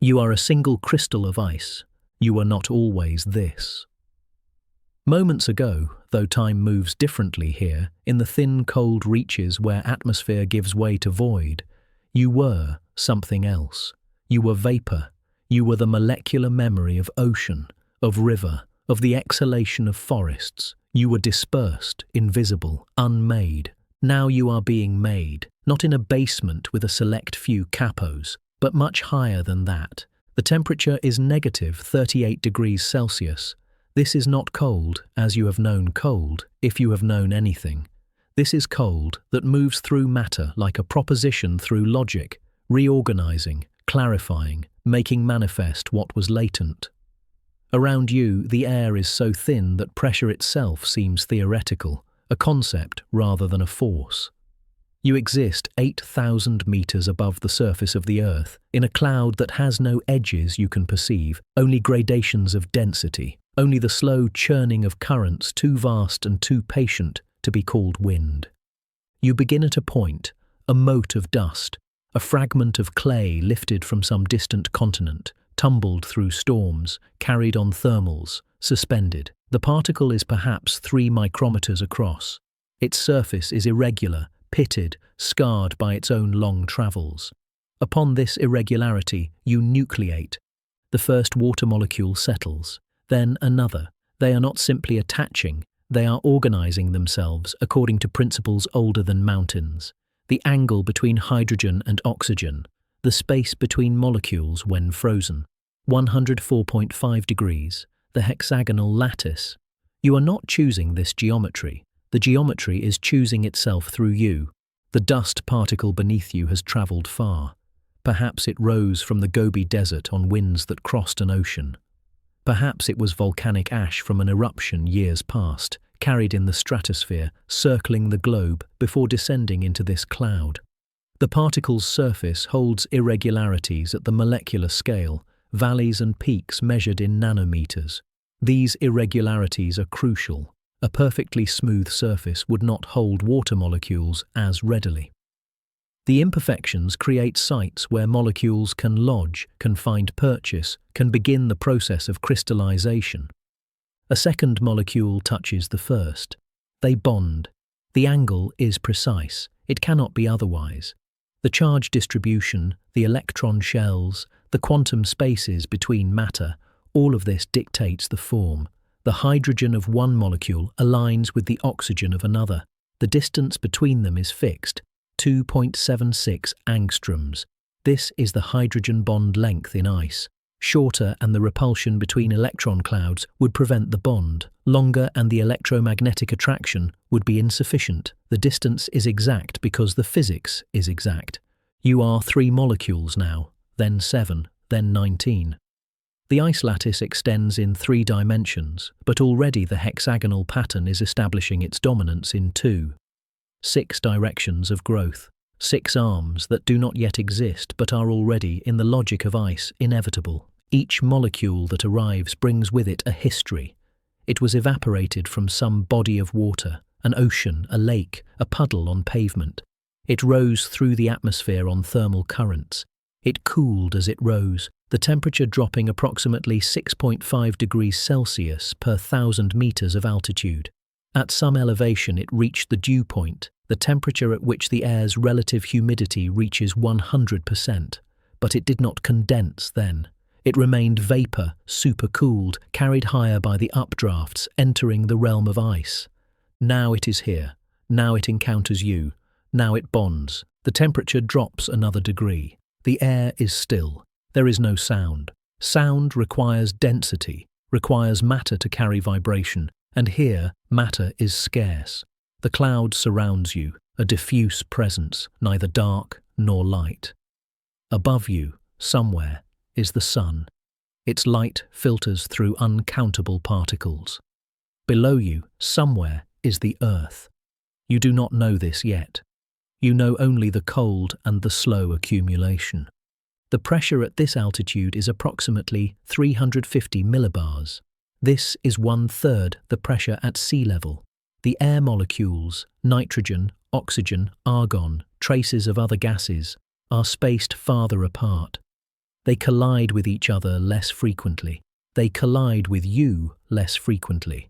You are a single crystal of ice. You are not always this. Moments ago, though time moves differently here, in the thin, cold reaches where atmosphere gives way to void, you were something else. You were vapor. You were the molecular memory of ocean, of river, of the exhalation of forests. You were dispersed, invisible, unmade. Now you are being made, not in a basement with a select few capos, but much higher than that. The temperature is negative 38 degrees Celsius. This is not cold, as you have known cold, if you have known anything. This is cold that moves through matter like a proposition through logic, reorganizing, clarifying, making manifest what was latent. Around you, the air is so thin that pressure itself seems theoretical, a concept rather than a force. You exist 8,000 meters above the surface of the Earth, in a cloud that has no edges you can perceive, only gradations of density, only the slow churning of currents too vast and too patient to be called wind. You begin at a point, a mote of dust, a fragment of clay lifted from some distant continent, tumbled through storms, carried on thermals, suspended. The particle is perhaps 3 micrometers across. Its surface is irregular, pitted, scarred by its own long travels. Upon this irregularity, you nucleate. The first water molecule settles, then another. They are not simply attaching, they are organizing themselves according to principles older than mountains. The angle between hydrogen and oxygen, the space between molecules when frozen. 104.5 degrees, the hexagonal lattice. You are not choosing this geometry. The geometry is choosing itself through you. The dust particle beneath you has travelled far. Perhaps it rose from the Gobi Desert on winds that crossed an ocean. Perhaps it was volcanic ash from an eruption years past, carried in the stratosphere, circling the globe before descending into this cloud. The particle's surface holds irregularities at the molecular scale, valleys and peaks measured in nanometers. These irregularities are crucial. A perfectly smooth surface would not hold water molecules as readily. The imperfections create sites where molecules can lodge, can find purchase, can begin the process of crystallization. A second molecule touches the first. They bond. The angle is precise. It cannot be otherwise. The charge distribution, the electron shells, the quantum spaces between matter, all of this dictates the form. The hydrogen of one molecule aligns with the oxygen of another. The distance between them is fixed, 2.76 angstroms. This is the hydrogen bond length in ice. Shorter and the repulsion between electron clouds would prevent the bond. Longer and the electromagnetic attraction would be insufficient. The distance is exact because the physics is exact. You are 3 molecules now, then 7, then 19. The ice lattice extends in 3 dimensions, but already the hexagonal pattern is establishing its dominance in 2. 6 directions of growth, 6 arms that do not yet exist but are already, in the logic of ice, inevitable. Each molecule that arrives brings with it a history. It was evaporated from some body of water, an ocean, a lake, a puddle on pavement. It rose through the atmosphere on thermal currents. It cooled as it rose, the temperature dropping approximately 6.5 degrees Celsius per 1,000 meters of altitude. At some elevation it reached the dew point, the temperature at which the air's relative humidity reaches 100%. But it did not condense then. It remained vapor, supercooled, carried higher by the updrafts, entering the realm of ice. Now it is here. Now it encounters you. Now it bonds. The temperature drops another degree. The air is still. There is no sound. Sound requires density, requires matter to carry vibration, and here matter is scarce. The cloud surrounds you, a diffuse presence, neither dark nor light. Above you, somewhere, is the sun. Its light filters through uncountable particles. Below you, somewhere, is the earth. You do not know this yet. You know only the cold and the slow accumulation. The pressure at this altitude is approximately 350 millibars. This is 1/3 the pressure at sea level. The air molecules, nitrogen, oxygen, argon, traces of other gases, are spaced farther apart. They collide with each other less frequently. They collide with you less frequently.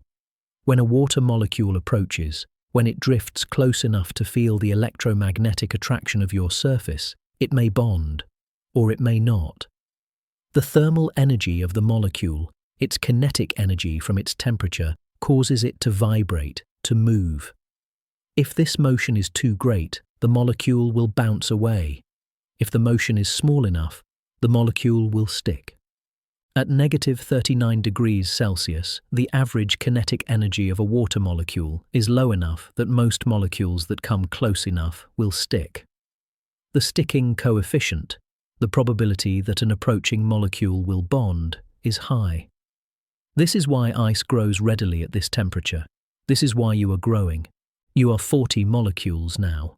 When a water molecule approaches, when it drifts close enough to feel the electromagnetic attraction of your surface, it may bond, or it may not. The thermal energy of the molecule, its kinetic energy from its temperature, causes it to vibrate, to move. If this motion is too great, the molecule will bounce away. If the motion is small enough, the molecule will stick. At -39 degrees Celsius, the average kinetic energy of a water molecule is low enough that most molecules that come close enough will stick. The sticking coefficient, the probability that an approaching molecule will bond, is high. This is why ice grows readily at this temperature. This is why you are growing. You are 40 molecules now.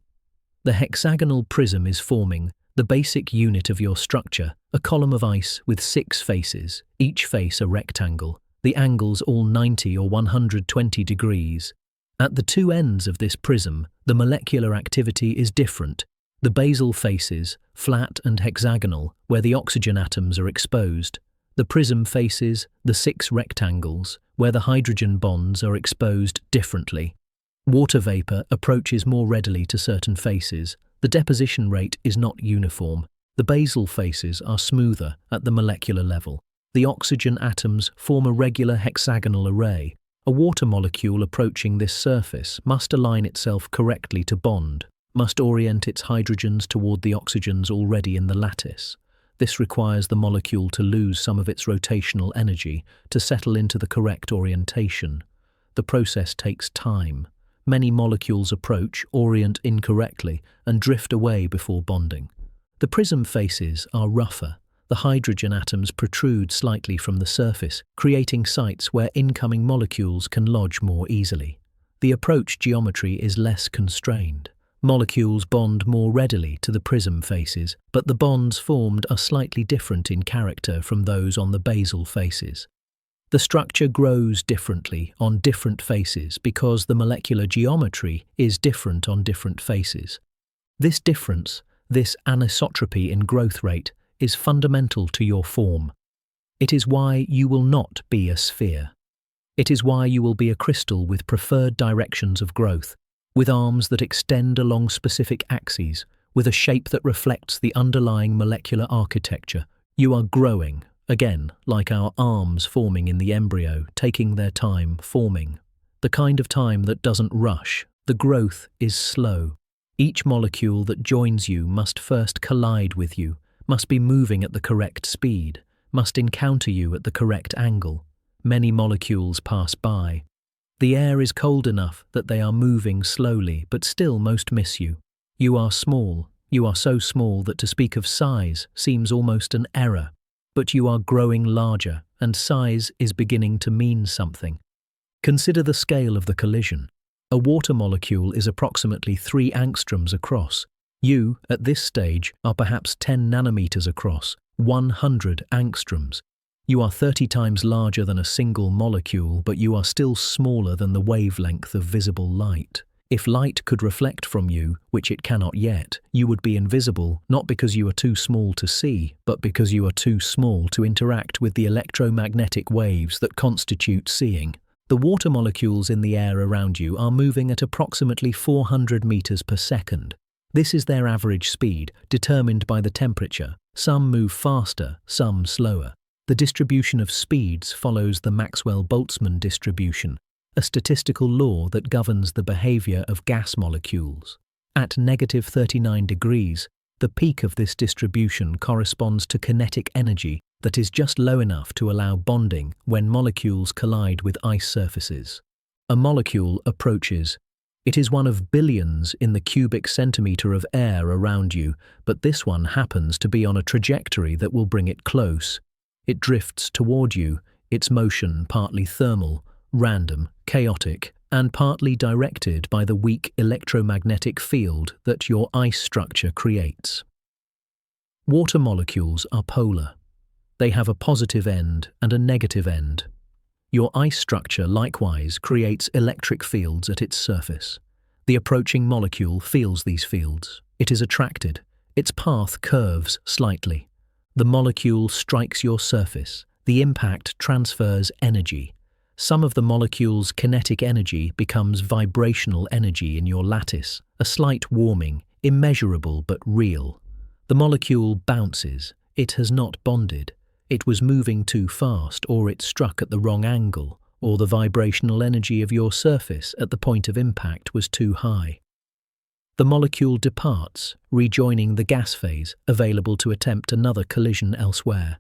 The hexagonal prism is forming, the basic unit of your structure, a column of ice with 6 faces, each face a rectangle, the angles all 90 or 120 degrees. At the two ends of this prism, the molecular activity is different. The basal faces, flat and hexagonal, where the oxygen atoms are exposed. The prism faces, the 6 rectangles, where the hydrogen bonds are exposed differently. Water vapor approaches more readily to certain faces. The deposition rate is not uniform. The basal faces are smoother at the molecular level. The oxygen atoms form a regular hexagonal array. A water molecule approaching this surface must align itself correctly to bond, must orient its hydrogens toward the oxygens already in the lattice. This requires the molecule to lose some of its rotational energy to settle into the correct orientation. The process takes time. Many molecules approach, orient incorrectly, and drift away before bonding. The prism faces are rougher. The hydrogen atoms protrude slightly from the surface, creating sites where incoming molecules can lodge more easily. The approach geometry is less constrained. Molecules bond more readily to the prism faces, but the bonds formed are slightly different in character from those on the basal faces. The structure grows differently on different faces because the molecular geometry is different on different faces. This difference, this anisotropy in growth rate, is fundamental to your form. It is why you will not be a sphere. It is why you will be a crystal with preferred directions of growth, with arms that extend along specific axes, with a shape that reflects the underlying molecular architecture. You are growing, again, like our arms forming in the embryo, taking their time forming. The kind of time that doesn't rush. The growth is slow. Each molecule that joins you must first collide with you, must be moving at the correct speed, must encounter you at the correct angle. Many molecules pass by. The air is cold enough that they are moving slowly, but still most miss you. You are small. You are so small that to speak of size seems almost an error. But you are growing larger, and size is beginning to mean something. Consider the scale of the collision. A water molecule is approximately 3 angstroms across. You, at this stage, are perhaps 10 nanometers across, 100 angstroms. You are 30 times larger than a single molecule, but you are still smaller than the wavelength of visible light. If light could reflect from you, which it cannot yet, you would be invisible, not because you are too small to see, but because you are too small to interact with the electromagnetic waves that constitute seeing. The water molecules in the air around you are moving at approximately 400 meters per second. This is their average speed, determined by the temperature. Some move faster, some slower. The distribution of speeds follows the Maxwell-Boltzmann distribution, a statistical law that governs the behavior of gas molecules. At -39 degrees, the peak of this distribution corresponds to kinetic energy that is just low enough to allow bonding when molecules collide with ice surfaces. A molecule approaches. It is one of billions in the cubic centimeter of air around you, but this one happens to be on a trajectory that will bring it close. It drifts toward you, its motion partly thermal, random, chaotic, and partly directed by the weak electromagnetic field that your ice structure creates. Water molecules are polar. They have a positive end and a negative end. Your ice structure likewise creates electric fields at its surface. The approaching molecule feels these fields. It is attracted. Its path curves slightly. The molecule strikes your surface. The impact transfers energy. Some of the molecule's kinetic energy becomes vibrational energy in your lattice, a slight warming, immeasurable but real. The molecule bounces. It has not bonded. It was moving too fast, or it struck at the wrong angle, or the vibrational energy of your surface at the point of impact was too high. The molecule departs, rejoining the gas phase, available to attempt another collision elsewhere.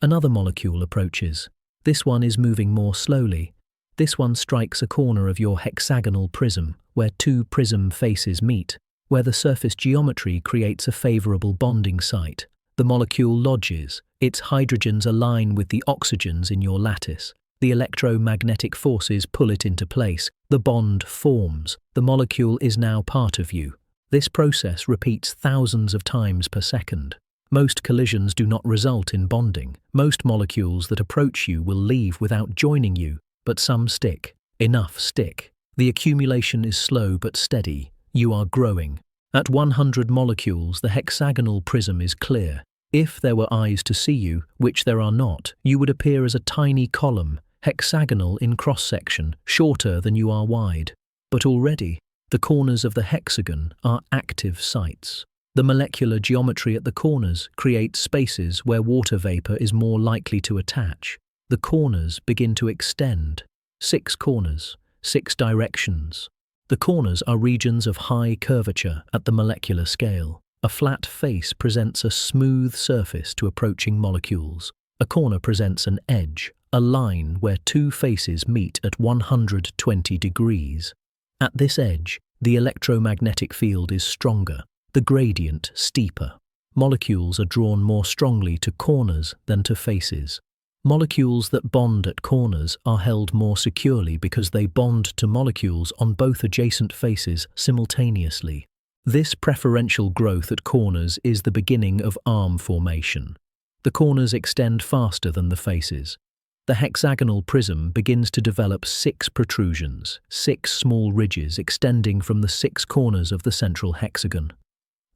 Another molecule approaches. This one is moving more slowly. This one strikes a corner of your hexagonal prism, where two prism faces meet, where the surface geometry creates a favorable bonding site. The molecule lodges. Its hydrogens align with the oxygens in your lattice. The electromagnetic forces pull it into place. The bond forms. The molecule is now part of you. This process repeats thousands of times per second. Most collisions do not result in bonding. Most molecules that approach you will leave without joining you, but some stick. Enough stick. The accumulation is slow but steady. You are growing. At 100 molecules, the hexagonal prism is clear. If there were eyes to see you, which there are not, you would appear as a tiny column, hexagonal in cross-section, shorter than you are wide. But already, the corners of the hexagon are active sites. The molecular geometry at the corners creates spaces where water vapor is more likely to attach. The corners begin to extend. 6 corners, 6 directions. The corners are regions of high curvature at the molecular scale. A flat face presents a smooth surface to approaching molecules. A corner presents an edge, a line where two faces meet at 120 degrees. At this edge, the electromagnetic field is stronger, the gradient steeper. Molecules are drawn more strongly to corners than to faces. Molecules that bond at corners are held more securely because they bond to molecules on both adjacent faces simultaneously. This preferential growth at corners is the beginning of arm formation. The corners extend faster than the faces. The hexagonal prism begins to develop 6 protrusions, 6 small ridges extending from the 6 corners of the central hexagon.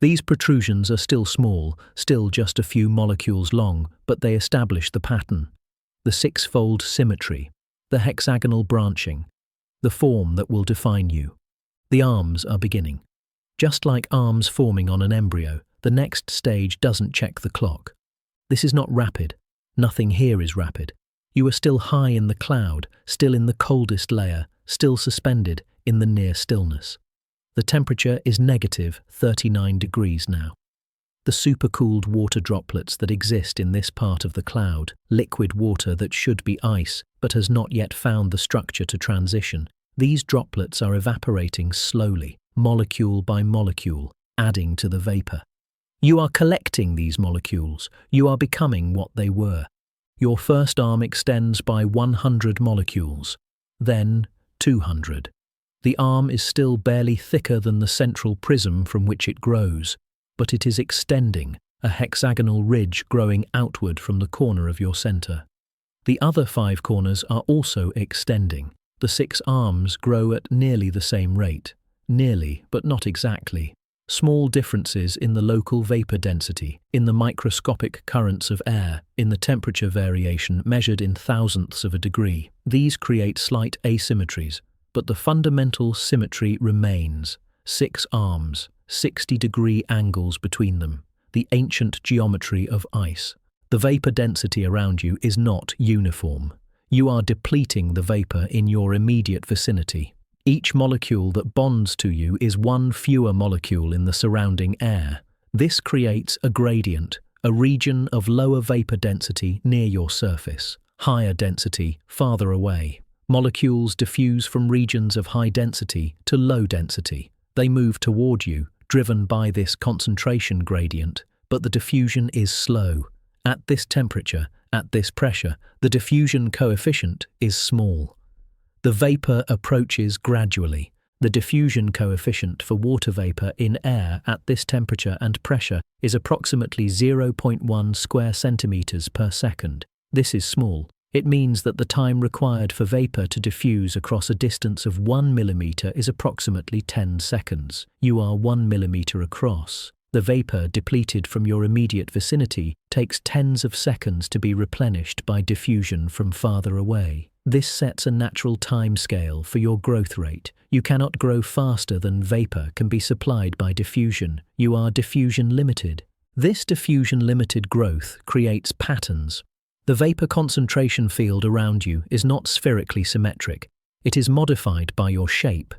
These protrusions are still small, still just a few molecules long, but they establish the pattern. The 6-fold symmetry, the hexagonal branching, the form that will define you. The arms are beginning. Just like arms forming on an embryo, the next stage doesn't check the clock. This is not rapid. Nothing here is rapid. You are still high in the cloud, still in the coldest layer, still suspended in the near stillness. The temperature is negative 39 degrees now. The supercooled water droplets that exist in this part of the cloud, liquid water that should be ice but has not yet found the structure to transition, these droplets are evaporating slowly, molecule by molecule, adding to the vapor. You are collecting these molecules. You are becoming what they were. Your first arm extends by 100 molecules, then 200. The arm is still barely thicker than the central prism from which it grows, but it is extending, a hexagonal ridge growing outward from the corner of your center. The other 5 corners are also extending. The 6 arms grow at nearly the same rate. Nearly, but not exactly. Small differences in the local vapor density, in the microscopic currents of air, in the temperature variation measured in thousandths of a degree. These create slight asymmetries, but the fundamental symmetry remains. 6 arms, 60-degree angles between them, the ancient geometry of ice. The vapor density around you is not uniform. You are depleting the vapor in your immediate vicinity. Each molecule that bonds to you is one fewer molecule in the surrounding air. This creates a gradient, a region of lower vapor density near your surface, higher density farther away. Molecules diffuse from regions of high density to low density. They move toward you, driven by this concentration gradient, but the diffusion is slow. At this temperature, at this pressure, the diffusion coefficient is small. The vapor approaches gradually. The diffusion coefficient for water vapor in air at this temperature and pressure is approximately 0.1 square centimeters per second. This is small. It means that the time required for vapor to diffuse across a distance of 1 millimeter is approximately 10 seconds. You are 1 millimeter across. The vapor depleted from your immediate vicinity takes tens of seconds to be replenished by diffusion from farther away. This sets a natural timescale for your growth rate. You cannot grow faster than vapor can be supplied by diffusion. You are diffusion limited. This diffusion limited growth creates patterns. The vapor concentration field around you is not spherically symmetric. It is modified by your shape.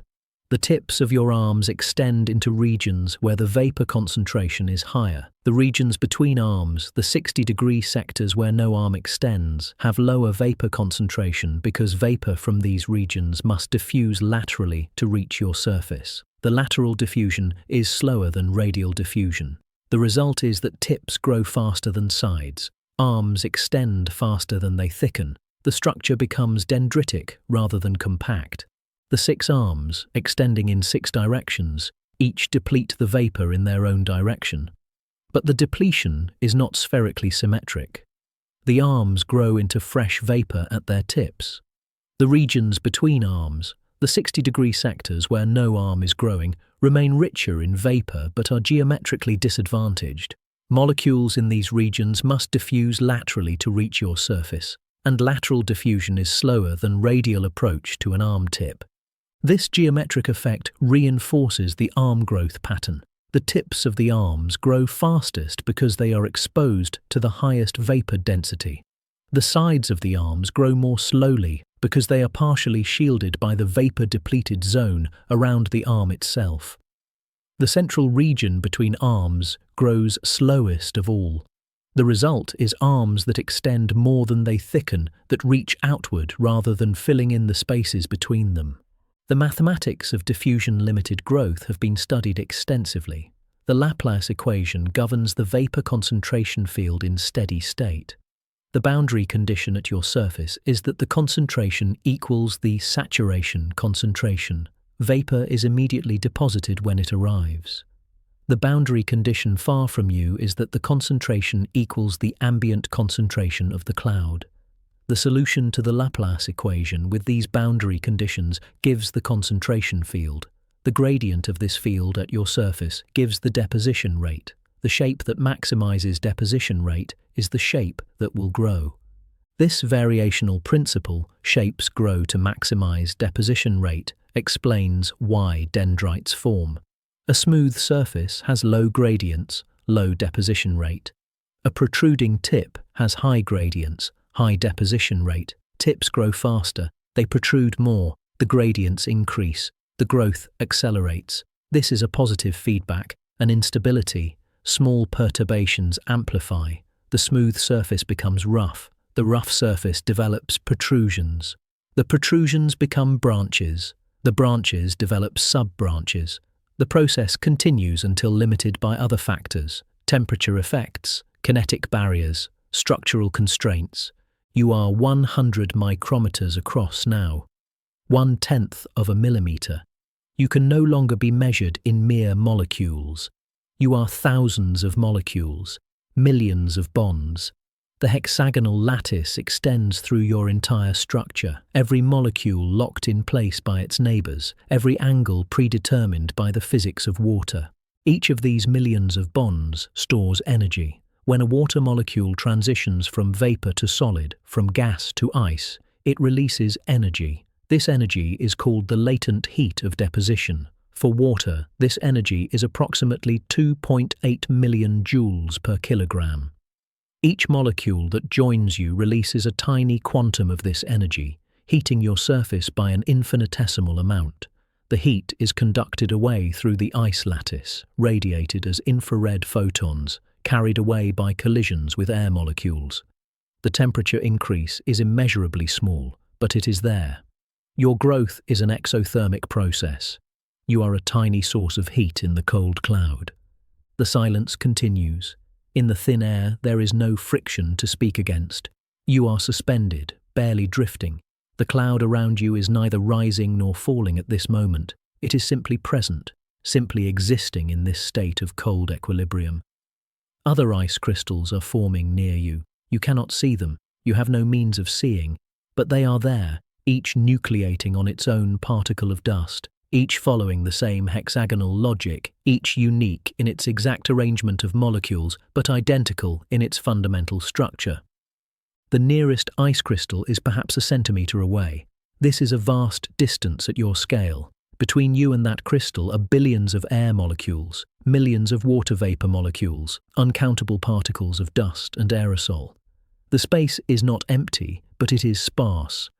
The tips of your arms extend into regions where the vapor concentration is higher. The regions between arms, the 60-degree sectors where no arm extends, have lower vapor concentration because vapor from these regions must diffuse laterally to reach your surface. The lateral diffusion is slower than radial diffusion. The result is that tips grow faster than sides. Arms extend faster than they thicken. The structure becomes dendritic rather than compact. The 6 arms, extending in 6 directions, each deplete the vapor in their own direction. But the depletion is not spherically symmetric. The arms grow into fresh vapor at their tips. The regions between arms, the 60-degree sectors where no arm is growing, remain richer in vapor but are geometrically disadvantaged. Molecules in these regions must diffuse laterally to reach your surface, and lateral diffusion is slower than radial approach to an arm tip. This geometric effect reinforces the arm growth pattern. The tips of the arms grow fastest because they are exposed to the highest vapor density. The sides of the arms grow more slowly because they are partially shielded by the vapor-depleted zone around the arm itself. The central region between arms grows slowest of all. The result is arms that extend more than they thicken, that reach outward rather than filling in the spaces between them. The mathematics of diffusion-limited growth have been studied extensively. The Laplace equation governs the vapor concentration field in steady state. The boundary condition at your surface is that the concentration equals the saturation concentration. Vapor is immediately deposited when it arrives. The boundary condition far from you is that the concentration equals the ambient concentration of the cloud. The solution to the Laplace equation with these boundary conditions gives the concentration field. The gradient of this field at your surface gives the deposition rate. The shape that maximizes deposition rate is the shape that will grow. This variational principle, shapes grow to maximize deposition rate, explains why dendrites form. A smooth surface has low gradients, low deposition rate. A protruding tip has high gradients, high deposition rate. Tips grow faster, they protrude more, the gradients increase, the growth accelerates. This is a positive feedback, an instability. Small perturbations amplify. The smooth surface becomes rough. The rough surface develops protrusions. The protrusions become branches. The branches develop sub-branches. The process continues until limited by other factors, temperature effects, kinetic barriers, structural constraints. You are 100 micrometers across now, 1/10 of a millimeter. You can no longer be measured in mere molecules. You are thousands of molecules, millions of bonds. The hexagonal lattice extends through your entire structure, every molecule locked in place by its neighbors, every angle predetermined by the physics of water. Each of these millions of bonds stores energy. When a water molecule transitions from vapor to solid, from gas to ice, it releases energy. This energy is called the latent heat of deposition. For water, this energy is approximately 2.8 million joules per kilogram. Each molecule that joins you releases a tiny quantum of this energy, heating your surface by an infinitesimal amount. The heat is conducted away through the ice lattice, radiated as infrared photons, carried away by collisions with air molecules. The temperature increase is immeasurably small, but it is there. Your growth is an exothermic process. You are a tiny source of heat in the cold cloud. The silence continues. In the thin air, there is no friction to speak against. You are suspended, barely drifting. The cloud around you is neither rising nor falling at this moment. It is simply present, simply existing in this state of cold equilibrium. Other ice crystals are forming near you. You cannot see them. You have no means of seeing, but they are there, each nucleating on its own particle of dust, each following the same hexagonal logic, each unique in its exact arrangement of molecules but identical in its fundamental structure. The nearest ice crystal is perhaps a centimeter away. This is a vast distance at your scale. Between you and that crystal are billions of air molecules, millions of water vapor molecules, uncountable particles of dust and aerosol. The space is not empty, but it is sparse.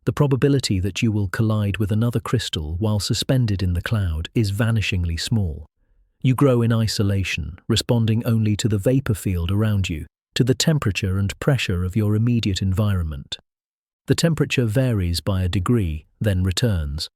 The probability that you will collide with another crystal while suspended in the cloud is vanishingly small. You grow in isolation, responding only to the vapor field around you, to the temperature and pressure of your immediate environment. The temperature varies by a degree, then returns.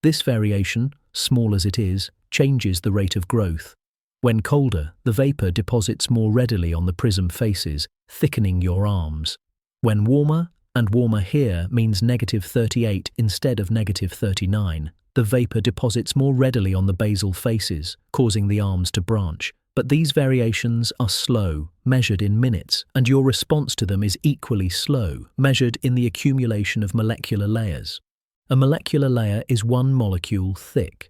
This variation, small as it is, changes the rate of growth. When colder, the vapor deposits more readily on the prism faces, thickening your arms. When warmer, and warmer here means -38 instead of -39, the vapor deposits more readily on the basal faces, causing the arms to branch. But these variations are slow, measured in minutes, and your response to them is equally slow, measured in the accumulation of molecular layers. A molecular layer is one molecule thick.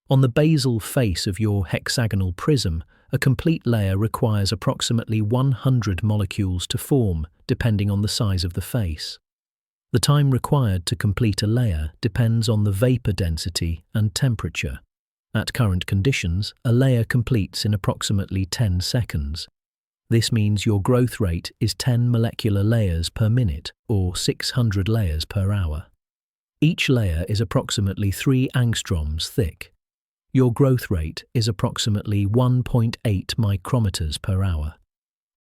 On the basal face of your hexagonal prism, a complete layer requires approximately 100 molecules to form, depending on the size of the face. The time required to complete a layer depends on the vapor density and temperature. At current conditions, a layer completes in approximately 10 seconds. This means your growth rate is 10 molecular layers per minute, or 600 layers per hour. Each layer is approximately 3 angstroms thick. Your growth rate is approximately 1.8 micrometers per hour.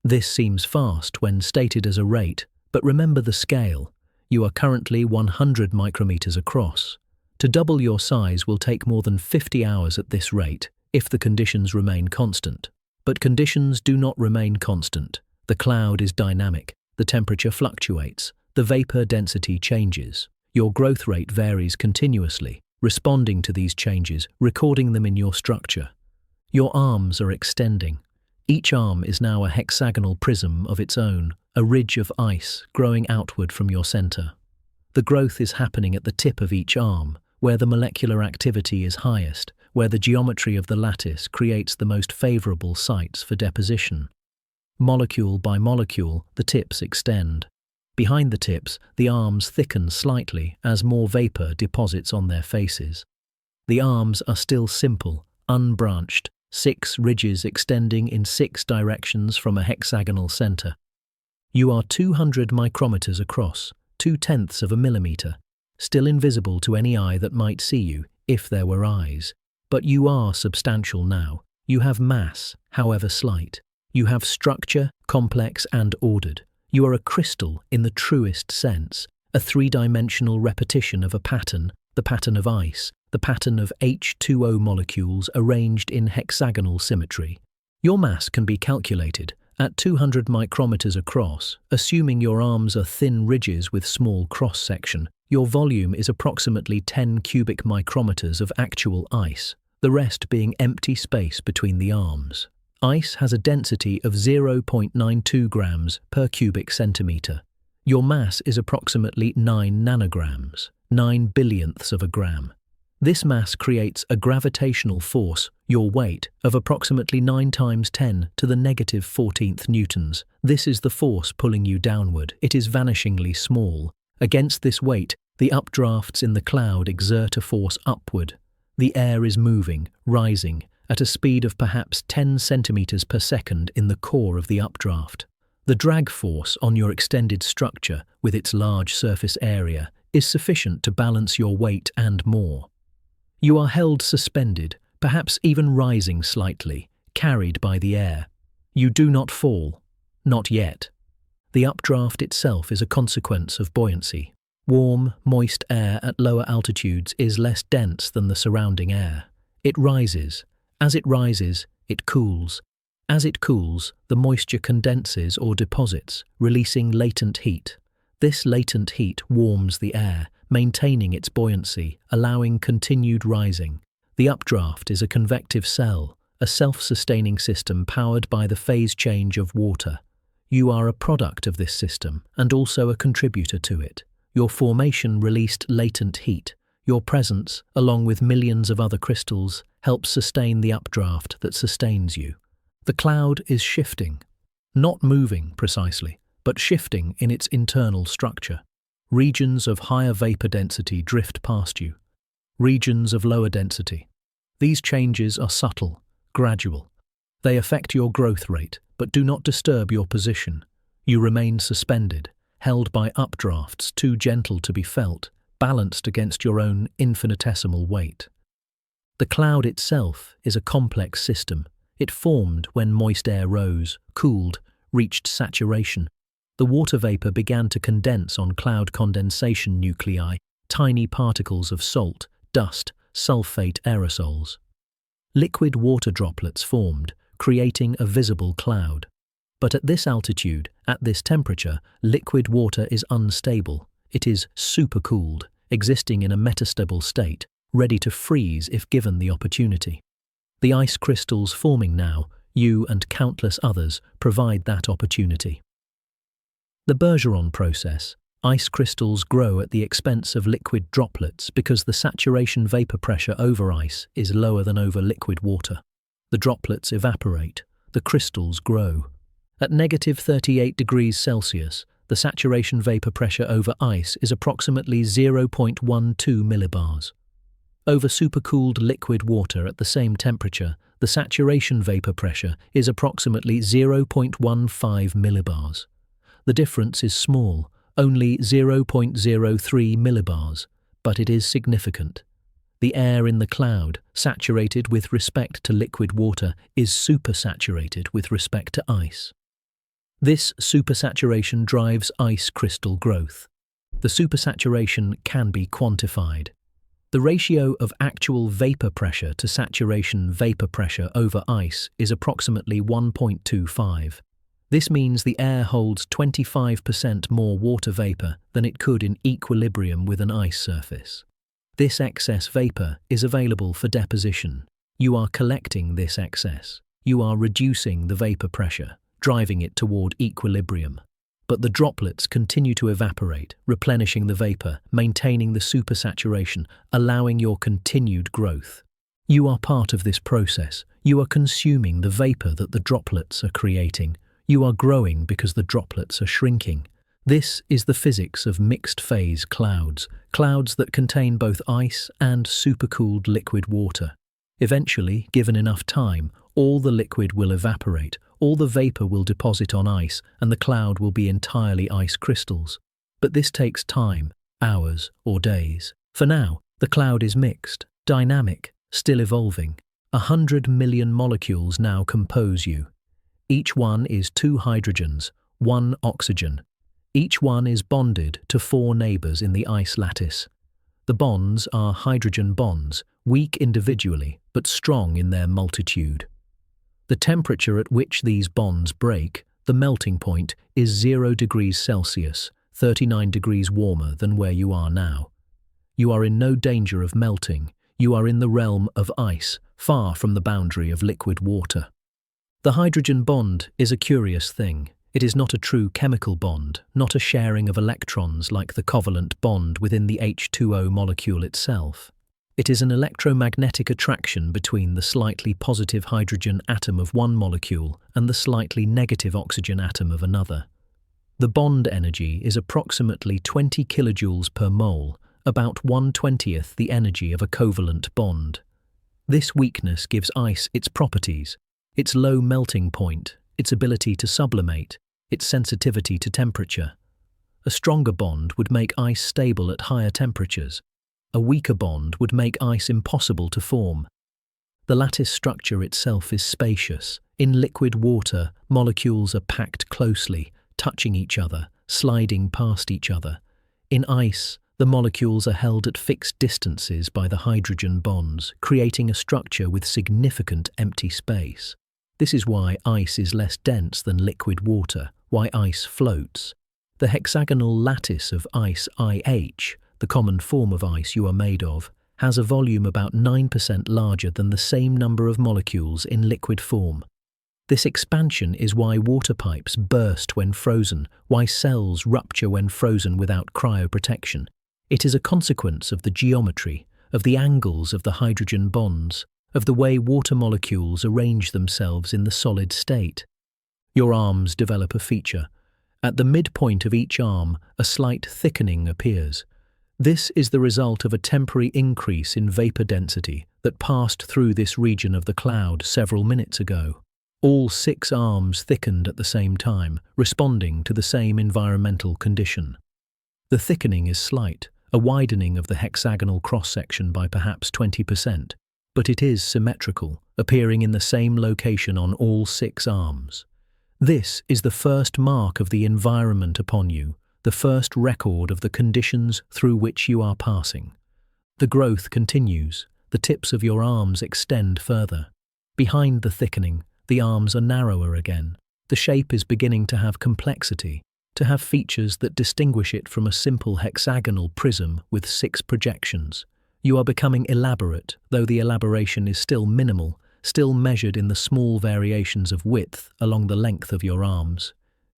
This seems fast when stated as a rate, but remember the scale. You are currently 100 micrometers across. To double your size will take more than 50 hours at this rate, if the conditions remain constant. But conditions do not remain constant. The cloud is dynamic, the temperature fluctuates, the vapor density changes. Your growth rate varies continuously, responding to these changes, recording them in your structure. Your arms are extending. Each arm is now a hexagonal prism of its own, a ridge of ice growing outward from your center. The growth is happening at the tip of each arm, where the molecular activity is highest, where the geometry of the lattice creates the most favorable sites for deposition. Molecule by molecule, the tips extend. Behind the tips, the arms thicken slightly as more vapor deposits on their faces. The arms are still simple, unbranched, 6 ridges extending in 6 directions from a hexagonal center. You are 200 micrometers across, 0.2 of a millimeter, still invisible to any eye that might see you, if there were eyes. But you are substantial now. You have mass, however slight. You have structure, complex and ordered. You are a crystal in the truest sense, a 3-dimensional repetition of a pattern, the pattern of ice, the pattern of H2O molecules arranged in hexagonal symmetry. Your mass can be calculated. At 200 micrometers across, assuming your arms are thin ridges with small cross-section, your volume is approximately 10 cubic micrometers of actual ice, the rest being empty space between the arms. Ice has a density of 0.92 grams per cubic centimeter. Your mass is approximately 9 nanograms, 9 billionths of a gram. This mass creates a gravitational force, your weight, of approximately 9 times 10 to the negative 14th newtons. This is the force pulling you downward. It is vanishingly small. Against this weight, the updrafts in the cloud exert a force upward. The air is moving, rising, at a speed of perhaps 10 centimeters per second in the core of the updraft. The drag force on your extended structure, with its large surface area, is sufficient to balance your weight and more. You are held suspended, perhaps even rising slightly, carried by the air. You do not fall. Not yet. The updraft itself is a consequence of buoyancy. Warm, moist air at lower altitudes is less dense than the surrounding air. It rises. As it rises, it cools. As it cools, the moisture condenses or deposits, releasing latent heat. This latent heat warms the air, maintaining its buoyancy, allowing continued rising. The updraft is a convective cell, a self-sustaining system powered by the phase change of water. You are a product of this system and also a contributor to it. Your formation released latent heat. Your presence, along with millions of other crystals, helps sustain the updraft that sustains you. The cloud is shifting, not moving precisely, but shifting in its internal structure. Regions of higher vapor density drift past you. Regions of lower density. These changes are subtle, gradual. They affect your growth rate, but do not disturb your position. You remain suspended, held by updrafts too gentle to be felt, balanced against your own infinitesimal weight. The cloud itself is a complex system. It formed when moist air rose, cooled, reached saturation. The water vapor began to condense on cloud condensation nuclei, tiny particles of salt, dust, sulfate aerosols. Liquid water droplets formed, creating a visible cloud. But at this altitude, at this temperature, liquid water is unstable. It is supercooled, existing in a metastable state, ready to freeze if given the opportunity. The ice crystals forming now, you and countless others, provide that opportunity. The Bergeron process. Ice crystals grow at the expense of liquid droplets because the saturation vapor pressure over ice is lower than over liquid water. The droplets evaporate, the crystals grow. At -38 degrees Celsius, the saturation vapor pressure over ice is approximately 0.12 millibars. Over supercooled liquid water at the same temperature, the saturation vapor pressure is approximately 0.15 millibars. The difference is small, only 0.03 millibars, but it is significant. The air in the cloud, saturated with respect to liquid water, is supersaturated with respect to ice. This supersaturation drives ice crystal growth. The supersaturation can be quantified. The ratio of actual vapor pressure to saturation vapor pressure over ice is approximately 1.25. This means the air holds 25% more water vapor than it could in equilibrium with an ice surface. This excess vapor is available for deposition. You are collecting this excess. You are reducing the vapor pressure, driving it toward equilibrium. But the droplets continue to evaporate, replenishing the vapor, maintaining the supersaturation, allowing your continued growth. You are part of this process. You are consuming the vapor that the droplets are creating. You are growing because the droplets are shrinking. This is the physics of mixed-phase clouds, clouds that contain both ice and supercooled liquid water. Eventually, given enough time, all the liquid will evaporate, all the vapor will deposit on ice, and the cloud will be entirely ice crystals. But this takes time, hours or days. For now, the cloud is mixed, dynamic, still evolving. 100 million molecules now compose you. Each one is 2 hydrogens, 1 oxygen. Each one is bonded to 4 neighbors in the ice lattice. The bonds are hydrogen bonds, weak individually, but strong in their multitude. The temperature at which these bonds break, the melting point, is 0 degrees Celsius, 39 degrees warmer than where you are now. You are in no danger of melting. You are in the realm of ice, far from the boundary of liquid water. The hydrogen bond is a curious thing. It is not a true chemical bond, not a sharing of electrons like the covalent bond within the H2O molecule itself. It is an electromagnetic attraction between the slightly positive hydrogen atom of one molecule and the slightly negative oxygen atom of another. The bond energy is approximately 20 kilojoules per mole, about 1/20th the energy of a covalent bond. This weakness gives ice its properties, its low melting point, its ability to sublimate, its sensitivity to temperature. A stronger bond would make ice stable at higher temperatures. A weaker bond would make ice impossible to form. The lattice structure itself is spacious. In liquid water, molecules are packed closely, touching each other, sliding past each other. In ice, the molecules are held at fixed distances by the hydrogen bonds, creating a structure with significant empty space. This is why ice is less dense than liquid water, why ice floats. The hexagonal lattice of ice IH, the common form of ice you are made of, has a volume about 9% larger than the same number of molecules in liquid form. This expansion is why water pipes burst when frozen, why cells rupture when frozen without cryoprotection. It is a consequence of the geometry, of the angles of the hydrogen bonds, of the way water molecules arrange themselves in the solid state. Your arms develop a feature. At the midpoint of each arm, a slight thickening appears. This is the result of a temporary increase in vapor density that passed through this region of the cloud several minutes ago. All 6 arms thickened at the same time, responding to the same environmental condition. The thickening is slight, a widening of the hexagonal cross-section by perhaps 20%, but it is symmetrical, appearing in the same location on all 6 arms. This is the first mark of the environment upon you, the first record of the conditions through which you are passing. The growth continues. The tips of your arms extend further. Behind the thickening, the arms are narrower again. The shape is beginning to have complexity, to have features that distinguish it from a simple hexagonal prism with 6 projections. You are becoming elaborate, though the elaboration is still minimal, still measured in the small variations of width along the length of your arms.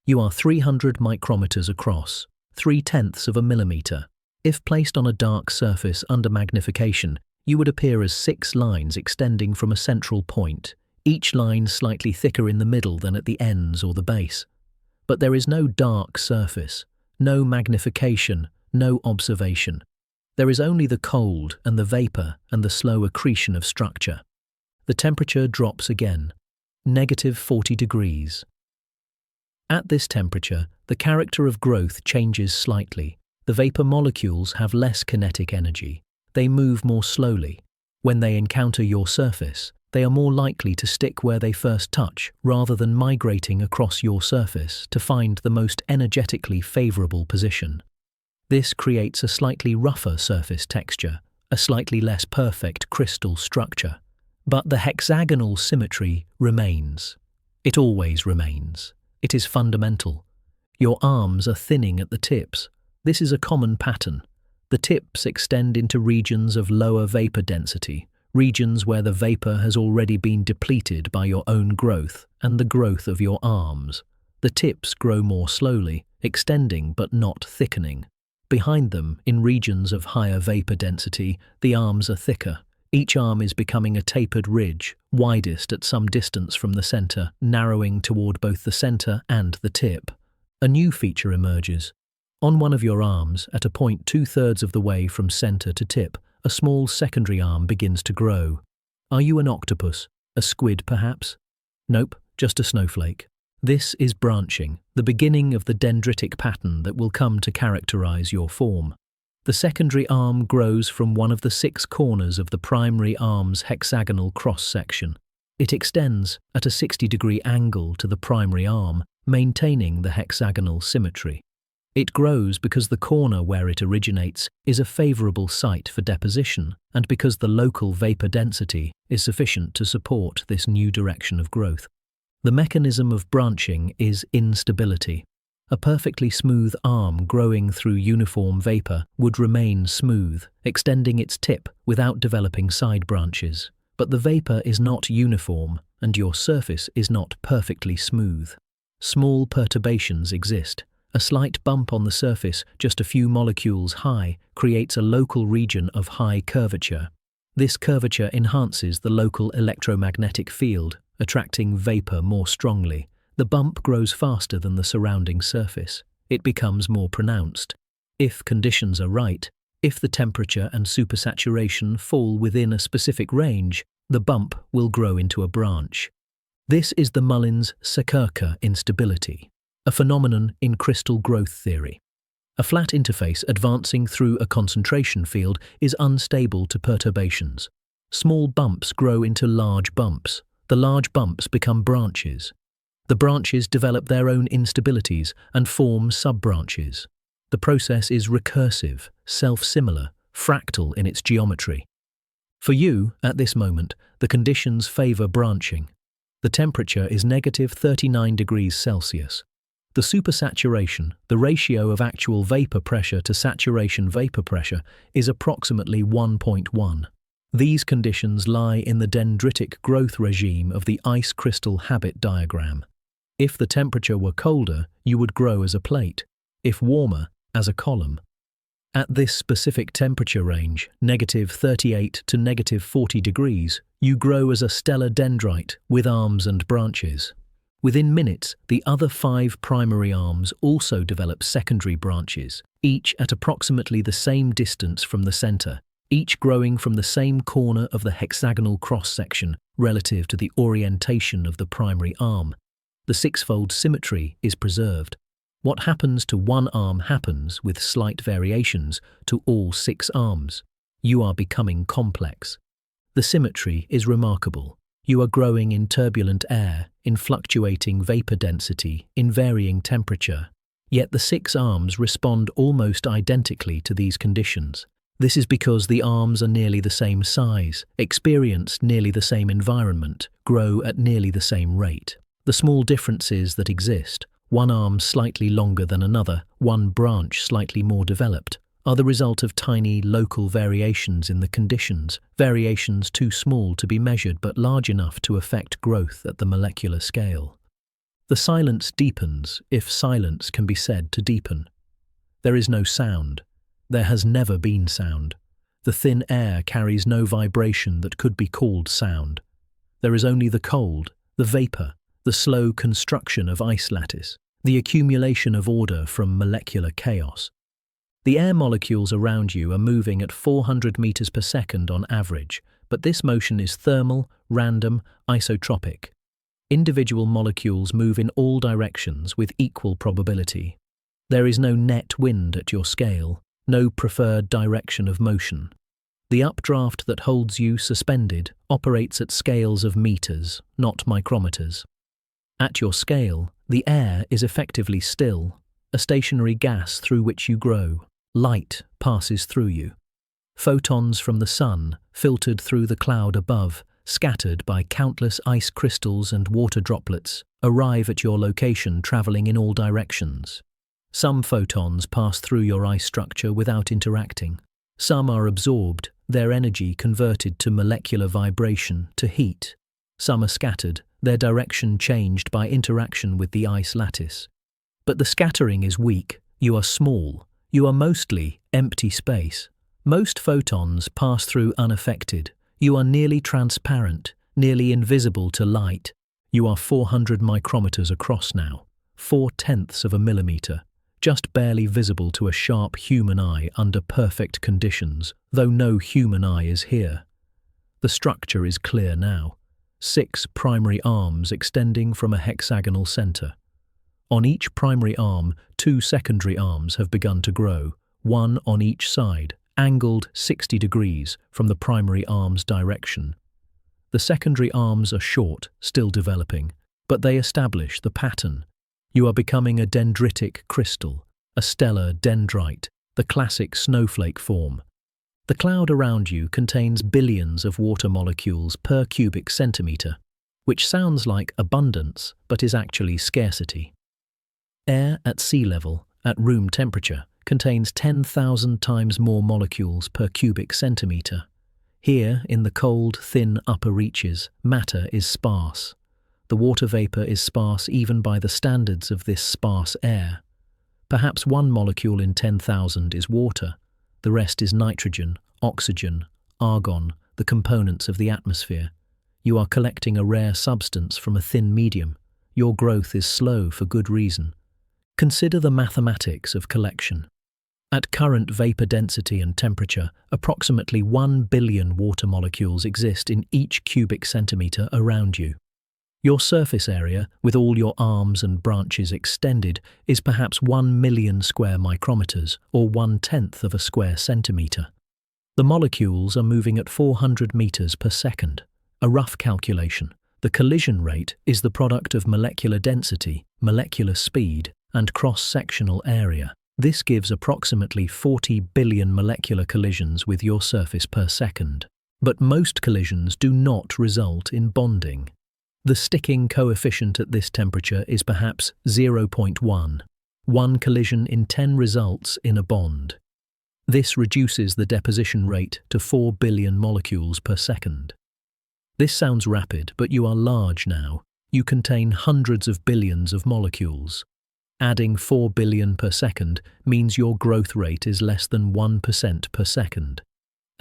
You are 300 micrometers across, 0.3 of a millimeter. If placed on a dark surface under magnification, you would appear as 6 lines extending from a central point, each line slightly thicker in the middle than at the ends or the base. But there is no dark surface, no magnification, no observation. There is only the cold and the vapor and the slow accretion of structure. The temperature drops again, -40 degrees. At this temperature, the character of growth changes slightly. The vapor molecules have less kinetic energy. They move more slowly. When they encounter your surface, they are more likely to stick where they first touch, rather than migrating across your surface to find the most energetically favorable position. This creates a slightly rougher surface texture, a slightly less perfect crystal structure. But the hexagonal symmetry remains. It always remains. It is fundamental. Your arms are thinning at the tips. This is a common pattern. The tips extend into regions of lower vapor density, regions where the vapor has already been depleted by your own growth and the growth of your arms. The tips grow more slowly, extending but not thickening. Behind them, in regions of higher vapor density, the arms are thicker. Each arm is becoming a tapered ridge, widest at some distance from the center, narrowing toward both the center and the tip. A new feature emerges. On one of your arms, at a point 2/3 of the way from center to tip, a small secondary arm begins to grow. Are you an octopus? A squid, perhaps? Nope, just a snowflake. This is branching, the beginning of the dendritic pattern that will come to characterize your form. The secondary arm grows from one of the 6 corners of the primary arm's hexagonal cross-section. It extends at a 60-degree angle to the primary arm, maintaining the hexagonal symmetry. It grows because the corner where it originates is a favorable site for deposition and because the local vapor density is sufficient to support this new direction of growth. The mechanism of branching is instability. A perfectly smooth arm growing through uniform vapor would remain smooth, extending its tip without developing side branches. But the vapor is not uniform, and your surface is not perfectly smooth. Small perturbations exist. A slight bump on the surface, just a few molecules high, creates a local region of high curvature. This curvature enhances the local electromagnetic field, attracting vapor more strongly. The bump grows faster than the surrounding surface. It becomes more pronounced. If conditions are right, if the temperature and supersaturation fall within a specific range, the bump will grow into a branch. This is the Mullins-Sakirke instability, a phenomenon in crystal growth theory. A flat interface advancing through a concentration field is unstable to perturbations. Small bumps grow into large bumps. The large bumps become branches. The branches develop their own instabilities and form sub-branches. The process is recursive, self-similar, fractal in its geometry. For you, at this moment, the conditions favor branching. The temperature is -39 degrees Celsius. The supersaturation, the ratio of actual vapor pressure to saturation vapor pressure, is approximately 1.1. These conditions lie in the dendritic growth regime of the ice crystal habit diagram. If the temperature were colder, you would grow as a plate. If warmer, as a column. At this specific temperature range, -38 to -40 degrees, you grow as a stellar dendrite with arms and branches. Within minutes, the other 5 primary arms also develop secondary branches, each at approximately the same distance from the center, each growing from the same corner of the hexagonal cross-section relative to the orientation of the primary arm. The six-fold symmetry is preserved. What happens to one arm happens, with slight variations, to all 6 arms. You are becoming complex. The symmetry is remarkable. You are growing in turbulent air, in fluctuating vapor density, in varying temperature. Yet the 6 arms respond almost identically to these conditions. This is because the arms are nearly the same size, experience nearly the same environment, grow at nearly the same rate. The small differences that exist, one arm slightly longer than another, one branch slightly more developed, are the result of tiny local variations in the conditions, variations too small to be measured but large enough to affect growth at the molecular scale. The silence deepens if silence can be said to deepen. There is no sound. There has never been sound. The thin air carries no vibration that could be called sound. There is only the cold, the vapor, the slow construction of ice lattice, the accumulation of order from molecular chaos. The air molecules around you are moving at 400 meters per second on average, but this motion is thermal, random, isotropic. Individual molecules move in all directions with equal probability. There is no net wind at your scale, no preferred direction of motion. The updraft that holds you suspended operates at scales of meters, not micrometers. At your scale, the air is effectively still, a stationary gas through which you grow. Light passes through you. Photons from the sun, filtered through the cloud above, scattered by countless ice crystals and water droplets, arrive at your location traveling in all directions. Some photons pass through your ice structure without interacting. Some are absorbed, their energy converted to molecular vibration, to heat. Some are scattered, their direction changed by interaction with the ice lattice. But the scattering is weak. You are small. You are mostly empty space. Most photons pass through unaffected. You are nearly transparent, nearly invisible to light. You are 400 micrometers across now, 4/10 of a millimeter, just barely visible to a sharp human eye under perfect conditions, though no human eye is here. The structure is clear now. 6 primary arms extending from a hexagonal center. On each primary arm, 2 secondary arms have begun to grow, one on each side, angled 60 degrees from the primary arm's direction. The secondary arms are short, still developing, but they establish the pattern. You are becoming a dendritic crystal, a stellar dendrite, the classic snowflake form. The cloud around you contains billions of water molecules per cubic centimeter, which sounds like abundance but is actually scarcity. Air at sea level, at room temperature, contains 10,000 times more molecules per cubic centimeter. Here, in the cold, thin upper reaches, matter is sparse. The water vapor is sparse even by the standards of this sparse air. Perhaps one molecule in 10,000 is water. The rest is nitrogen, oxygen, argon, the components of the atmosphere. You are collecting a rare substance from a thin medium. Your growth is slow for good reason. Consider the mathematics of collection. At current vapor density and temperature, approximately 1 billion water molecules exist in each cubic centimeter around you. Your surface area, with all your arms and branches extended, is perhaps 1 million square micrometers, or 1/10 of a square centimeter. The molecules are moving at 400 meters per second. A rough calculation. The collision rate is the product of molecular density, molecular speed, and cross-sectional area. This gives approximately 40 billion molecular collisions with your surface per second. But most collisions do not result in bonding. The sticking coefficient at this temperature is perhaps 0.1. 1 collision in 10 results in a bond. This reduces the deposition rate to 4 billion molecules per second. This sounds rapid, but you are large now. You contain hundreds of billions of molecules. Adding 4 billion per second means your growth rate is less than 1% per second.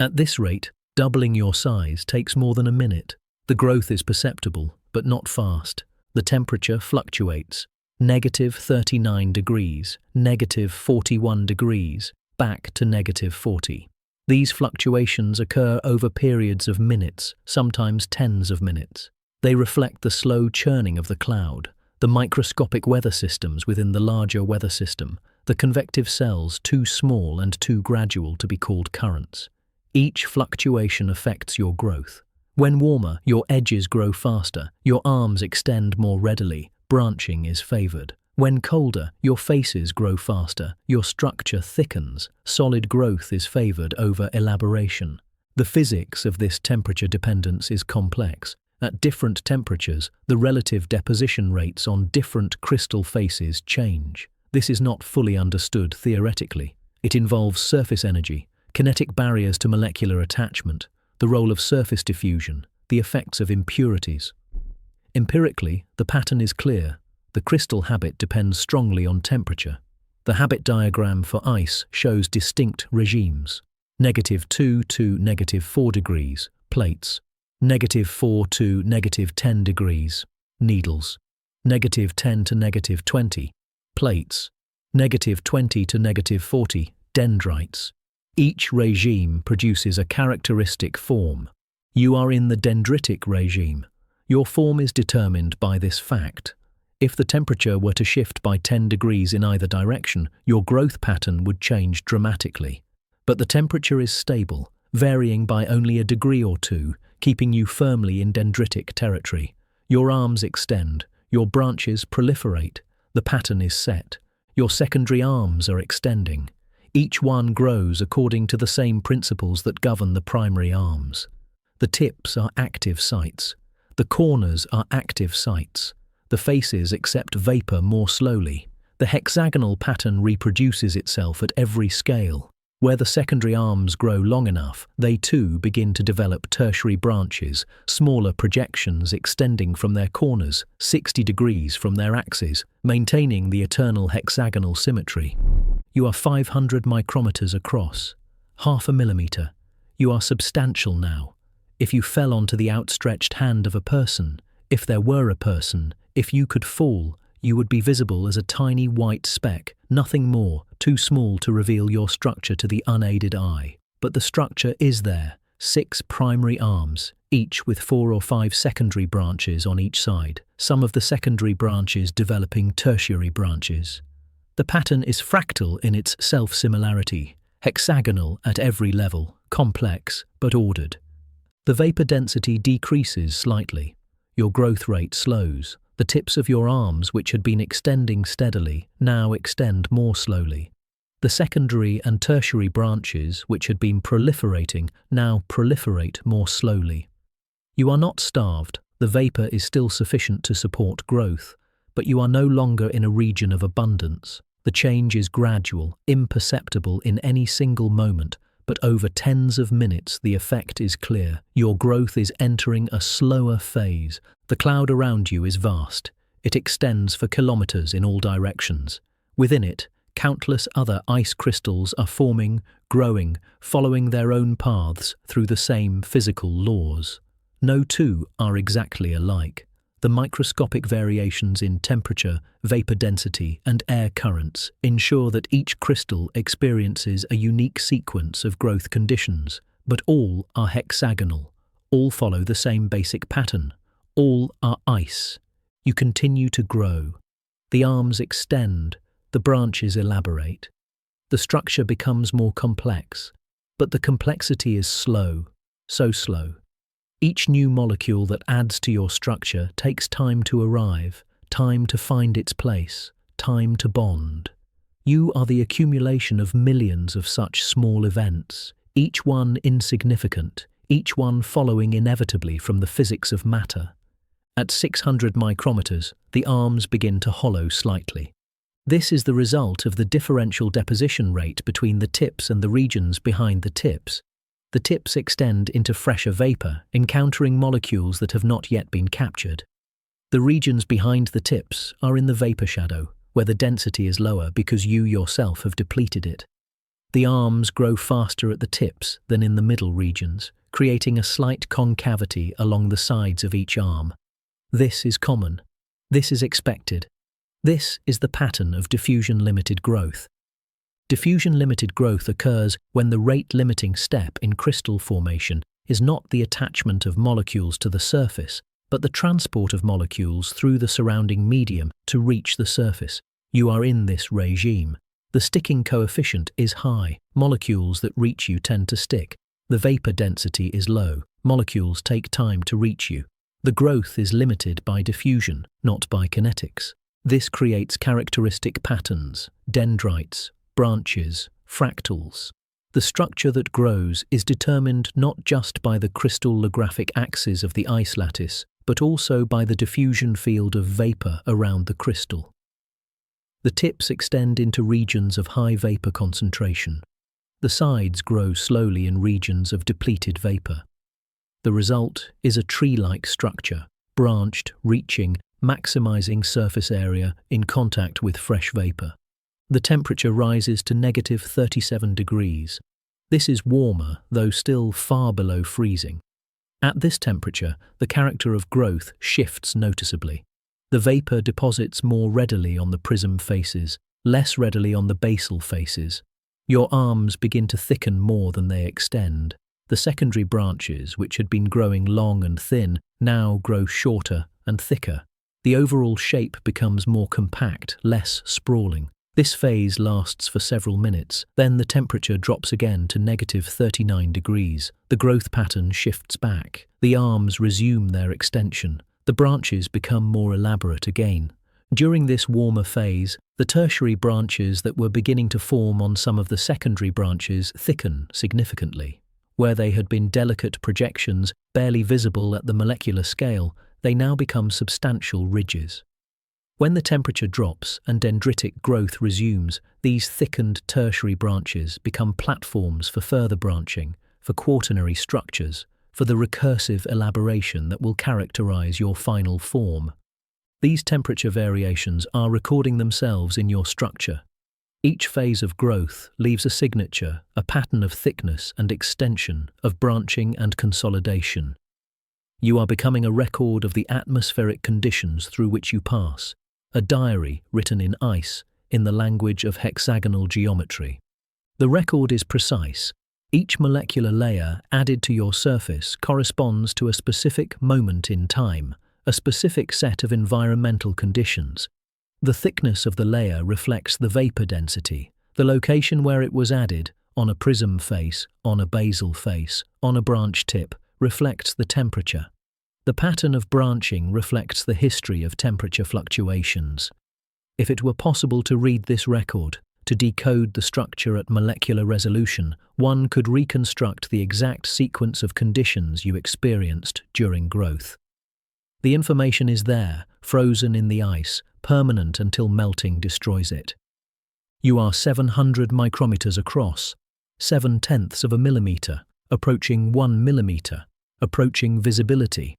At this rate, doubling your size takes more than a minute. The growth is perceptible, but not fast. The temperature fluctuates. -39 degrees, -41 degrees, back to -40. These fluctuations occur over periods of minutes, sometimes tens of minutes. They reflect the slow churning of the cloud, the microscopic weather systems within the larger weather system, the convective cells too small and too gradual to be called currents. Each fluctuation affects your growth. When warmer, your edges grow faster, your arms extend more readily, branching is favored. When colder, your faces grow faster, your structure thickens, solid growth is favored over elaboration. The physics of this temperature dependence is complex. At different temperatures, the relative deposition rates on different crystal faces change. This is not fully understood theoretically. It involves surface energy, kinetic barriers to molecular attachment, the role of surface diffusion, the effects of impurities. Empirically, the pattern is clear. The crystal habit depends strongly on temperature. The habit diagram for ice shows distinct regimes. -2 to -4 degrees, plates. -4 to -10 degrees, needles. -10 to -20, plates. -20 to -40, dendrites. Each regime produces a characteristic form. You are in the dendritic regime. Your form is determined by this fact. If the temperature were to shift by 10 degrees in either direction, your growth pattern would change dramatically. But the temperature is stable, varying by only a degree or two, keeping you firmly in dendritic territory. Your arms extend, your branches proliferate, the pattern is set. Your secondary arms are extending. Each one grows according to the same principles that govern the primary arms. The tips are active sites. The corners are active sites. The faces accept vapor more slowly. The hexagonal pattern reproduces itself at every scale. Where the secondary arms grow long enough, they too begin to develop tertiary branches, smaller projections extending from their corners, 60 degrees from their axes, maintaining the eternal hexagonal symmetry. You are 500 micrometers across, half a millimeter. You are substantial now. If you fell onto the outstretched hand of a person, if there were a person, if you could fall, you would be visible as a tiny white speck, nothing more, too small to reveal your structure to the unaided eye. But the structure is there, 6 primary arms, each with 4 or 5 secondary branches on each side, some of the secondary branches developing tertiary branches. The pattern is fractal in its self-similarity, hexagonal at every level, complex but ordered. The vapor density decreases slightly. Your growth rate slows. The tips of your arms, which had been extending steadily, now extend more slowly. The secondary and tertiary branches, which had been proliferating, now proliferate more slowly. You are not starved. The vapor is still sufficient to support growth, but you are no longer in a region of abundance. The change is gradual, imperceptible in any single moment, but over tens of minutes the effect is clear. Your growth is entering a slower phase. The cloud around you is vast. It extends for kilometers in all directions. Within it, countless other ice crystals are forming, growing, following their own paths through the same physical laws. No two are exactly alike. The microscopic variations in temperature, vapor density, and air currents ensure that each crystal experiences a unique sequence of growth conditions, but all are hexagonal. All follow the same basic pattern. All are ice. You continue to grow. The arms extend, the branches elaborate. The structure becomes more complex, but the complexity is slow, so slow. Each new molecule that adds to your structure takes time to arrive, time to find its place, time to bond. You are the accumulation of millions of such small events, each one insignificant, each one following inevitably from the physics of matter. At 600 micrometers, the arms begin to hollow slightly. This is the result of the differential deposition rate between the tips and the regions behind the tips. The tips extend into fresher vapor, encountering molecules that have not yet been captured. The regions behind the tips are in the vapor shadow, where the density is lower because you yourself have depleted it. The arms grow faster at the tips than in the middle regions, creating a slight concavity along the sides of each arm. This is common. This is expected. This is the pattern of diffusion-limited growth. Diffusion-limited growth occurs when the rate-limiting step in crystal formation is not the attachment of molecules to the surface, but the transport of molecules through the surrounding medium to reach the surface. You are in this regime. The sticking coefficient is high. Molecules that reach you tend to stick. The vapor density is low. Molecules take time to reach you. The growth is limited by diffusion, not by kinetics. This creates characteristic patterns, dendrites, branches, fractals. The structure that grows is determined not just by the crystallographic axis of the ice lattice, but also by the diffusion field of vapor around the crystal. The tips extend into regions of high vapor concentration. The sides grow slowly in regions of depleted vapor. The result is a tree-like structure, branched, reaching, maximizing surface area in contact with fresh vapor. The temperature rises to -37 degrees. This is warmer, though still far below freezing. At this temperature, the character of growth shifts noticeably. The vapor deposits more readily on the prism faces, less readily on the basal faces. Your arms begin to thicken more than they extend. The secondary branches, which had been growing long and thin, now grow shorter and thicker. The overall shape becomes more compact, less sprawling. This phase lasts for several minutes, then the temperature drops again to -39 degrees. The growth pattern shifts back. The arms resume their extension. The branches become more elaborate again. During this warmer phase, the tertiary branches that were beginning to form on some of the secondary branches thicken significantly. Where they had been delicate projections, barely visible at the molecular scale, they now become substantial ridges. When the temperature drops and dendritic growth resumes, these thickened tertiary branches become platforms for further branching, for quaternary structures, for the recursive elaboration that will characterize your final form. These temperature variations are recording themselves in your structure. Each phase of growth leaves a signature, a pattern of thickness and extension, of branching and consolidation. You are becoming a record of the atmospheric conditions through which you pass, a diary written in ice, in the language of hexagonal geometry. The record is precise. Each molecular layer added to your surface corresponds to a specific moment in time, a specific set of environmental conditions. The thickness of the layer reflects the vapor density, the location where it was added, on a prism face, on a basal face, on a branch tip, reflects the temperature. The pattern of branching reflects the history of temperature fluctuations. If it were possible to read this record, to decode the structure at molecular resolution, one could reconstruct the exact sequence of conditions you experienced during growth. The information is there, frozen in the ice, permanent until melting destroys it. You are 700 micrometers across, 0.7 of a millimeter, approaching 1 millimeter, approaching visibility.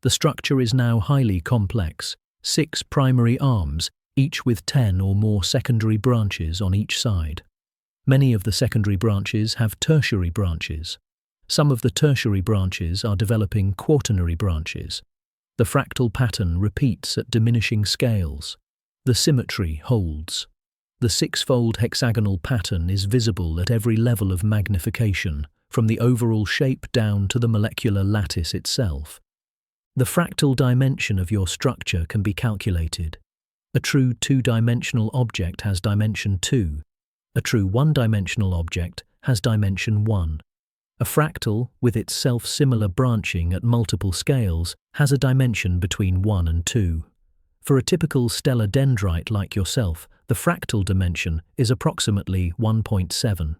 The structure is now highly complex, 6 primary arms, each with 10 or more secondary branches on each side. Many of the secondary branches have tertiary branches. Some of the tertiary branches are developing quaternary branches. The fractal pattern repeats at diminishing scales. The symmetry holds. The 6-fold hexagonal pattern is visible at every level of magnification, from the overall shape down to the molecular lattice itself. The fractal dimension of your structure can be calculated. A true 2-dimensional object has dimension 2. A true 1-dimensional object has dimension 1. A fractal, with its self-similar branching at multiple scales, has a dimension between 1 and 2. For a typical stellar dendrite like yourself, the fractal dimension is approximately 1.7.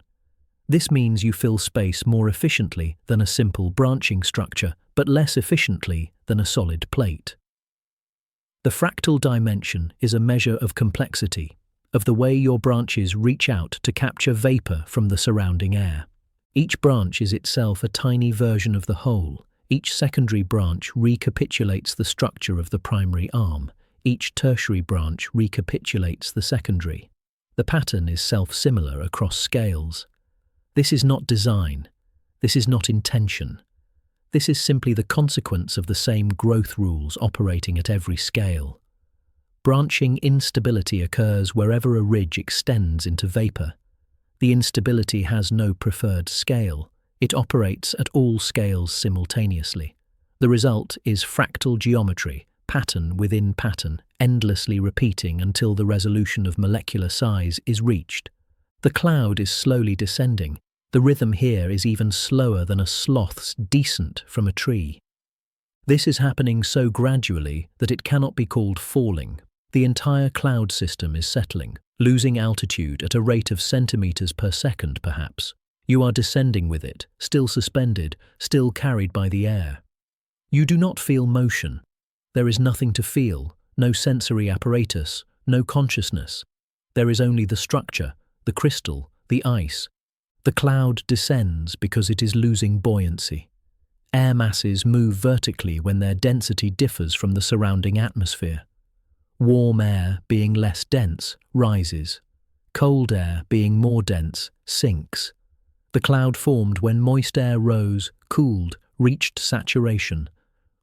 This means you fill space more efficiently than a simple branching structure, but less efficiently than a solid plate. The fractal dimension is a measure of complexity, of the way your branches reach out to capture vapor from the surrounding air. Each branch is itself a tiny version of the whole. Each secondary branch recapitulates the structure of the primary arm. Each tertiary branch recapitulates the secondary. The pattern is self-similar across scales. This is not design. This is not intention. This is simply the consequence of the same growth rules operating at every scale. Branching instability occurs wherever a ridge extends into vapor. The instability has no preferred scale. It operates at all scales simultaneously. The result is fractal geometry, pattern within pattern, endlessly repeating until the resolution of molecular size is reached. The cloud is slowly descending. The rhythm here is even slower than a sloth's descent from a tree. This is happening so gradually that it cannot be called falling. The entire cloud system is settling, losing altitude at a rate of centimeters per second perhaps. You are descending with it, still suspended, still carried by the air. You do not feel motion. There is nothing to feel, no sensory apparatus, no consciousness. There is only the structure, the crystal, the ice. The cloud descends because it is losing buoyancy. Air masses move vertically when their density differs from the surrounding atmosphere. Warm air, being less dense, rises. Cold air, being more dense, sinks. The cloud formed when moist air rose, cooled, reached saturation.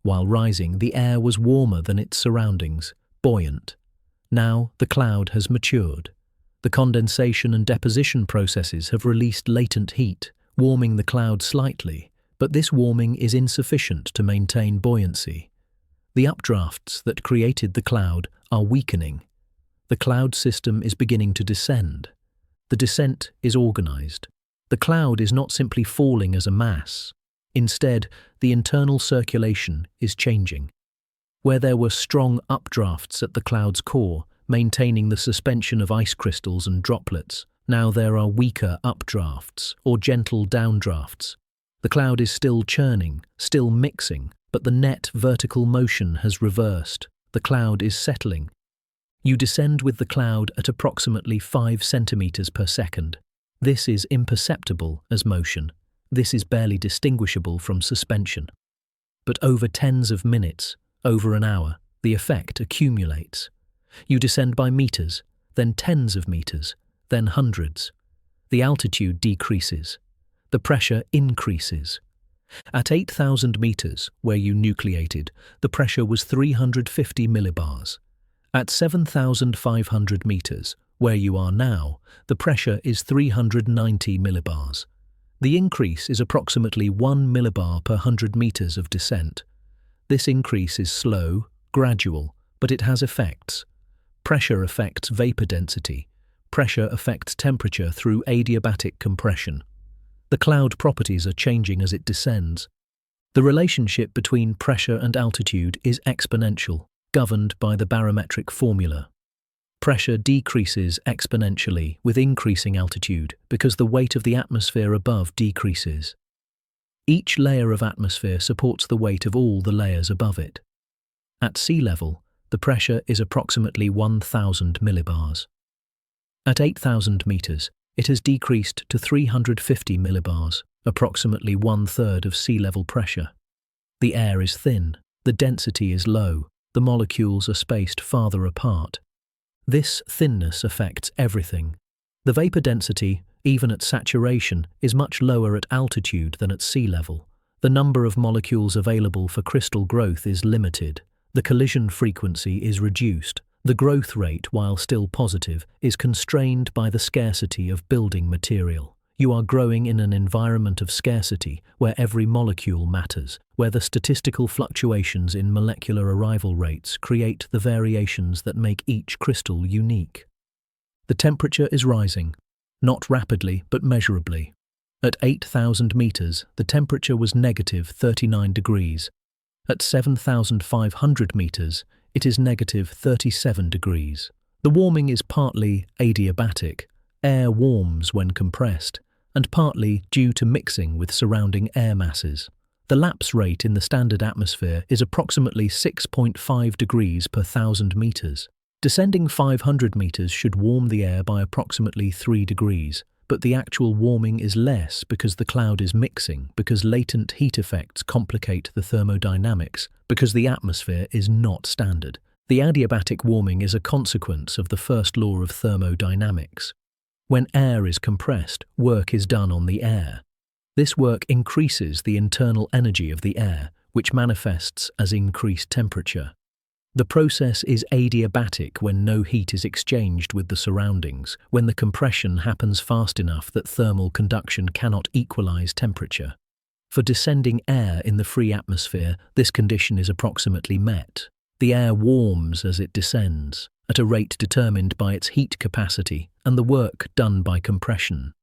While rising, the air was warmer than its surroundings, buoyant. Now the cloud has matured. The condensation and deposition processes have released latent heat, warming the cloud slightly, but this warming is insufficient to maintain buoyancy. The updrafts that created the cloud are weakening. The cloud system is beginning to descend. The descent is organized. The cloud is not simply falling as a mass. Instead, the internal circulation is changing. Where there were strong updrafts at the cloud's core, maintaining the suspension of ice crystals and droplets, now there are weaker updrafts or gentle downdrafts. The cloud is still churning, still mixing, but the net vertical motion has reversed. The cloud is settling. You descend with the cloud at approximately 5 centimeters per second. This is imperceptible as motion. This is barely distinguishable from suspension. But over tens of minutes, over an hour, the effect accumulates. You descend by meters, then tens of meters, then hundreds. The altitude decreases. The pressure increases. At 8,000 meters, where you nucleated, the pressure was 350 millibars. At 7,500 meters, where you are now, the pressure is 390 millibars. The increase is approximately 1 millibar per 100 meters of descent. This increase is slow, gradual, but it has effects. Pressure affects vapor density. Pressure affects temperature through adiabatic compression. The cloud properties are changing as it descends. The relationship between pressure and altitude is exponential, governed by the barometric formula. Pressure decreases exponentially with increasing altitude because the weight of the atmosphere above decreases. Each layer of atmosphere supports the weight of all the layers above it. At sea level, the pressure is approximately 1,000 millibars. At 8,000 meters, it has decreased to 350 millibars, approximately 1/3 of sea level pressure. The air is thin, the density is low, the molecules are spaced farther apart. This thinness affects everything. The vapor density, even at saturation, is much lower at altitude than at sea level. The number of molecules available for crystal growth is limited. The collision frequency is reduced. The growth rate, while still positive, is constrained by the scarcity of building material. You are growing in an environment of scarcity where every molecule matters, where the statistical fluctuations in molecular arrival rates create the variations that make each crystal unique. The temperature is rising, not rapidly but measurably. At 8,000 meters, the temperature was negative 39 degrees. At 7,500 meters, it is negative 37 degrees. The warming is partly adiabatic, air warms when compressed, and partly due to mixing with surrounding air masses. The lapse rate in the standard atmosphere is approximately 6.5 degrees per 1,000 meters. Descending 500 meters should warm the air by approximately 3 degrees, but the actual warming is less because the cloud is mixing, because latent heat effects complicate the thermodynamics, because the atmosphere is not standard. The adiabatic warming is a consequence of the first law of thermodynamics. When air is compressed, work is done on the air. This work increases the internal energy of the air, which manifests as increased temperature. The process is adiabatic when no heat is exchanged with the surroundings, when the compression happens fast enough that thermal conduction cannot equalize temperature. For descending air in the free atmosphere, this condition is approximately met. The air warms as it descends, at a rate determined by its heat capacity and the work done by compression.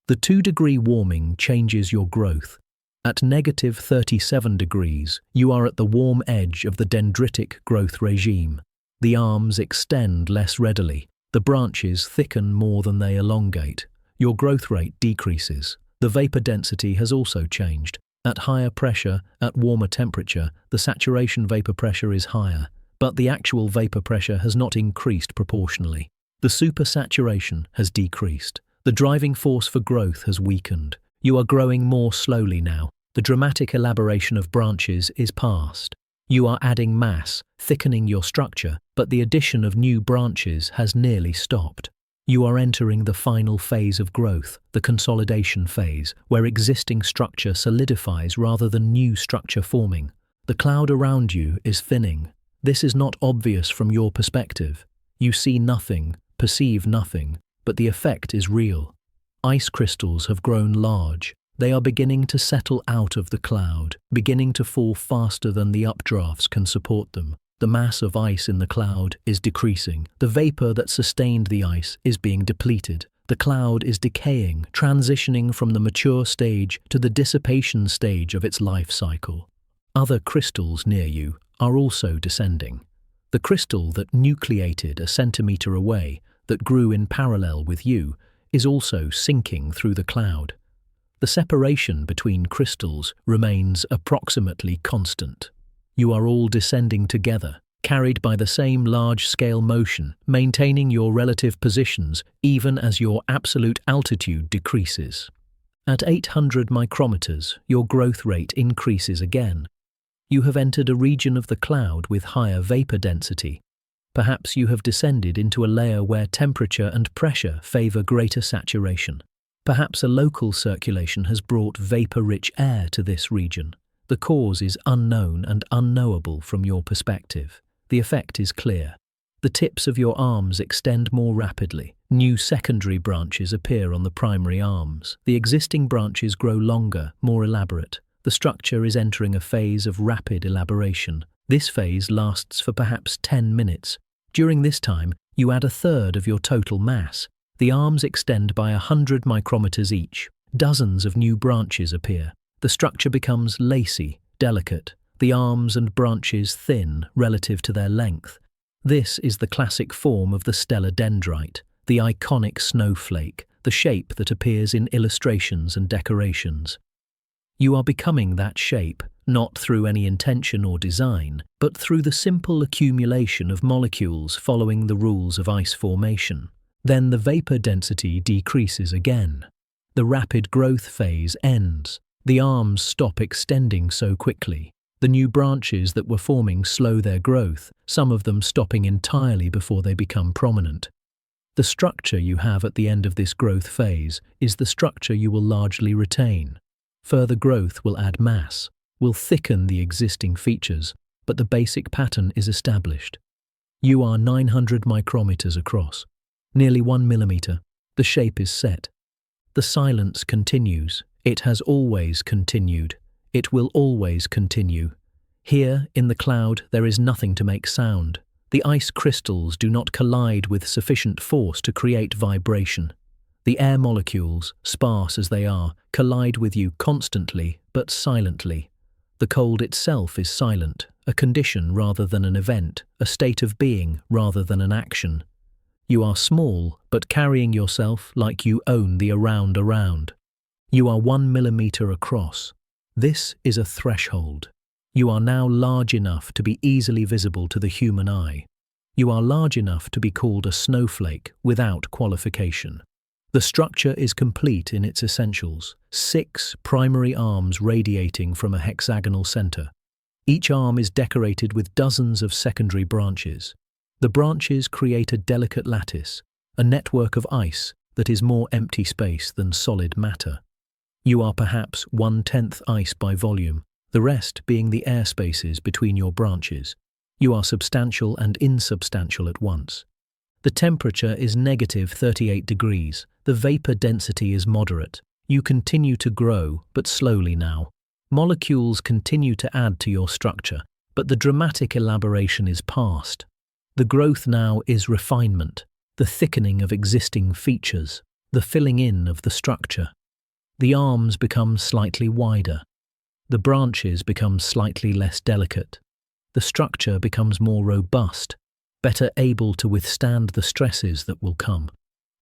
The 2-degree warming changes your growth. At negative 37 degrees, you are at the warm edge of the dendritic growth regime. The arms extend less readily. The branches thicken more than they elongate. Your growth rate decreases. The vapor density has also changed. At higher pressure, at warmer temperature, the saturation vapor pressure is higher, but the actual vapor pressure has not increased proportionally. The supersaturation has decreased. The driving force for growth has weakened. You are growing more slowly now. The dramatic elaboration of branches is past. You are adding mass, thickening your structure, but the addition of new branches has nearly stopped. You are entering the final phase of growth, the consolidation phase, where existing structure solidifies rather than new structure forming. The cloud around you is thinning. This is not obvious from your perspective. You see nothing, perceive nothing, but the effect is real. Ice crystals have grown large. They are beginning to settle out of the cloud, beginning to fall faster than the updrafts can support them. The mass of ice in the cloud is decreasing. The vapor that sustained the ice is being depleted. The cloud is decaying, transitioning from the mature stage to the dissipation stage of its life cycle. Other crystals near you are also descending. The crystal that nucleated a centimeter away, that grew in parallel with you, is also sinking through the cloud. The separation between crystals remains approximately constant. You are all descending together, carried by the same large-scale motion, maintaining your relative positions even as your absolute altitude decreases. At 800 micrometers, your growth rate increases again. You have entered a region of the cloud with higher vapor density. Perhaps you have descended into a layer where temperature and pressure favor greater saturation. Perhaps a local circulation has brought vapor-rich air to this region. The cause is unknown and unknowable from your perspective. The effect is clear. The tips of your arms extend more rapidly. New secondary branches appear on the primary arms. The existing branches grow longer, more elaborate. The structure is entering a phase of rapid elaboration. This phase lasts for perhaps 10 minutes. During this time, you add a third of your total mass. The arms extend by 100 micrometers each. Dozens of new branches appear. The structure becomes lacy, delicate. The arms and branches thin relative to their length. This is the classic form of the stellar dendrite, the iconic snowflake, the shape that appears in illustrations and decorations. You are becoming that shape, not through any intention or design, but through the simple accumulation of molecules following the rules of ice formation. Then the vapor density decreases again. The rapid growth phase ends. The arms stop extending so quickly. The new branches that were forming slow their growth, some of them stopping entirely before they become prominent. The structure you have at the end of this growth phase is the structure you will largely retain. Further growth will add mass, will thicken the existing features, but the basic pattern is established. You are 900 micrometers across, nearly 1 millimeter. The shape is set. The silence continues. It has always continued. It will always continue. Here, in the cloud, there is nothing to make sound. The ice crystals do not collide with sufficient force to create vibration. The air molecules, sparse as they are, collide with you constantly, but silently. The cold itself is silent, a condition rather than an event, a state of being rather than an action. You are small, but carrying yourself like you own the around. You are 1 millimeter across. This is a threshold. You are now large enough to be easily visible to the human eye. You are large enough to be called a snowflake without qualification. The structure is complete in its essentials, 6 primary arms radiating from a hexagonal center. Each arm is decorated with dozens of secondary branches. The branches create a delicate lattice, a network of ice that is more empty space than solid matter. You are perhaps 1/10 ice by volume, the rest being the air spaces between your branches. You are substantial and insubstantial at once. The temperature is -38 degrees. The vapor density is moderate. You continue to grow, but slowly now. Molecules continue to add to your structure, but the dramatic elaboration is past. The growth now is refinement, the thickening of existing features, the filling in of the structure. The arms become slightly wider. The branches become slightly less delicate. The structure becomes more robust, better able to withstand the stresses that will come.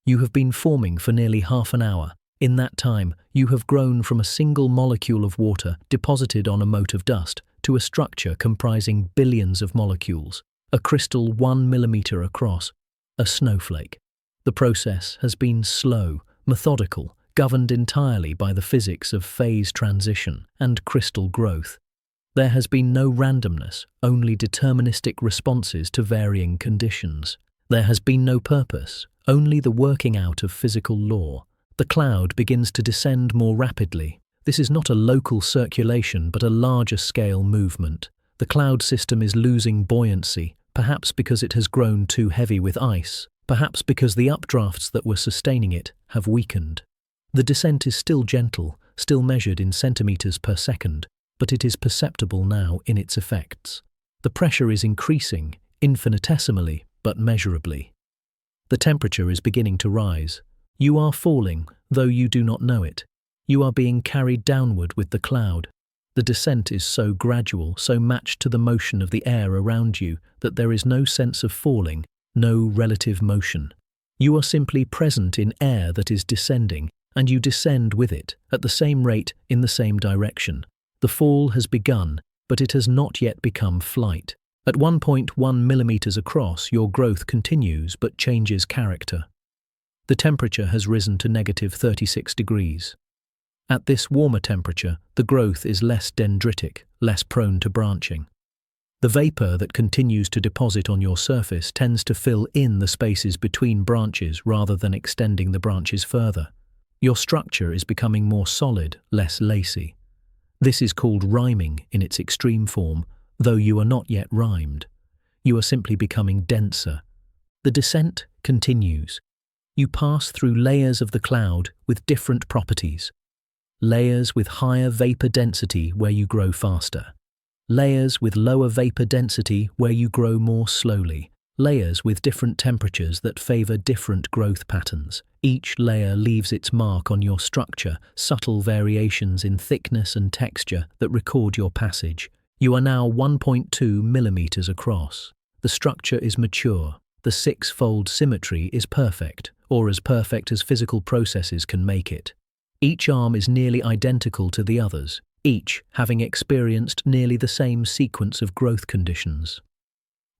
You have been forming for nearly half an hour. In that time, you have grown from a single molecule of water deposited on a mote of dust to a structure comprising billions of molecules, a crystal 1 millimeter across, a snowflake. The process has been slow, methodical, governed entirely by the physics of phase transition and crystal growth. There has been no randomness, only deterministic responses to varying conditions. There has been no purpose, only the working out of physical law. The cloud begins to descend more rapidly. This is not a local circulation but a larger scale movement. The cloud system is losing buoyancy, perhaps because it has grown too heavy with ice, perhaps because the updrafts that were sustaining it have weakened. The descent is still gentle, still measured in centimeters per second, but it is perceptible now in its effects. The pressure is increasing, infinitesimally but measurably. The temperature is beginning to rise. You are falling, though you do not know it. You are being carried downward with the cloud. The descent is so gradual, so matched to the motion of the air around you, that there is no sense of falling, no relative motion. You are simply present in air that is descending, and you descend with it, at the same rate, in the same direction. The fall has begun, but it has not yet become flight. At 1.1 millimeters across, your growth continues but changes character. The temperature has risen to -36 degrees. At this warmer temperature, the growth is less dendritic, less prone to branching. The vapor that continues to deposit on your surface tends to fill in the spaces between branches rather than extending the branches further. Your structure is becoming more solid, less lacy. This is called rhyming in its extreme form, though you are not yet rhymed. You are simply becoming denser. The descent continues. You pass through layers of the cloud with different properties. Layers with higher vapor density where you grow faster. Layers with lower vapor density where you grow more slowly. Layers with different temperatures that favor different growth patterns. Each layer leaves its mark on your structure, subtle variations in thickness and texture that record your passage. You are now 1.2 millimeters across. The structure is mature. The six-fold symmetry is perfect, or as perfect as physical processes can make it. Each arm is nearly identical to the others, each having experienced nearly the same sequence of growth conditions.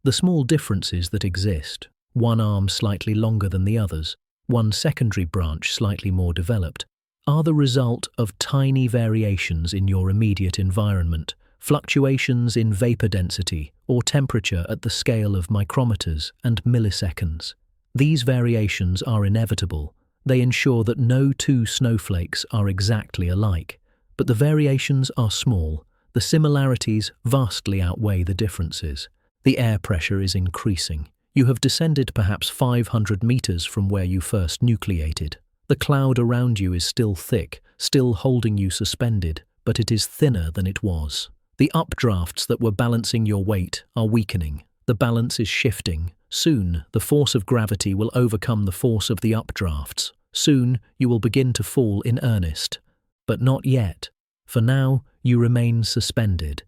The small differences that exist, one arm slightly longer than the others, one secondary branch slightly more developed, are the result of tiny variations in your immediate environment, fluctuations in vapor density or temperature at the scale of micrometers and milliseconds. These variations are inevitable. They ensure that no two snowflakes are exactly alike, but the variations are small. The similarities vastly outweigh the differences. The air pressure is increasing. You have descended perhaps 500 meters from where you first nucleated. The cloud around you is still thick, still holding you suspended, but it is thinner than it was. The updrafts that were balancing your weight are weakening. The balance is shifting. Soon, the force of gravity will overcome the force of the updrafts. Soon, you will begin to fall in earnest. But not yet. For now, you remain suspended.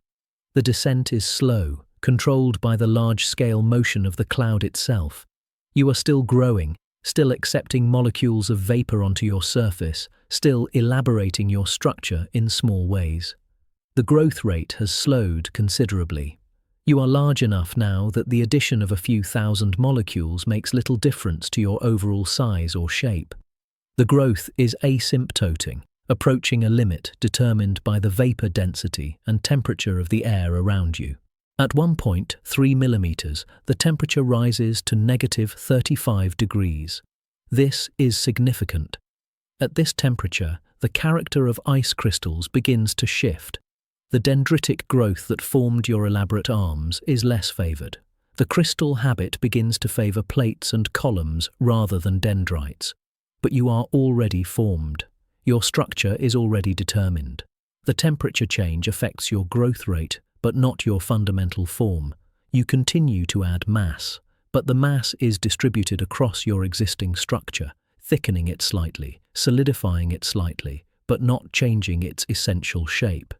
The descent is slow, controlled by the large-scale motion of the cloud itself. You are still growing, still accepting molecules of vapor onto your surface, still elaborating your structure in small ways. The growth rate has slowed considerably. You are large enough now that the addition of a few thousand molecules makes little difference to your overall size or shape. The growth is asymptoting. approaching a limit determined by the vapor density and temperature of the air around you. At 1.3 millimeters, the temperature rises to -35 degrees. This is significant. At this temperature, the character of ice crystals begins to shift. The dendritic growth that formed your elaborate arms is less favored. The crystal habit begins to favor plates and columns rather than dendrites. But you are already formed. Your structure is already determined. The temperature change affects your growth rate, but not your fundamental form. You continue to add mass, but the mass is distributed across your existing structure, thickening it slightly, solidifying it slightly, but not changing its essential shape.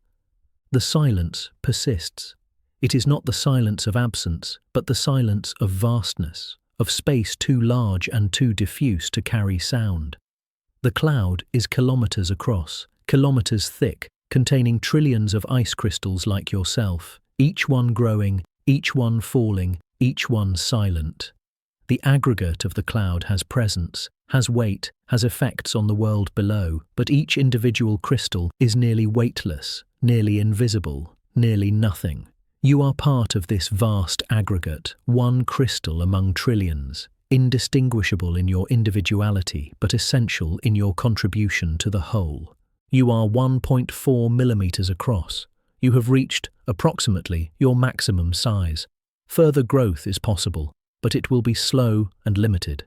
The silence persists. It is not the silence of absence, but the silence of vastness, of space too large and too diffuse to carry sound. The cloud is kilometers across, kilometers thick, containing trillions of ice crystals like yourself, each one growing, each one falling, each one silent. The aggregate of the cloud has presence, has weight, has effects on the world below, but each individual crystal is nearly weightless, nearly invisible, nearly nothing. You are part of this vast aggregate, one crystal among trillions, indistinguishable in your individuality, but essential in your contribution to the whole. You are 1.4 millimeters across. You have reached, approximately, your maximum size. Further growth is possible, but it will be slow and limited.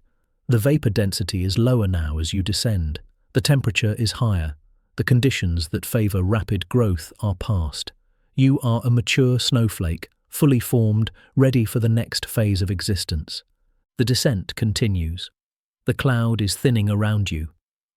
The vapor density is lower now as you descend. The temperature is higher. The conditions that favor rapid growth are past. You are a mature snowflake, fully formed, ready for the next phase of existence. The descent continues. The cloud is thinning around you.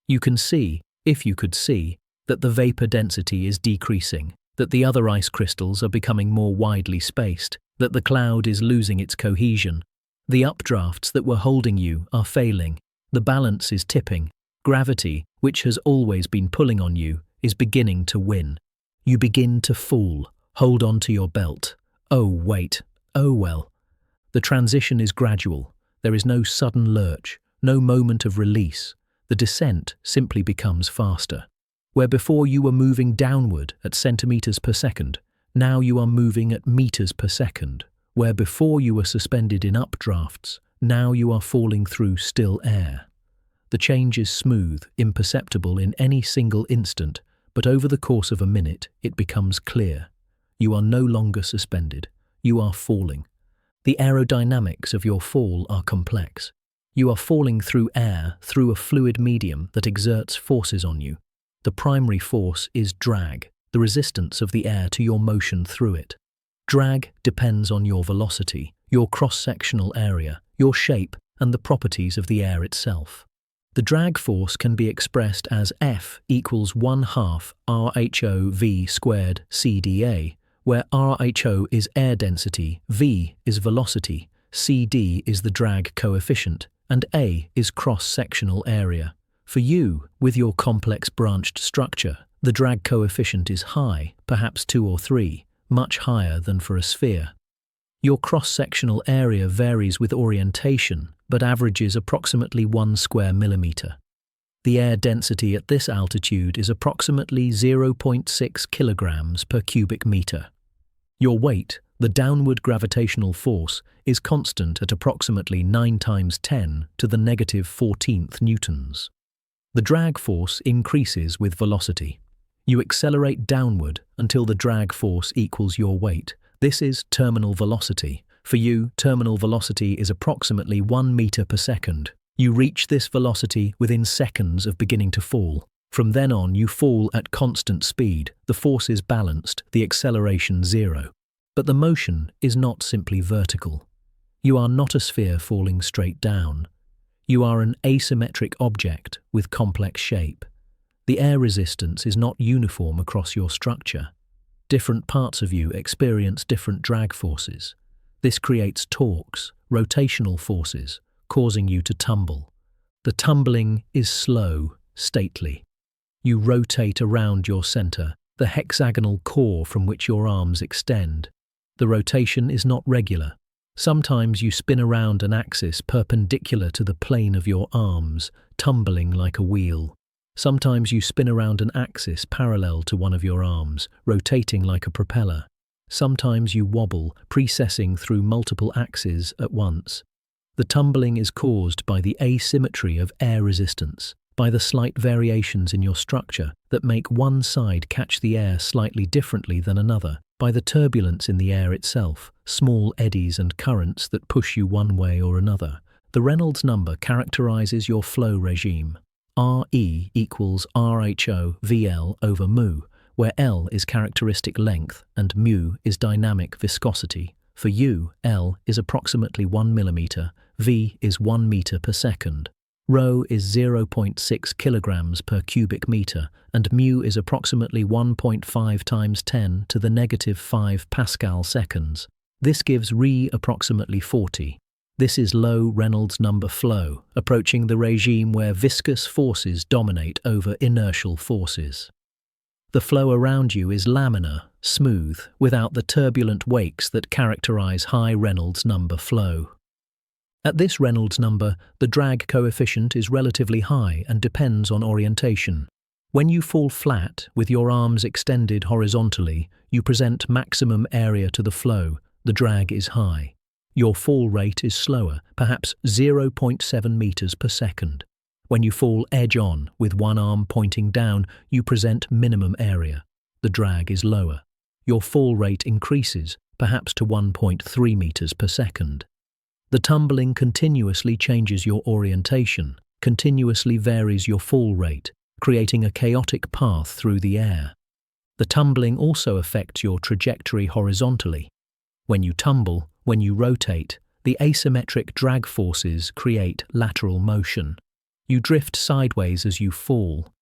You can see, if you could see, that the vapor density is decreasing, that the other ice crystals are becoming more widely spaced, that the cloud is losing its cohesion. The updrafts that were holding you are failing. The balance is tipping. Gravity, which has always been pulling on you, is beginning to win. You begin to fall. Hold on to your belt. Oh, wait. Oh, well. The transition is gradual. There is no sudden lurch, no moment of release. The descent simply becomes faster. Where before you were moving downward at centimeters per second, now you are moving at meters per second. Where before you were suspended in updrafts, now you are falling through still air. The change is smooth, imperceptible in any single instant, but over the course of a minute it becomes clear. You are no longer suspended. You are falling. The aerodynamics of your fall are complex. You are falling through air, through a fluid medium that exerts forces on you. The primary force is drag, the resistance of the air to your motion through it. Drag depends on your velocity, your cross-sectional area, your shape, and the properties of the air itself. The drag force can be expressed as F equals 1/2 rho v squared cdA, where rho is air density, v is velocity, cd is the drag coefficient, and A is cross-sectional area. For you, with your complex branched structure, the drag coefficient is high, perhaps 2 or 3, much higher than for a sphere. Your cross-sectional area varies with orientation, but averages approximately 1 square millimeter. The air density at this altitude is approximately 0.6 kilograms per cubic meter. Your weight, the downward gravitational force, is constant at approximately 9 times 10 to the -14th newtons. The drag force increases with velocity. You accelerate downward until the drag force equals your weight. This is terminal velocity. For you, terminal velocity is approximately 1 meter per second. You reach this velocity within seconds of beginning to fall. From then on, you fall at constant speed. The force is balanced, the acceleration 0. But the motion is not simply vertical. You are not a sphere falling straight down. You are an asymmetric object with complex shape. The air resistance is not uniform across your structure. Different parts of you experience different drag forces. This creates torques, rotational forces, causing you to tumble. The tumbling is slow, stately. You rotate around your center, the hexagonal core from which your arms extend. The rotation is not regular. Sometimes you spin around an axis perpendicular to the plane of your arms, tumbling like a wheel. Sometimes you spin around an axis parallel to one of your arms, rotating like a propeller. Sometimes you wobble, precessing through multiple axes at once. The tumbling is caused by the asymmetry of air resistance, by the slight variations in your structure that make one side catch the air slightly differently than another, by the turbulence in the air itself, small eddies and currents that push you one way or another. The Reynolds number characterizes your flow regime. Re equals Rho VL over mu, where L is characteristic length and mu is dynamic viscosity. For you, L is approximately 1 millimeter, V is 1 meter per second. Rho is 0.6 kilograms per cubic meter, and mu is approximately 1.5 times 10 to the negative 5 Pascal seconds. This gives Re approximately 40. This is low Reynolds number flow, approaching the regime where viscous forces dominate over inertial forces. The flow around you is laminar, smooth, without the turbulent wakes that characterize high Reynolds number flow. At this Reynolds number, the drag coefficient is relatively high and depends on orientation. When you fall flat, with your arms extended horizontally, you present maximum area to the flow. The drag is high. Your fall rate is slower, perhaps 0.7 meters per second. When you fall edge-on, with one arm pointing down, you present minimum area. The drag is lower. Your fall rate increases, perhaps to 1.3 meters per second. The tumbling continuously changes your orientation, continuously varies your fall rate, creating a chaotic path through the air. The tumbling also affects your trajectory horizontally. When you tumble, when you rotate, the asymmetric drag forces create lateral motion. You drift sideways as you fall.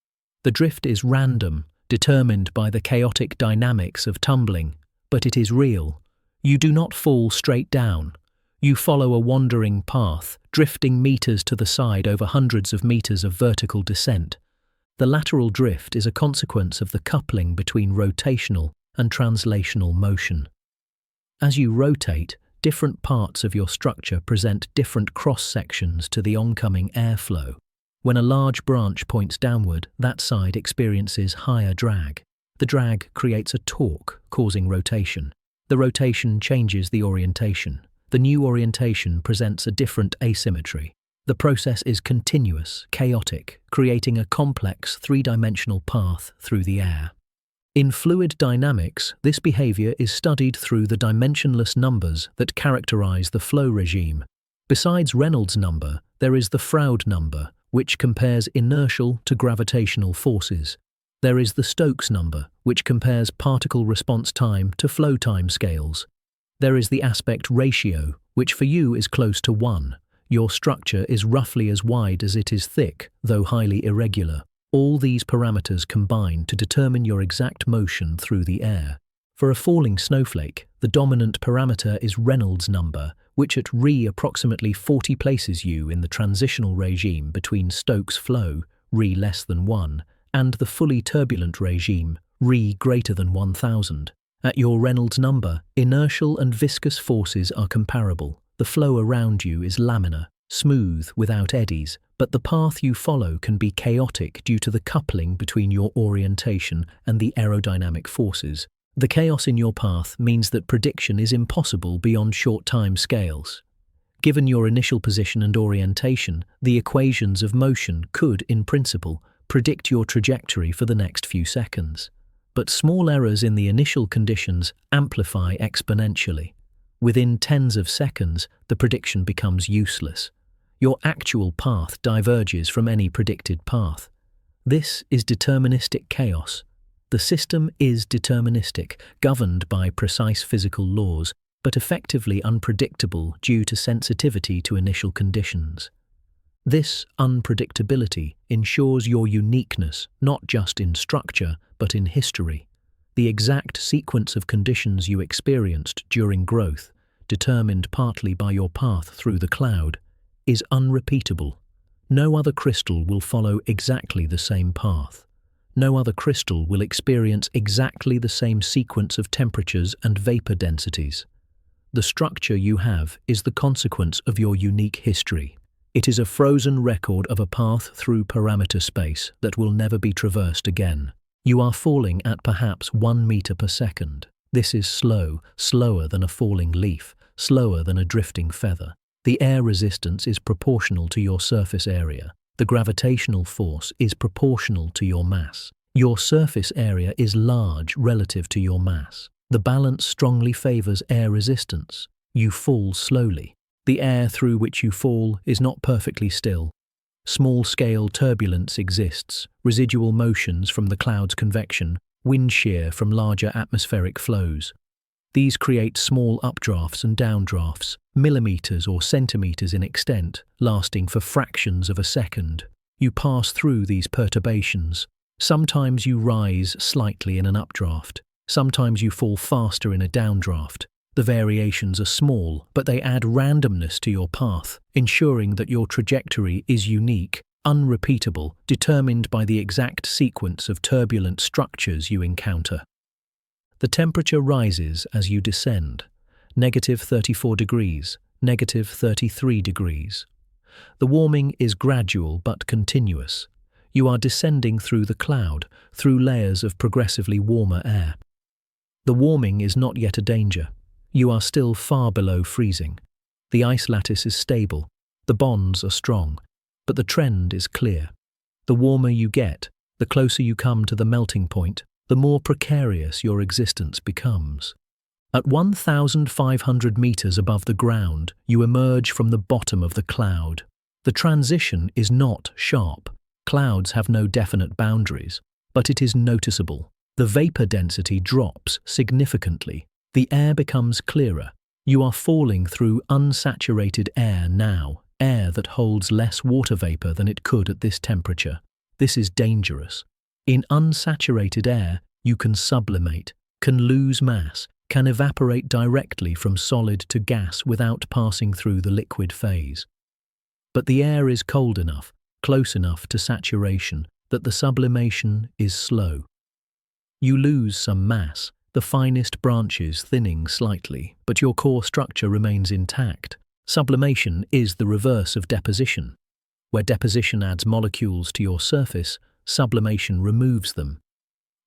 The drift is random, determined by the chaotic dynamics of tumbling, but it is real. You do not fall straight down. You follow a wandering path, drifting meters to the side over hundreds of meters of vertical descent. The lateral drift is a consequence of the coupling between rotational and translational motion. As you rotate, different parts of your structure present different cross-sections to the oncoming airflow. When a large branch points downward, that side experiences higher drag. The drag creates a torque, causing rotation. The rotation changes the orientation. The new orientation presents a different asymmetry. The process is continuous, chaotic, creating a complex three-dimensional path through the air. In fluid dynamics, this behavior is studied through the dimensionless numbers that characterize the flow regime. Besides Reynolds number, there is the Froude number, which compares inertial to gravitational forces. There is the Stokes number, which compares particle response time to flow time scales. There is the aspect ratio, which for you is close to 1. Your structure is roughly as wide as it is thick, though highly irregular. All these parameters combine to determine your exact motion through the air. For a falling snowflake, the dominant parameter is Reynolds number, which at Re approximately 40 places you in the transitional regime between Stokes flow, Re less than 1, and the fully turbulent regime, Re greater than 1000. At your Reynolds number, inertial and viscous forces are comparable. The flow around you is laminar, smooth without eddies, but the path you follow can be chaotic due to the coupling between your orientation and the aerodynamic forces. The chaos in your path means that prediction is impossible beyond short time scales. Given your initial position and orientation, the equations of motion could, in principle, predict your trajectory for the next few seconds. But small errors in the initial conditions amplify exponentially. Within tens of seconds, the prediction becomes useless. Your actual path diverges from any predicted path. This is deterministic chaos. The system is deterministic, governed by precise physical laws, but effectively unpredictable due to sensitivity to initial conditions. This unpredictability ensures your uniqueness not just in structure, but in history. The exact sequence of conditions you experienced during growth, determined partly by your path through the cloud, is unrepeatable. No other crystal will follow exactly the same path. No other crystal will experience exactly the same sequence of temperatures and vapor densities. The structure you have is the consequence of your unique history. It is a frozen record of a path through parameter space that will never be traversed again. You are falling at perhaps 1 meter per second. This is slow, slower than a falling leaf, slower than a drifting feather. The air resistance is proportional to your surface area. The gravitational force is proportional to your mass. Your surface area is large relative to your mass. The balance strongly favors air resistance. You fall slowly. The air through which you fall is not perfectly still. Small-scale turbulence exists, residual motions from the cloud's convection, wind shear from larger atmospheric flows. These create small updrafts and downdrafts, millimeters or centimeters in extent, lasting for fractions of a second. You pass through these perturbations. Sometimes you rise slightly in an updraft. Sometimes you fall faster in a downdraft. The variations are small, but they add randomness to your path, ensuring that your trajectory is unique, unrepeatable, determined by the exact sequence of turbulent structures you encounter. The temperature rises as you descend. -34 degrees, -33 degrees. The warming is gradual but continuous. You are descending through the cloud, through layers of progressively warmer air. The warming is not yet a danger. You are still far below freezing. The ice lattice is stable. The bonds are strong. But the trend is clear. The warmer you get, the closer you come to the melting point, the more precarious your existence becomes. At 1,500 meters above the ground, you emerge from the bottom of the cloud. The transition is not sharp. Clouds have no definite boundaries, but it is noticeable. The vapor density drops significantly. The air becomes clearer. You are falling through unsaturated air now, air that holds less water vapor than it could at this temperature. This is dangerous. In unsaturated air, you can sublimate, can lose mass, can evaporate directly from solid to gas without passing through the liquid phase. But the air is cold enough, close enough to saturation, that the sublimation is slow. You lose some mass, the finest branches thinning slightly, but your core structure remains intact. Sublimation is the reverse of deposition. Where deposition adds molecules to your surface, sublimation removes them.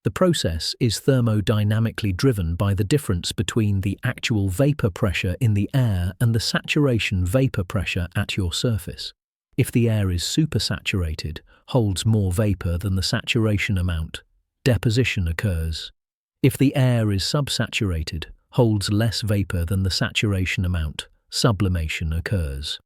The process is thermodynamically driven by the difference between the actual vapor pressure in the air and the saturation vapor pressure at your surface. If the air is supersaturated, holds more vapor than the saturation amount, deposition occurs. If the air is subsaturated, holds less vapor than the saturation amount, sublimation occurs.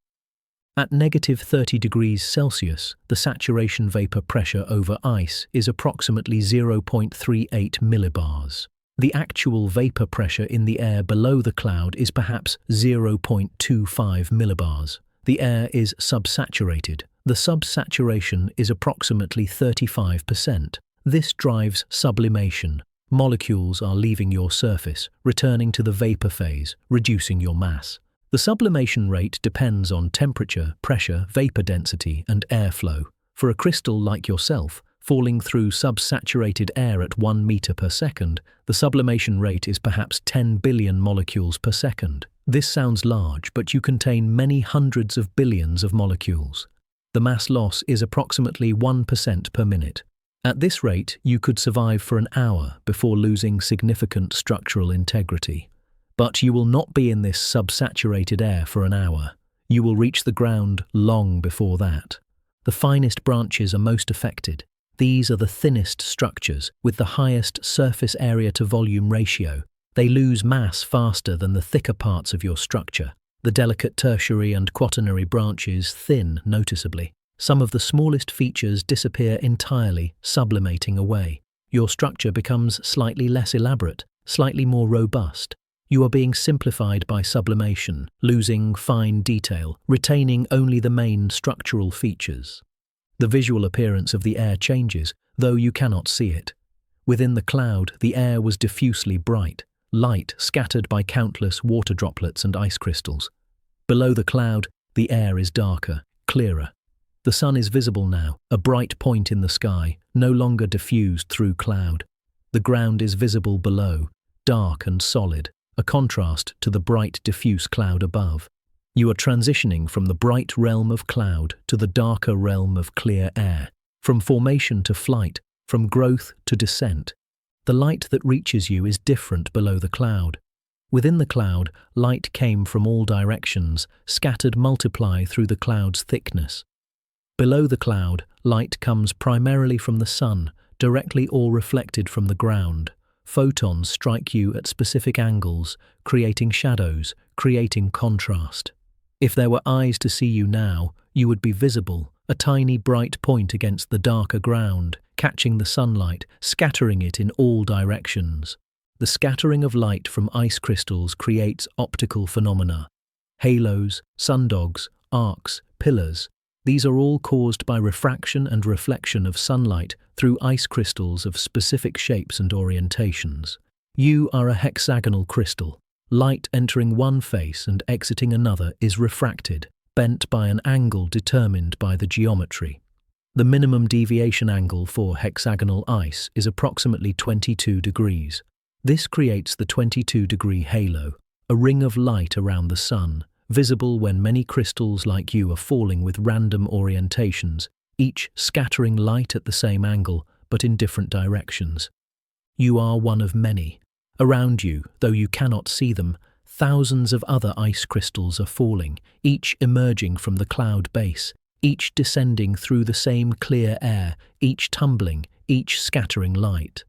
At -30 degrees Celsius, the saturation vapor pressure over ice is approximately 0.38 millibars. The actual vapor pressure in the air below the cloud is perhaps 0.25 millibars. The air is subsaturated. The subsaturation is approximately 35%. This drives sublimation. Molecules are leaving your surface, returning to the vapor phase, reducing your mass. The sublimation rate depends on temperature, pressure, vapor density, and airflow. For a crystal like yourself, falling through subsaturated air at 1 meter per second, the sublimation rate is perhaps 10 billion molecules per second. This sounds large, but you contain many hundreds of billions of molecules. The mass loss is approximately 1% per minute. At this rate, you could survive for an hour before losing significant structural integrity. But you will not be in this subsaturated air for an hour. You will reach the ground long before that. The finest branches are most affected. These are the thinnest structures, with the highest surface area to volume ratio. They lose mass faster than the thicker parts of your structure. The delicate tertiary and quaternary branches thin noticeably. Some of the smallest features disappear entirely, sublimating away. Your structure becomes slightly less elaborate, slightly more robust. You are being simplified by sublimation, losing fine detail, retaining only the main structural features. The visual appearance of the air changes, though you cannot see it. Within the cloud, the air was diffusely bright, light scattered by countless water droplets and ice crystals. Below the cloud, the air is darker, clearer. The sun is visible now, a bright point in the sky, no longer diffused through cloud. The ground is visible below, dark and solid, a contrast to the bright diffuse cloud above. You are transitioning from the bright realm of cloud to the darker realm of clear air, from formation to flight, from growth to descent. The light that reaches you is different below the cloud. Within the cloud, light came from all directions, scattered multiply through the cloud's thickness. Below the cloud, light comes primarily from the sun, directly or reflected from the ground. Photons strike you at specific angles, creating shadows, creating contrast. If there were eyes to see you now, you would be visible, a tiny bright point against the darker ground, catching the sunlight, scattering it in all directions. The scattering of light from ice crystals creates optical phenomena. Halos, sundogs, arcs, pillars. These are all caused by refraction and reflection of sunlight through ice crystals of specific shapes and orientations. You are a hexagonal crystal. Light entering one face and exiting another is refracted, bent by an angle determined by the geometry. The minimum deviation angle for hexagonal ice is approximately 22 degrees. This creates the 22-degree halo, a ring of light around the sun, visible when many crystals like you are falling with random orientations, each scattering light at the same angle but in different directions. You are one of many. Around you, though you cannot see them, thousands of other ice crystals are falling, each emerging from the cloud base, each descending through the same clear air, each tumbling, each scattering light.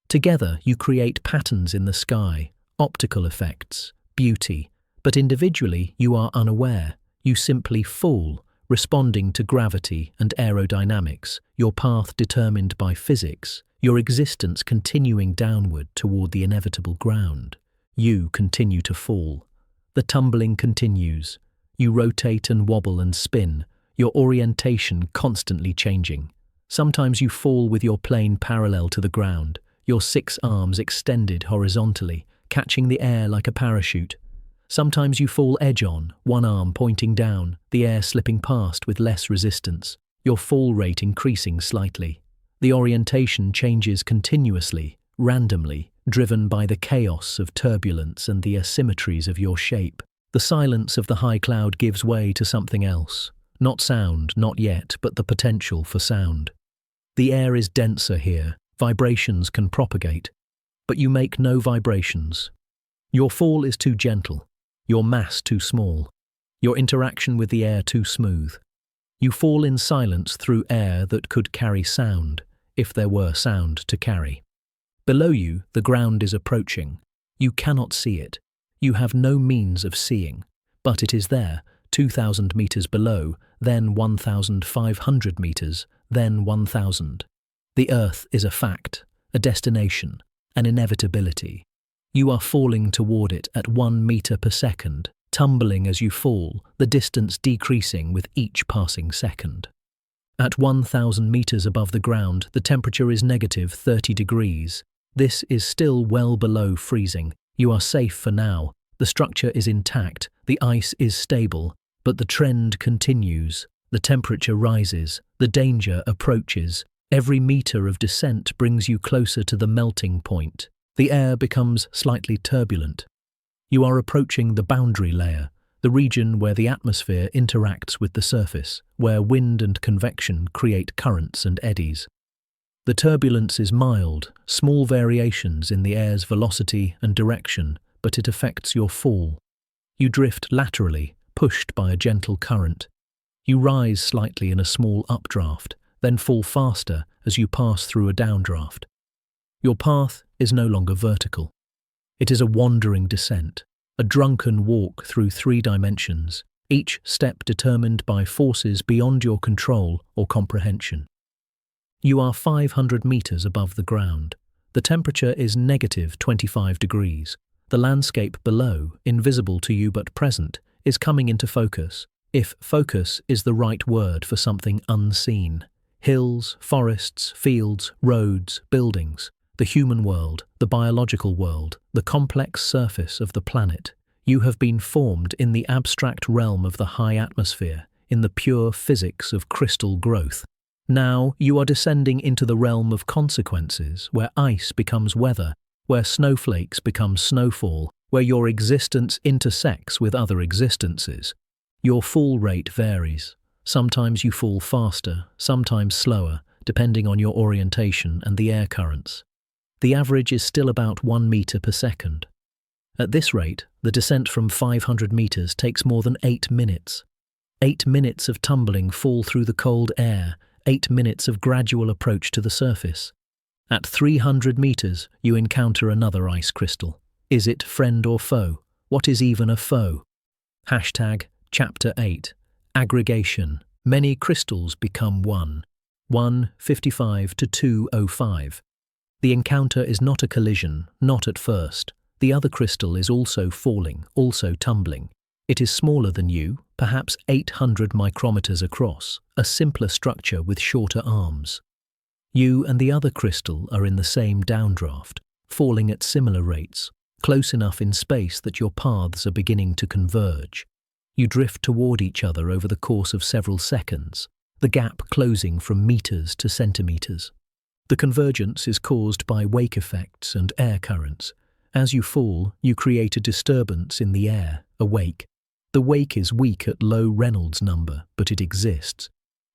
Together you create patterns in the sky, optical effects, beauty, but individually you are unaware. You simply fall, responding to gravity and aerodynamics, your path determined by physics, your existence continuing downward toward the inevitable ground. You continue to fall. The tumbling continues. You rotate and wobble and spin, your orientation constantly changing. Sometimes you fall with your plane parallel to the ground, your 6 arms extended horizontally, catching the air like a parachute. Sometimes you fall edge-on, one arm pointing down, the air slipping past with less resistance, your fall rate increasing slightly. The orientation changes continuously, randomly, driven by the chaos of turbulence and the asymmetries of your shape. The silence of the high cloud gives way to something else. Not sound, not yet, but the potential for sound. The air is denser here, vibrations can propagate, but you make no vibrations. Your fall is too gentle, your mass too small, your interaction with the air too smooth. You fall in silence through air that could carry sound, if there were sound to carry. Below you, the ground is approaching. You cannot see it. You have no means of seeing, but it is there, 2,000 meters below, then 1,500 meters, then 1,000. The Earth is a fact, a destination, an inevitability. You are falling toward it at 1 meter per second, tumbling as you fall, the distance decreasing with each passing second. At 1,000 meters above the ground, the temperature is negative 30 degrees. This is still well below freezing. You are safe for now. The structure is intact, the ice is stable, but the trend continues. The temperature rises, the danger approaches. Every meter of descent brings you closer to the melting point. The air becomes slightly turbulent. You are approaching the boundary layer, the region where the atmosphere interacts with the surface, where wind and convection create currents and eddies. The turbulence is mild, small variations in the air's velocity and direction, but it affects your fall. You drift laterally, pushed by a gentle current. You rise slightly in a small updraft, then fall faster as you pass through a downdraft. Your path is no longer vertical. It is a wandering descent, a drunken walk through 3 dimensions, each step determined by forces beyond your control or comprehension. You are 500 meters above the ground. The temperature is negative 25 degrees. The landscape below, invisible to you but present, is coming into focus, if focus is the right word for something unseen. Hills, forests, fields, roads, buildings, the human world, the biological world, the complex surface of the planet. You have been formed in the abstract realm of the high atmosphere, in the pure physics of crystal growth. Now you are descending into the realm of consequences, where ice becomes weather, where snowflakes become snowfall, where your existence intersects with other existences. Your fall rate varies. Sometimes you fall faster, sometimes slower, depending on your orientation and the air currents. The average is still about 1 meter per second. At this rate, the descent from 500 meters takes more than 8 minutes. 8 minutes of tumbling fall through the cold air, 8 minutes of gradual approach to the surface. At 300 meters, you encounter another ice crystal. Is it friend or foe? What is even a foe? Hashtag Chapter 8. Aggregation. Many crystals become one. 1:55 to 2:05. The encounter is not a collision, not at first. The other crystal is also falling, also tumbling. It is smaller than you, perhaps 800 micrometers across, a simpler structure with shorter arms. You and the other crystal are in the same downdraft, falling at similar rates, close enough in space that your paths are beginning to converge. You drift toward each other over the course of several seconds, the gap closing from meters to centimeters. The convergence is caused by wake effects and air currents. As you fall, you create a disturbance in the air, a wake. The wake is weak at low Reynolds number, but it exists.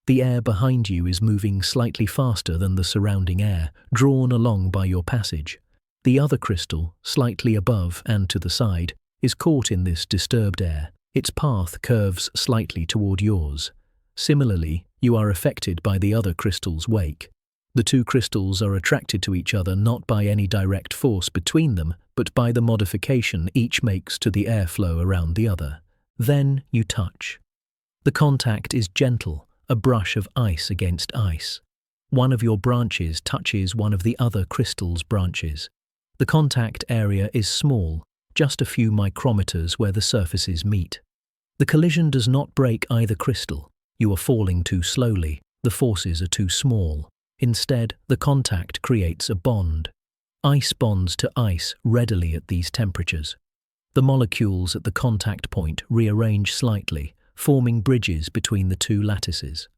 The air behind you is moving slightly faster than the surrounding air, drawn along by your passage. The other crystal, slightly above and to the side, is caught in this disturbed air. Its path curves slightly toward yours. Similarly, you are affected by the other crystal's wake. The two crystals are attracted to each other not by any direct force between them, but by the modification each makes to the airflow around the other. Then you touch. The contact is gentle, a brush of ice against ice. One of your branches touches one of the other crystal's branches. The contact area is small, just a few micrometers where the surfaces meet. The collision does not break either crystal. You are falling too slowly. The forces are too small. Instead, the contact creates a bond. Ice bonds to ice readily at these temperatures. The molecules at the contact point rearrange slightly, forming bridges between the two lattices.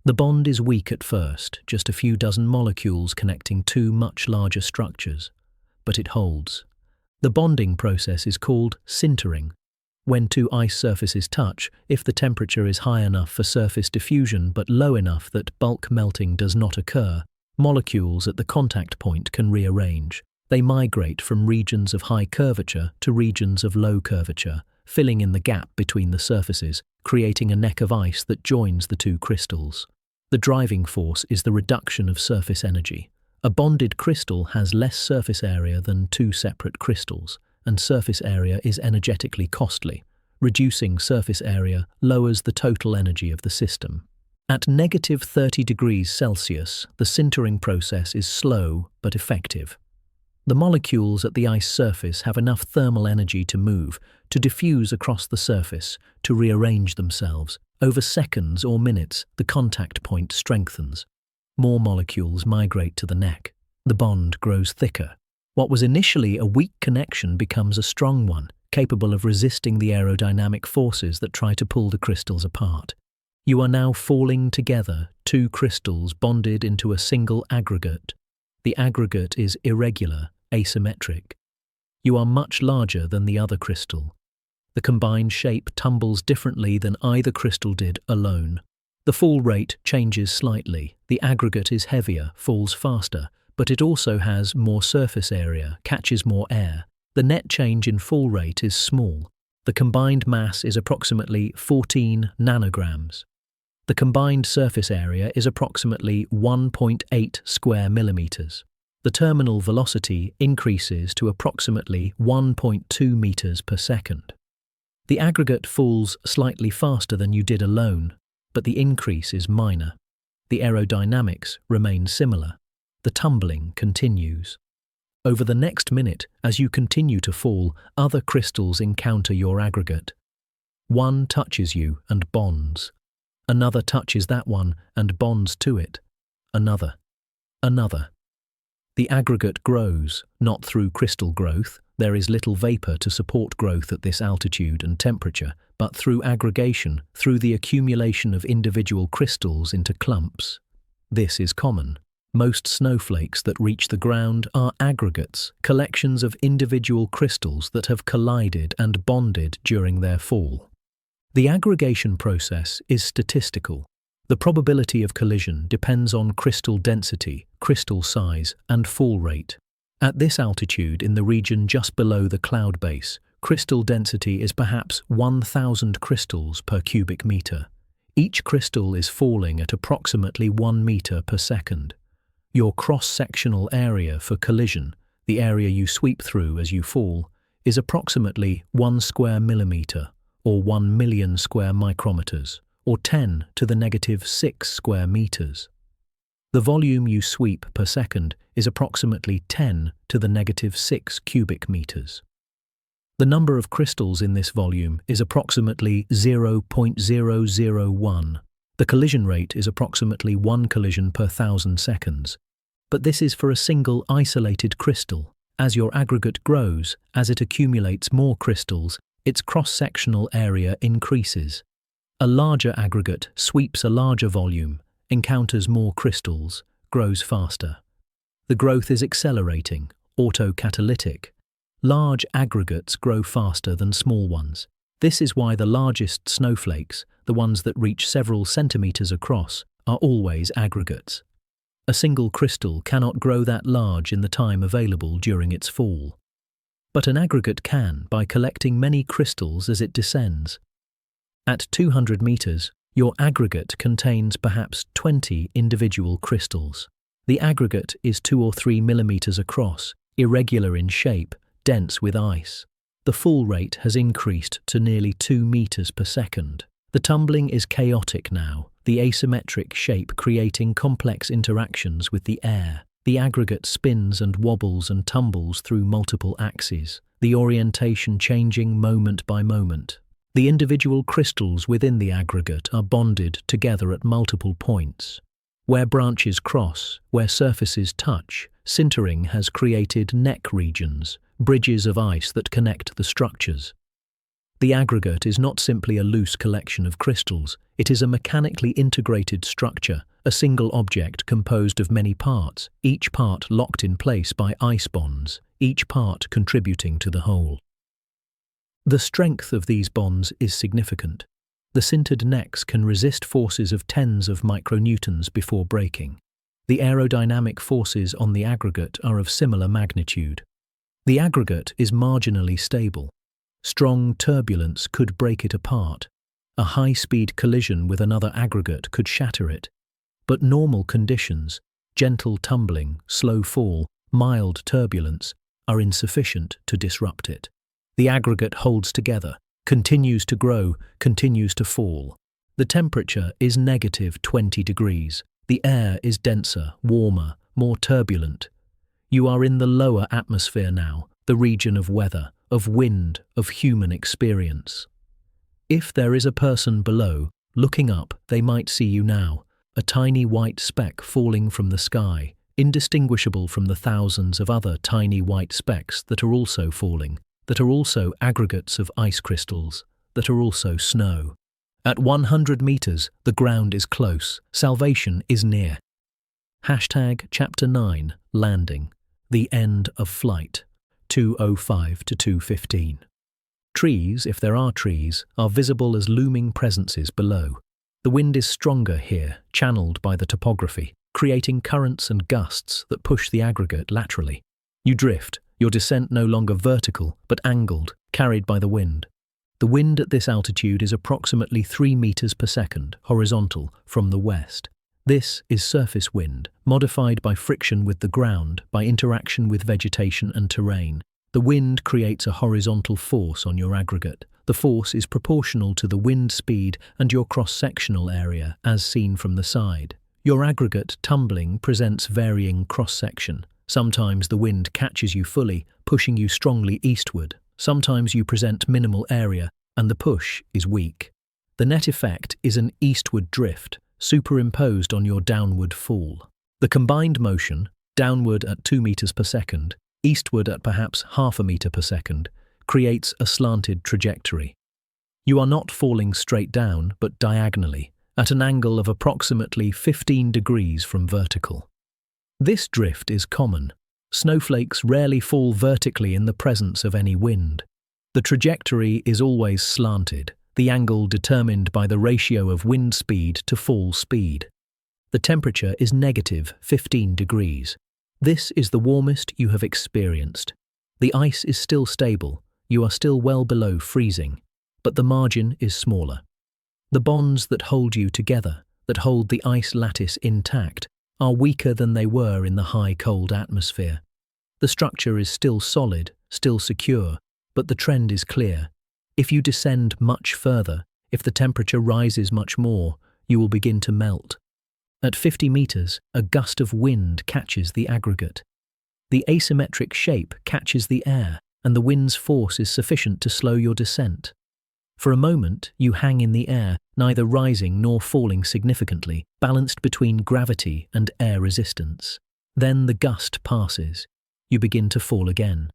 The bond is weak at first, just a few dozen molecules connecting two much larger structures, but it holds. The bonding process is called sintering. When two ice surfaces touch, if the temperature is high enough for surface diffusion but low enough that bulk melting does not occur, molecules at the contact point can rearrange. They migrate from regions of high curvature to regions of low curvature, filling in the gap between the surfaces, creating a neck of ice that joins the two crystals. The driving force is the reduction of surface energy. A bonded crystal has less surface area than two separate crystals, and surface area is energetically costly. Reducing surface area lowers the total energy of the system. At negative 30 degrees Celsius, the sintering process is slow but effective. The molecules at the ice surface have enough thermal energy to move, to diffuse across the surface, to rearrange themselves. Over seconds or minutes, the contact point strengthens. More molecules migrate to the neck. The bond grows thicker. What was initially a weak connection becomes a strong one, capable of resisting the aerodynamic forces that try to pull the crystals apart. You are now falling together, two crystals bonded into a single aggregate. The aggregate is irregular, asymmetric. You are much larger than the other crystal. The combined shape tumbles differently than either crystal did alone. The fall rate changes slightly. The aggregate is heavier, falls faster, but it also has more surface area, catches more air. The net change in fall rate is small. The combined mass is approximately 14 nanograms. The combined surface area is approximately 1.8 square millimeters. The terminal velocity increases to approximately 1.2 meters per second. The aggregate falls slightly faster than you did alone, but the increase is minor. The aerodynamics remain similar. The tumbling continues. Over the next minute, as you continue to fall, other crystals encounter your aggregate. One touches you and bonds. Another touches that one and bonds to it. Another. The aggregate grows, not through crystal growth. There is little vapor to support growth at this altitude and temperature, but through aggregation, through the accumulation of individual crystals into clumps. This is common. Most snowflakes that reach the ground are aggregates, collections of individual crystals that have collided and bonded during their fall. The aggregation process is statistical. The probability of collision depends on crystal density, crystal size, and fall rate. At this altitude, in the region just below the cloud base, crystal density is perhaps 1,000 crystals per cubic meter. Each crystal is falling at approximately 1 meter per second. Your cross-sectional area for collision, the area you sweep through as you fall, is approximately 1 square millimeter, or 1 million square micrometers, or 10 to the negative 6 square meters. The volume you sweep per second is approximately 10 to the negative 6 cubic meters. The number of crystals in this volume is approximately 0.001. The collision rate is approximately 1 collision per 1,000 seconds. But this is for a single isolated crystal. As your aggregate grows, as it accumulates more crystals, its cross-sectional area increases. A larger aggregate sweeps a larger volume, encounters more crystals, grows faster. The growth is accelerating, autocatalytic. Large aggregates grow faster than small ones. This is why the largest snowflakes, the ones that reach several centimeters across, are always aggregates. A single crystal cannot grow that large in the time available during its fall. But an aggregate can by collecting many crystals as it descends. At 200 meters, your aggregate contains perhaps 20 individual crystals. The aggregate is 2 or 3 millimeters across, irregular in shape, dense with ice. The fall rate has increased to nearly 2 meters per second. The tumbling is chaotic now, the asymmetric shape creating complex interactions with the air. The aggregate spins and wobbles and tumbles through multiple axes, the orientation changing moment by moment. The individual crystals within the aggregate are bonded together at multiple points. Where branches cross, where surfaces touch, sintering has created neck regions, bridges of ice that connect the structures. The aggregate is not simply a loose collection of crystals, it is a mechanically integrated structure, a single object composed of many parts, each part locked in place by ice bonds, each part contributing to the whole. The strength of these bonds is significant. The sintered necks can resist forces of tens of micronewtons before breaking. The aerodynamic forces on the aggregate are of similar magnitude. The aggregate is marginally stable. Strong turbulence could break it apart. A high-speed collision with another aggregate could shatter it. But normal conditions, gentle tumbling, slow fall, mild turbulence, are insufficient to disrupt it. The aggregate holds together, continues to grow, continues to fall. The temperature is negative 20 degrees. The air is denser, warmer, more turbulent. You are in the lower atmosphere now, the region of weather, of wind, of human experience. If there is a person below, looking up, they might see you now, a tiny white speck falling from the sky, indistinguishable from the thousands of other tiny white specks that are also falling, that are also aggregates of ice crystals, that are also snow. At 100 meters, the ground is close, salvation is near. Chapter 9, Landing, the end of flight, 2:05 to 2:15. Trees, if there are trees, are visible as looming presences below. The wind is stronger here, channeled by the topography, creating currents and gusts that push the aggregate laterally. You drift, your descent no longer vertical, but angled, carried by the wind. The wind at this altitude is approximately 3 meters per second, horizontal, from the west. This is surface wind, modified by friction with the ground, by interaction with vegetation and terrain. The wind creates a horizontal force on your aggregate. The force is proportional to the wind speed and your cross-sectional area, as seen from the side. Your aggregate tumbling presents varying cross-section. Sometimes the wind catches you fully, pushing you strongly eastward. Sometimes you present minimal area, and the push is weak. The net effect is an eastward drift, superimposed on your downward fall. The combined motion, downward at 2 meters per second, eastward at perhaps half a meter per second, creates a slanted trajectory. You are not falling straight down, but diagonally, at an angle of approximately 15 degrees from vertical. This drift is common. Snowflakes rarely fall vertically in the presence of any wind. The trajectory is always slanted. the angle determined by the ratio of wind speed to fall speed. The temperature is -15 degrees. This is the warmest you have experienced. The ice is still stable, you are still well below freezing, but the margin is smaller. The bonds that hold you together, that hold the ice lattice intact, are weaker than they were in the high cold atmosphere. The structure is still solid, still secure, but the trend is clear. If you descend much further, if the temperature rises much more, you will begin to melt. At 50 meters, a gust of wind catches the aggregate. The asymmetric shape catches the air, and the wind's force is sufficient to slow your descent. For a moment, you hang in the air, neither rising nor falling significantly, balanced between gravity and air resistance. Then the gust passes. You begin to fall again.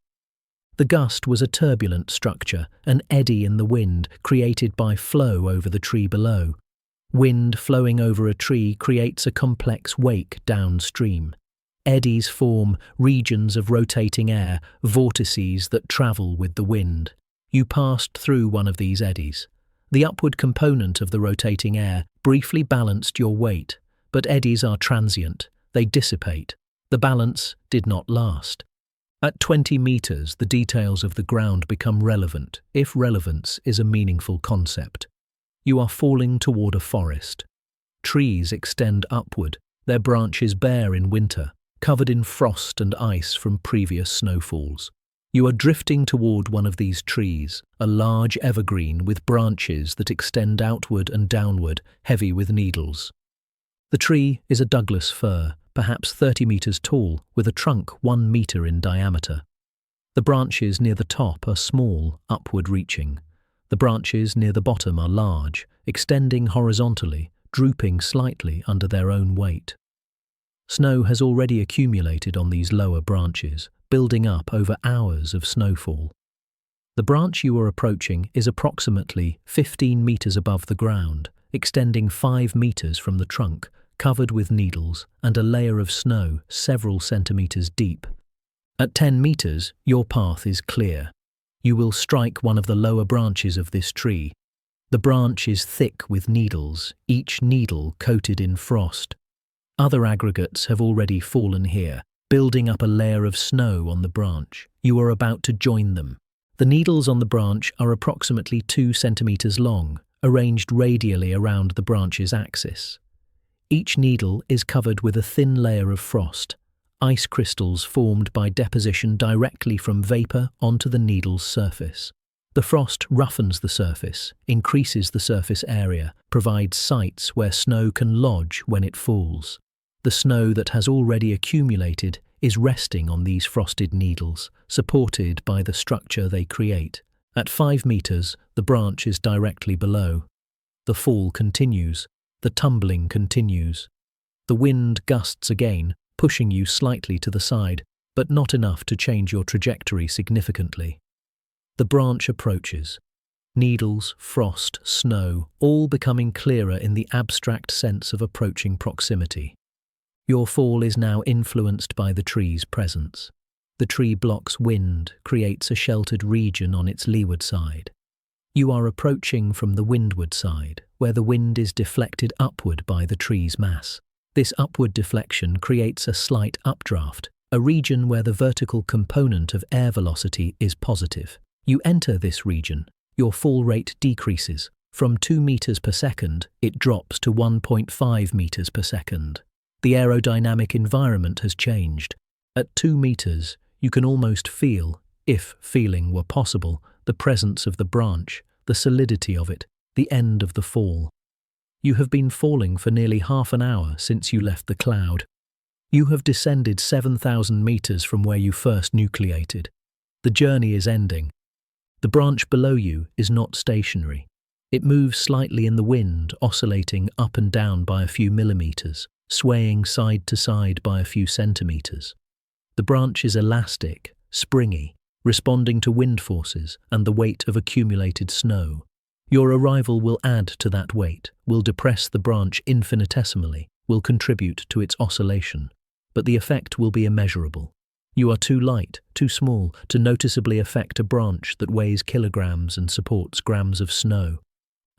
The gust was a turbulent structure, an eddy in the wind created by flow over the tree below. Wind flowing over a tree creates a complex wake downstream. Eddies form regions of rotating air, vortices that travel with the wind. You passed through one of these eddies. The upward component of the rotating air briefly balanced your weight, but eddies are transient. They dissipate. The balance did not last. At 20 meters, the details of the ground become relevant, if relevance is a meaningful concept. You are falling toward a forest. Trees extend upward, their branches bare in winter, covered in frost and ice from previous snowfalls. You are drifting toward one of these trees, a large evergreen with branches that extend outward and downward, heavy with needles. The tree is a Douglas fir, perhaps 30 meters tall, with a trunk 1 meter in diameter. The branches near the top are small, upward-reaching. The branches near the bottom are large, extending horizontally, drooping slightly under their own weight. Snow has already accumulated on these lower branches, building up over hours of snowfall. The branch you are approaching is approximately 15 meters above the ground, extending 5 meters from the trunk, covered with needles and a layer of snow several centimeters deep. At 10 meters, your path is clear. You will strike one of the lower branches of this tree. The branch is thick with needles, each needle coated in frost. Other aggregates have already fallen here, building up a layer of snow on the branch. You are about to join them. The needles on the branch are approximately 2 centimeters long, arranged radially around the branch's axis. Each needle is covered with a thin layer of frost, ice crystals formed by deposition directly from vapor onto the needle's surface. The frost roughens the surface, increases the surface area, provides sites where snow can lodge when it falls. The snow that has already accumulated is resting on these frosted needles, supported by the structure they create. At 5 meters, the branch is directly below. The fall continues. The tumbling continues. The wind gusts again, pushing you slightly to the side, but not enough to change your trajectory significantly. The branch approaches. Needles, frost, snow, all becoming clearer in the abstract sense of approaching proximity. Your fall is now influenced by the tree's presence. The tree blocks wind, creates a sheltered region on its leeward side. You are approaching from the windward side, where the wind is deflected upward by the tree's mass. This upward deflection creates a slight updraft, a region where the vertical component of air velocity is positive. You enter this region, your fall rate decreases. From 2 meters per second, it drops to 1.5 meters per second. The aerodynamic environment has changed. At 2 meters, you can almost feel, if feeling were possible, the presence of the branch, the solidity of it, the end of the fall. You have been falling for nearly half an hour since you left the cloud. You have descended 7,000 meters from where you first nucleated. The journey is ending. The branch below you is not stationary. It moves slightly in the wind, oscillating up and down by a few millimeters, swaying side to side by a few centimeters. The branch is elastic, springy, responding to wind forces and the weight of accumulated snow. Your arrival will add to that weight, will depress the branch infinitesimally, will contribute to its oscillation, but the effect will be immeasurable. You are too light, too small, to noticeably affect a branch that weighs kilograms and supports grams of snow.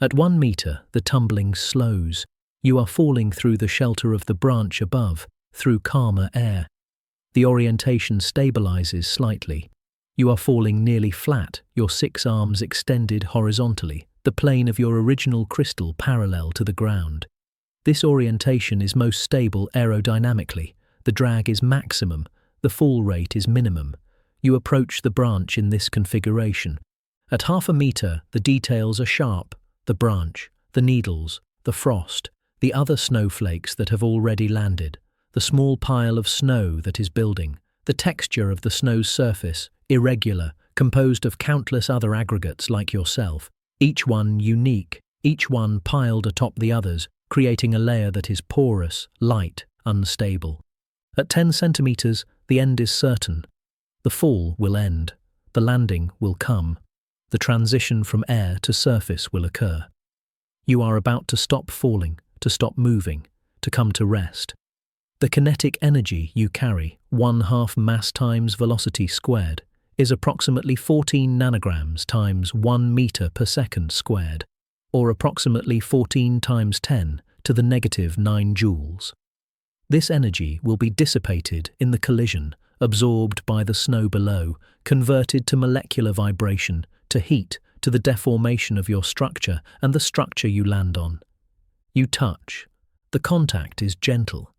At 1 meter, the tumbling slows. You are falling through the shelter of the branch above, through calmer air. The orientation stabilizes slightly. You are falling nearly flat, your 6 arms extended horizontally, the plane of your original crystal parallel to the ground. This orientation is most stable aerodynamically. The drag is maximum, the fall rate is minimum. You approach the branch in this configuration. At 0.5 meter, the details are sharp: the branch, the needles, the frost, the other snowflakes that have already landed, the small pile of snow that is building, the texture of the snow's surface, irregular, composed of countless other aggregates like yourself, each one unique, each one piled atop the others, creating a layer that is porous, light, unstable. At 10 centimeters, the end is certain. The fall will end. The landing will come. The transition from air to surface will occur. You are about to stop falling, to stop moving, to come to rest. The kinetic energy you carry, 1/2 mass times velocity squared, is approximately 14 nanograms times 1 meter per second squared, or approximately 14 times 10 to the negative 9 joules. This energy will be dissipated in the collision, absorbed by the snow below, converted to molecular vibration, to heat, to the deformation of your structure and the structure you land on. You touch. The contact is gentle.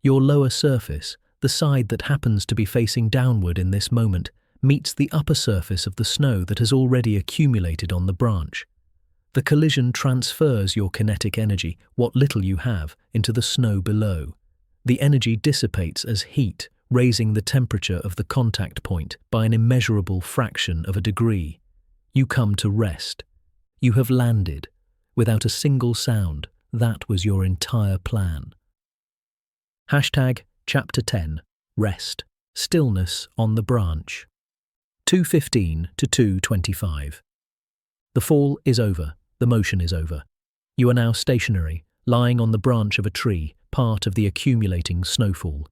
Your lower surface, the side that happens to be facing downward in this moment, meets the upper surface of the snow that has already accumulated on the branch. The collision transfers your kinetic energy, what little you have, into the snow below. The energy dissipates as heat, raising the temperature of the contact point by an immeasurable fraction of a degree. You come to rest. You have landed. Without a single sound, that was your entire plan. Chapter 10. Rest. Stillness on the branch. 2:15 to 2:25. The fall is over. The motion is over. You are now stationary, lying on the branch of a tree, part of the accumulating snowfall.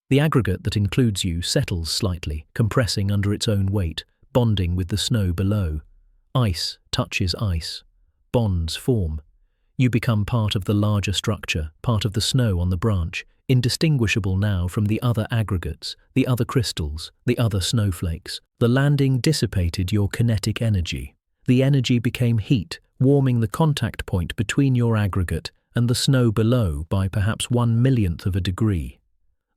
The aggregate that includes you settles slightly, compressing under its own weight, bonding with the snow below. Ice touches ice. Bonds form. You become part of the larger structure, part of the snow on the branch, indistinguishable now from the other aggregates, the other crystals, the other snowflakes. The landing dissipated your kinetic energy. The energy became heat, warming the contact point between your aggregate and the snow below by perhaps 1/1,000,000th of a degree.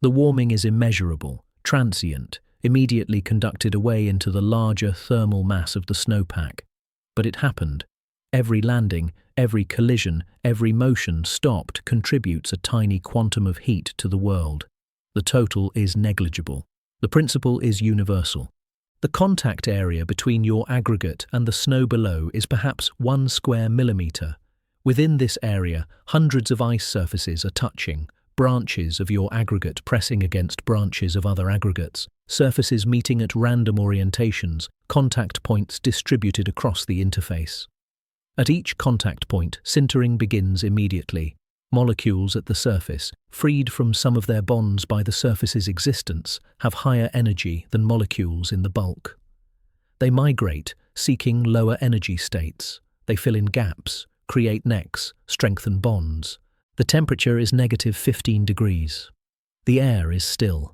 The warming is immeasurable, transient, immediately conducted away into the larger thermal mass of the snowpack. But it happened. Every landing, every collision, every motion stopped contributes a tiny quantum of heat to the world. The total is negligible. The principle is universal. The contact area between your aggregate and the snow below is perhaps 1 square millimeter. Within this area, hundreds of ice surfaces are touching, branches of your aggregate pressing against branches of other aggregates, surfaces meeting at random orientations, contact points distributed across the interface. At each contact point, sintering begins immediately. Molecules at the surface, freed from some of their bonds by the surface's existence, have higher energy than molecules in the bulk. They migrate, seeking lower energy states. They fill in gaps, create necks, strengthen bonds. The temperature is negative 15 degrees. The air is still.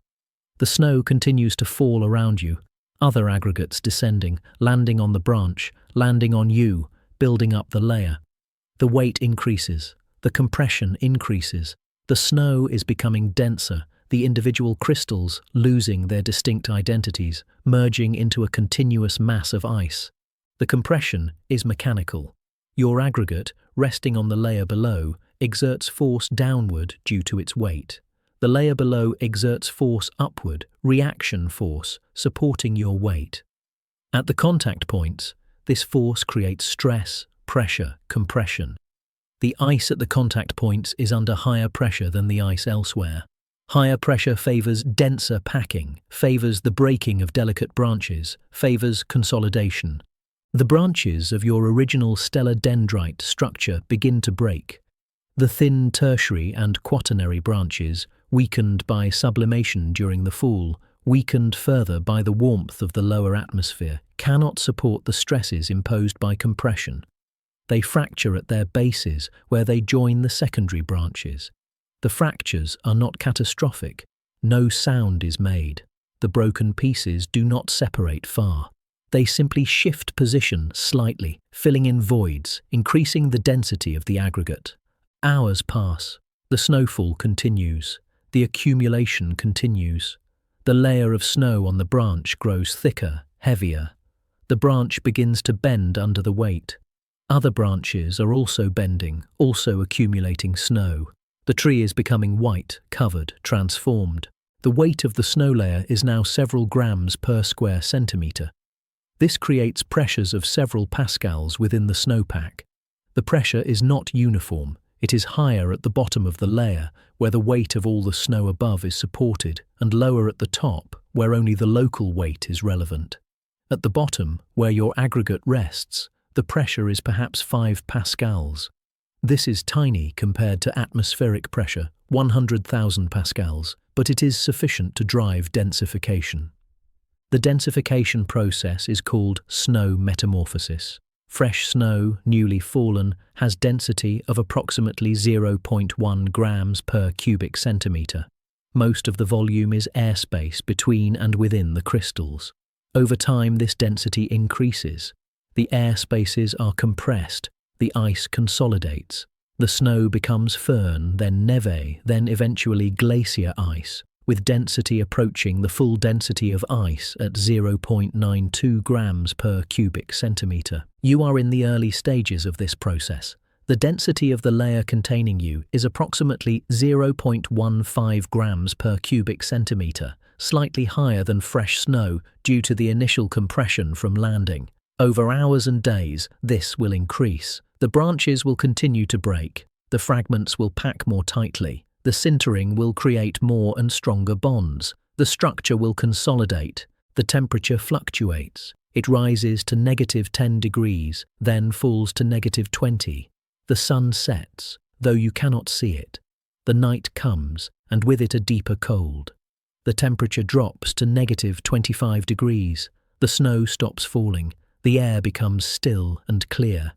The snow continues to fall around you, other aggregates descending, landing on the branch, landing on you, building up the layer. The weight increases. The compression increases. The snow is becoming denser, the individual crystals losing their distinct identities, merging into a continuous mass of ice. The compression is mechanical. Your aggregate, resting on the layer below, exerts force downward due to its weight. The layer below exerts force upward, reaction force, supporting your weight. At the contact points, this force creates stress, pressure, compression. The ice at the contact points is under higher pressure than the ice elsewhere. Higher pressure favors denser packing, favors the breaking of delicate branches, favors consolidation. The branches of your original stellar dendrite structure begin to break. The thin tertiary and quaternary branches, weakened by sublimation during the fall, weakened further by the warmth of the lower atmosphere, cannot support the stresses imposed by compression. They fracture at their bases where they join the secondary branches. The fractures are not catastrophic. No sound is made. The broken pieces do not separate far. They simply shift position slightly, filling in voids, increasing the density of the aggregate. Hours pass. The snowfall continues. The accumulation continues. The layer of snow on the branch grows thicker, heavier. The branch begins to bend under the weight. Other branches are also bending, also accumulating snow. The tree is becoming white, covered, transformed. The weight of the snow layer is now several grams per square centimetre. This creates pressures of several pascals within the snowpack. The pressure is not uniform. It is higher at the bottom of the layer, where the weight of all the snow above is supported, and lower at the top, where only the local weight is relevant. At the bottom, where your aggregate rests, the pressure is perhaps 5 pascals. This is tiny compared to atmospheric pressure, 100,000 pascals, but it is sufficient to drive densification. The densification process is called snow metamorphosis. Fresh snow, newly fallen, has density of approximately 0.1 grams per cubic centimetre. Most of the volume is airspace between and within the crystals. Over time, this density increases. The air spaces are compressed. The ice consolidates. The snow becomes firn, then neve, then eventually glacier ice, with density approaching the full density of ice at 0.92 grams per cubic centimetre. You are in the early stages of this process. The density of the layer containing you is approximately 0.15 grams per cubic centimetre, slightly higher than fresh snow due to the initial compression from landing. Over hours and days, this will increase. The branches will continue to break. The fragments will pack more tightly. The sintering will create more and stronger bonds. The structure will consolidate. The temperature fluctuates. It rises to -10 degrees, then falls to -20. The sun sets, though you cannot see it. The night comes, and with it a deeper cold. The temperature drops to -25 degrees. The snow stops falling. The air becomes still and clear.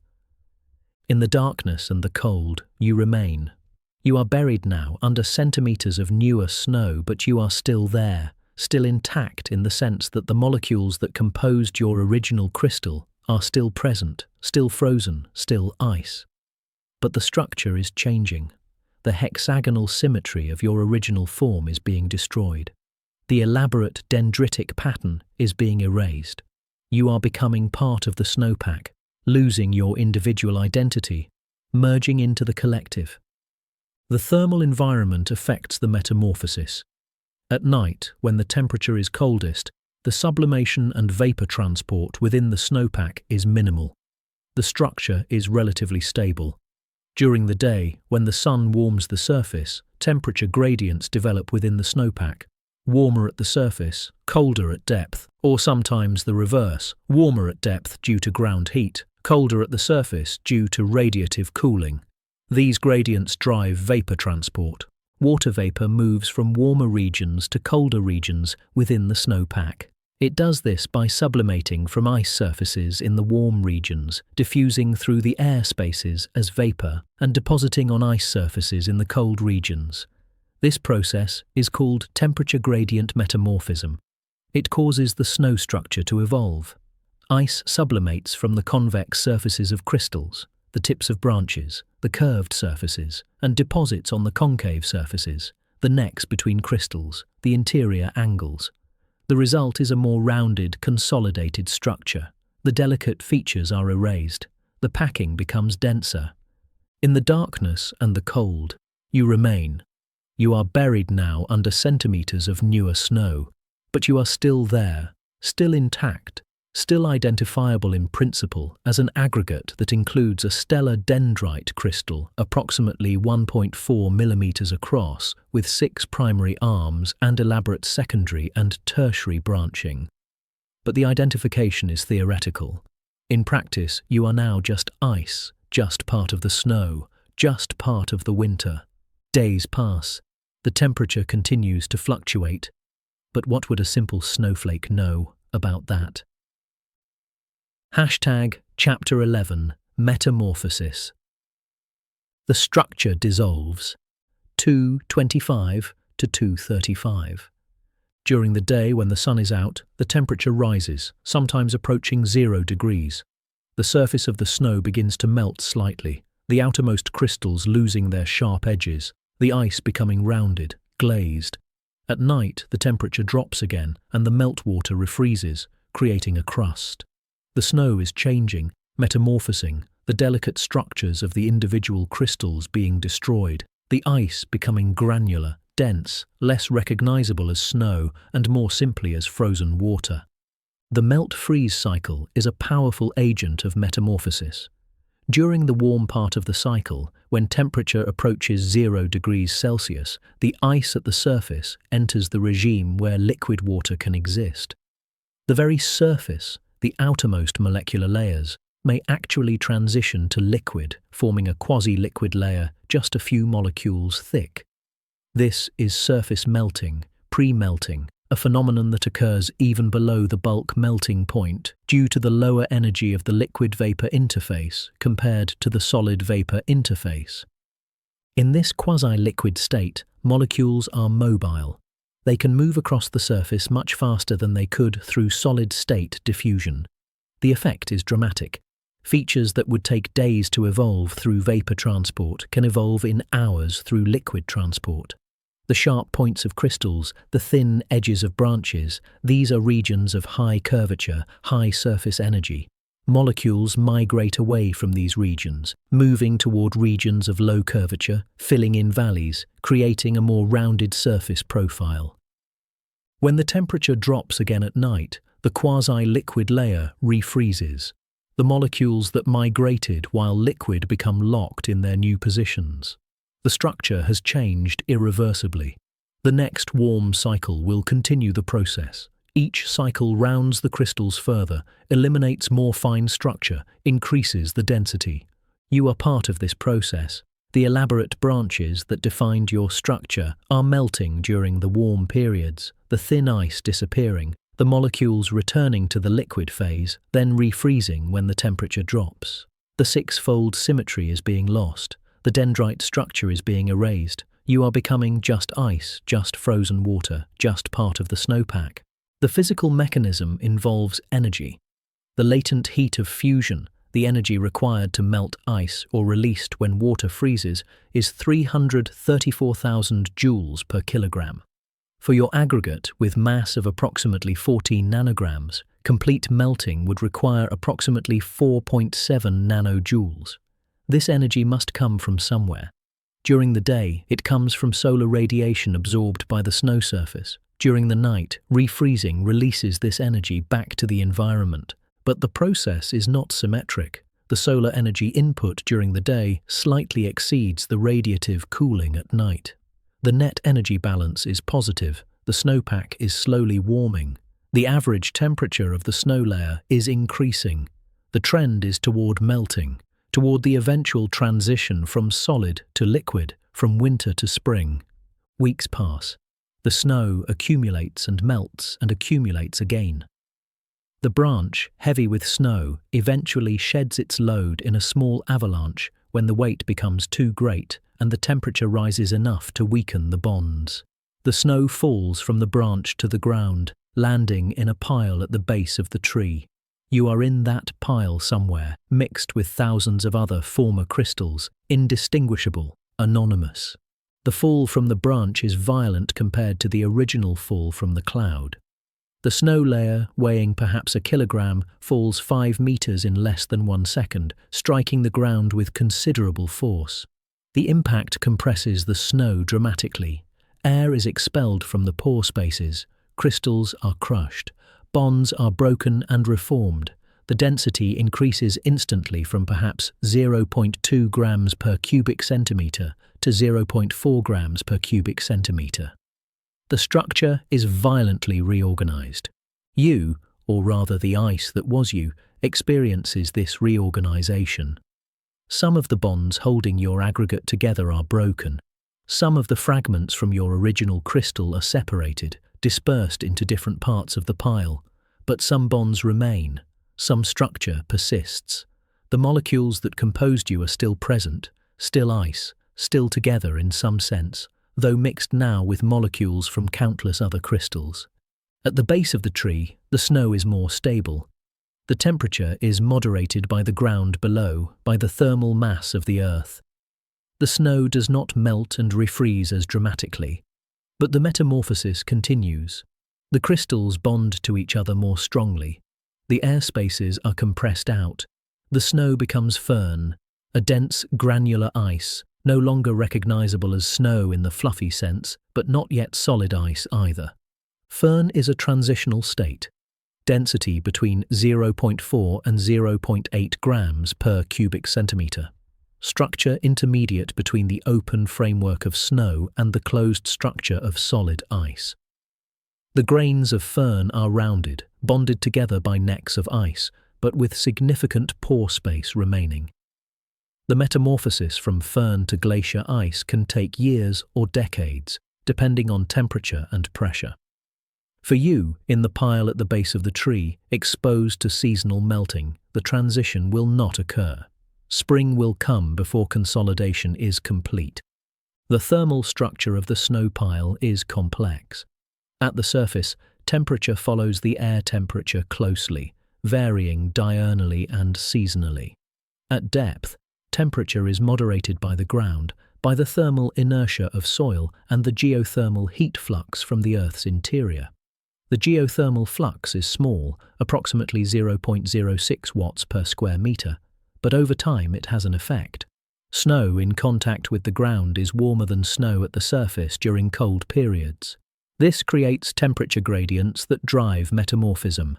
In the darkness and the cold, you remain. You are buried now under centimetres of newer snow, but you are still there, still intact in the sense that the molecules that composed your original crystal are still present, still frozen, still ice. But the structure is changing. The hexagonal symmetry of your original form is being destroyed. The elaborate dendritic pattern is being erased. You are becoming part of the snowpack, losing your individual identity, merging into the collective. The thermal environment affects the metamorphosis. At night, when the temperature is coldest, the sublimation and vapor transport within the snowpack is minimal. The structure is relatively stable. During the day, when the sun warms the surface, temperature gradients develop within the snowpack. Warmer at the surface, colder at depth, or sometimes the reverse, warmer at depth due to ground heat, colder at the surface due to radiative cooling. These gradients drive vapor transport. Water vapor moves from warmer regions to colder regions within the snowpack. It does this by sublimating from ice surfaces in the warm regions, diffusing through the air spaces as vapor, and depositing on ice surfaces in the cold regions. This process is called temperature gradient metamorphism. It causes the snow structure to evolve. Ice sublimates from the convex surfaces of crystals, the tips of branches, the curved surfaces, and deposits on the concave surfaces, the necks between crystals, the interior angles. The result is a more rounded, consolidated structure. The delicate features are erased. The packing becomes denser. In the darkness and the cold, you remain. You are buried now under centimeters of newer snow, but you are still there, still intact, still identifiable in principle as an aggregate that includes a stellar dendrite crystal approximately 1.4 millimeters across, with 6 primary arms and elaborate secondary and tertiary branching. But the identification is theoretical. In practice, you are now just ice, just part of the snow, just part of the winter. Days pass. The temperature continues to fluctuate. But what would a simple snowflake know about that? Chapter 11. Metamorphosis. The structure dissolves 2:25 to 2:35. During the day when the sun is out, the temperature rises, sometimes approaching 0 degrees. The surface of the snow begins to melt slightly, the outermost crystals losing their sharp edges, the ice becoming rounded, glazed. At night, the temperature drops again and the meltwater refreezes, creating a crust. The snow is changing, metamorphosing, the delicate structures of the individual crystals being destroyed, the ice becoming granular, dense, less recognizable as snow and more simply as frozen water. The melt-freeze cycle is a powerful agent of metamorphosis. During the warm part of the cycle, when temperature approaches 0 degrees Celsius, the ice at the surface enters the regime where liquid water can exist. The very surface, the outermost molecular layers, may actually transition to liquid, forming a quasi-liquid layer just a few molecules thick. This is surface melting, pre-melting, a phenomenon that occurs even below the bulk melting point due to the lower energy of the liquid-vapor interface compared to the solid-vapor interface. In this quasi-liquid state, molecules are mobile. They can move across the surface much faster than they could through solid-state diffusion. The effect is dramatic. Features that would take days to evolve through vapor transport can evolve in hours through liquid transport. The sharp points of crystals, the thin edges of branches, these are regions of high curvature, high surface energy. Molecules migrate away from these regions, moving toward regions of low curvature, filling in valleys, creating a more rounded surface profile. When the temperature drops again at night, the quasi-liquid layer refreezes. The molecules that migrated while liquid become locked in their new positions. The structure has changed irreversibly. The next warm cycle will continue the process. Each cycle rounds the crystals further, eliminates more fine structure, increases the density. You are part of this process. The elaborate branches that defined your structure are melting during the warm periods, the thin ice disappearing, the molecules returning to the liquid phase, then refreezing when the temperature drops. The six-fold symmetry is being lost. The dendrite structure is being erased. You are becoming just ice, just frozen water, just part of the snowpack. The physical mechanism involves energy. The latent heat of fusion, the energy required to melt ice or released when water freezes, is 334,000 joules per kilogram. For your aggregate with mass of approximately 14 nanograms, complete melting would require approximately 4.7 nanojoules. This energy must come from somewhere. During the day, it comes from solar radiation absorbed by the snow surface. During the night, refreezing releases this energy back to the environment. But the process is not symmetric. The solar energy input during the day slightly exceeds the radiative cooling at night. The net energy balance is positive. The snowpack is slowly warming. The average temperature of the snow layer is increasing. The trend is toward melting, toward the eventual transition from solid to liquid, from winter to spring. Weeks pass. The snow accumulates and melts and accumulates again. The branch, heavy with snow, eventually sheds its load in a small avalanche when the weight becomes too great and the temperature rises enough to weaken the bonds. The snow falls from the branch to the ground, landing in a pile at the base of the tree. You are in that pile somewhere, mixed with thousands of other former crystals, indistinguishable, anonymous. The fall from the branch is violent compared to the original fall from the cloud. The snow layer, weighing perhaps a kilogram, falls 5 meters in less than 1 second, striking the ground with considerable force. The impact compresses the snow dramatically. Air is expelled from the pore spaces. Crystals are crushed. Bonds are broken and reformed. The density increases instantly from perhaps 0.2 grams per cubic centimeter to 0.4 grams per cubic centimeter. The structure is violently reorganized. You, or rather the ice that was you, experiences this reorganization. Some of the bonds holding your aggregate together are broken. Some of the fragments from your original crystal are separated, dispersed into different parts of the pile, but some bonds remain, some structure persists. The molecules that composed you are still present, still ice, still together in some sense, though mixed now with molecules from countless other crystals. At the base of the tree, the snow is more stable. The temperature is moderated by the ground below, by the thermal mass of the earth. The snow does not melt and refreeze as dramatically, but the metamorphosis continues. The crystals bond to each other more strongly. The air spaces are compressed out. The snow becomes firn, a dense, granular ice, no longer recognizable as snow in the fluffy sense, but not yet solid ice either. Firn is a transitional state. Density between 0.4 and 0.8 grams per cubic centimeter. Structure intermediate between the open framework of snow and the closed structure of solid ice. The grains of firn are rounded, bonded together by necks of ice, but with significant pore space remaining. The metamorphosis from firn to glacier ice can take years or decades, depending on temperature and pressure. For you, in the pile at the base of the tree, exposed to seasonal melting, the transition will not occur. Spring will come before consolidation is complete. The thermal structure of the snow pile is complex. At the surface, temperature follows the air temperature closely, varying diurnally and seasonally. At depth, temperature is moderated by the ground, by the thermal inertia of soil and the geothermal heat flux from the Earth's interior. The geothermal flux is small, approximately 0.06 watts per square meter, but over time it has an effect. Snow in contact with the ground is warmer than snow at the surface during cold periods. This creates temperature gradients that drive metamorphism.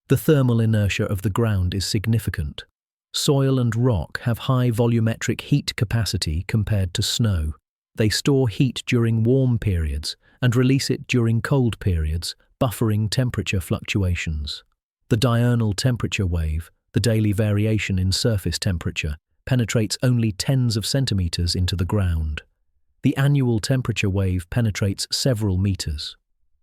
The thermal inertia of the ground is significant. Soil and rock have high volumetric heat capacity compared to snow. They store heat during warm periods and release it during cold periods, buffering temperature fluctuations. The diurnal temperature wave, the daily variation in surface temperature, penetrates only tens of centimeters into the ground. The annual temperature wave penetrates several meters.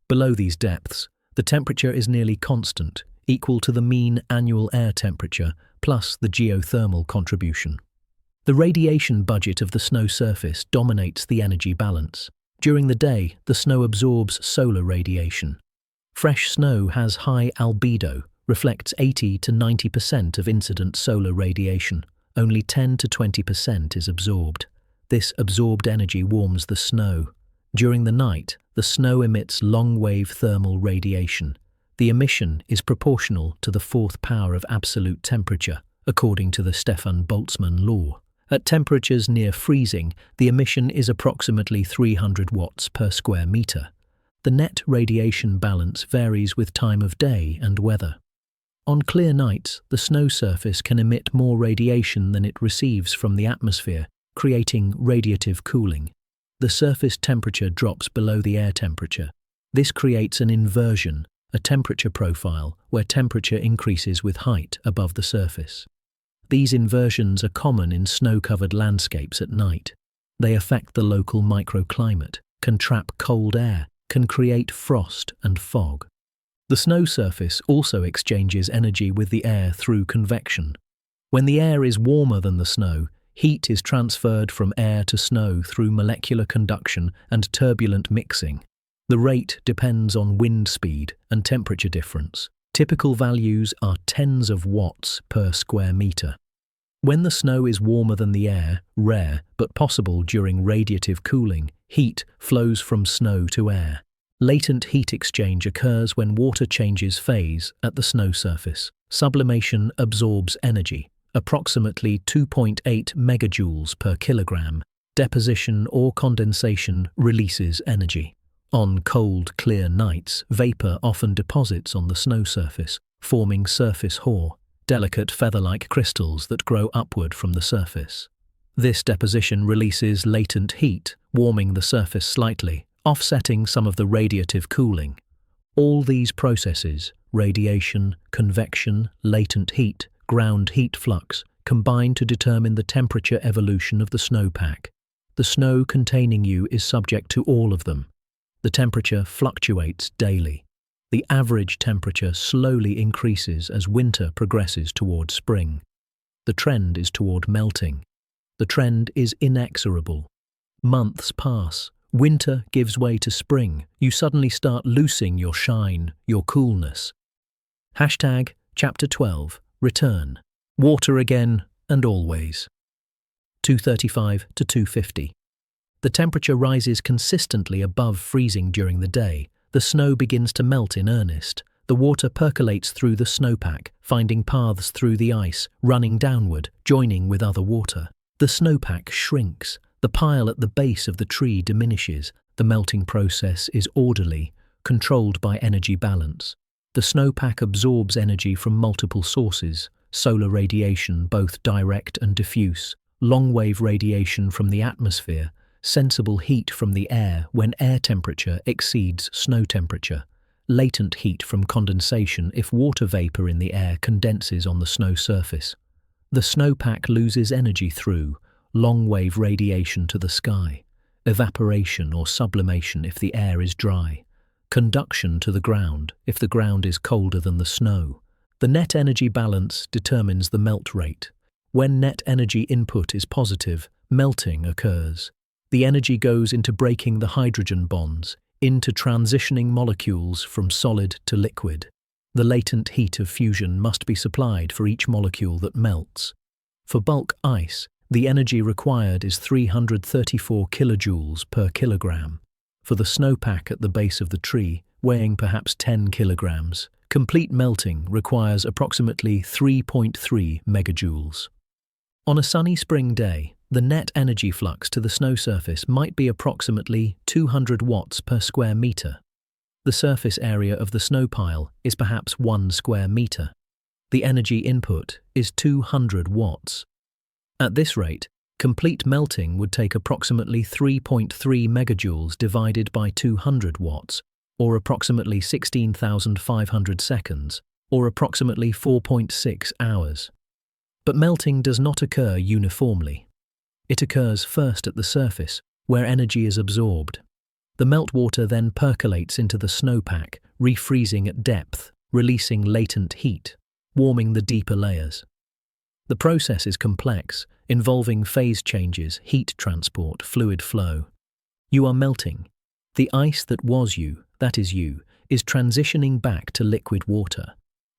Below these depths, the temperature is nearly constant, equal to the mean annual air temperature plus the geothermal contribution. The radiation budget of the snow surface dominates the energy balance. During the day, the snow absorbs solar radiation. Fresh snow has high albedo, reflects 80 to 90% of incident solar radiation. Only 10 to 20% is absorbed. This absorbed energy warms the snow. During the night, the snow emits long-wave thermal radiation. The emission is proportional to the fourth power of absolute temperature, according to the Stefan Boltzmann law. At temperatures near freezing, the emission is approximately 300 watts per square meter. The net radiation balance varies with time of day and weather. On clear nights, the snow surface can emit more radiation than it receives from the atmosphere, creating radiative cooling. The surface temperature drops below the air temperature. This creates an inversion, a temperature profile where temperature increases with height above the surface. These inversions are common in snow-covered landscapes at night. They affect the local microclimate, can trap cold air, can create frost and fog. The snow surface also exchanges energy with the air through convection. When the air is warmer than the snow, heat is transferred from air to snow through molecular conduction and turbulent mixing. The rate depends on wind speed and temperature difference. Typical values are tens of watts per square meter. When the snow is warmer than the air, rare but possible during radiative cooling, heat flows from snow to air. Latent heat exchange occurs when water changes phase at the snow surface. Sublimation absorbs energy, approximately 2.8 megajoules per kilogram. Deposition or condensation releases energy. On cold, clear nights, vapor often deposits on the snow surface, forming surface hoar, delicate feather-like crystals that grow upward from the surface. This deposition releases latent heat, warming the surface slightly, offsetting some of the radiative cooling. All these processes, radiation, convection, latent heat, ground heat flux, combine to determine the temperature evolution of the snowpack. The snow containing you is subject to all of them. The temperature fluctuates daily. The average temperature slowly increases as winter progresses towards spring. The trend is toward melting. The trend is inexorable. Months pass. Winter gives way to spring. You suddenly start losing your shine, your coolness. Hashtag Chapter 12. Return. Water again and always. 2:35 to 2:50. The temperature rises consistently above freezing during the day. The snow begins to melt in earnest. The water percolates through the snowpack, finding paths through the ice, running downward, joining with other water. The snowpack shrinks. The pile at the base of the tree diminishes. The melting process is orderly, controlled by energy balance. The snowpack absorbs energy from multiple sources: solar radiation, both direct and diffuse, long-wave radiation from the atmosphere, sensible heat from the air when air temperature exceeds snow temperature, latent heat from condensation if water vapor in the air condenses on the snow surface. The snowpack loses energy through long-wave radiation to the sky, evaporation or sublimation if the air is dry, conduction to the ground if the ground is colder than the snow. The net energy balance determines the melt rate. When net energy input is positive, melting occurs. The energy goes into breaking the hydrogen bonds, into transitioning molecules from solid to liquid. The latent heat of fusion must be supplied for each molecule that melts. For bulk ice, the energy required is 334 kilojoules per kilogram. For the snowpack at the base of the tree, weighing perhaps 10 kilograms, complete melting requires approximately 3.3 megajoules. On a sunny spring day, the net energy flux to the snow surface might be approximately 200 watts per square meter. The surface area of the snow pile is perhaps 1 square meter. The energy input is 200 watts. At this rate, complete melting would take approximately 3.3 megajoules divided by 200 watts, or approximately 16,500 seconds, or approximately 4.6 hours. But melting does not occur uniformly. It occurs first at the surface, where energy is absorbed. The meltwater then percolates into the snowpack, refreezing at depth, releasing latent heat, warming the deeper layers. The process is complex, involving phase changes, heat transport, fluid flow. You are melting. The ice that was you, that is you, is transitioning back to liquid water.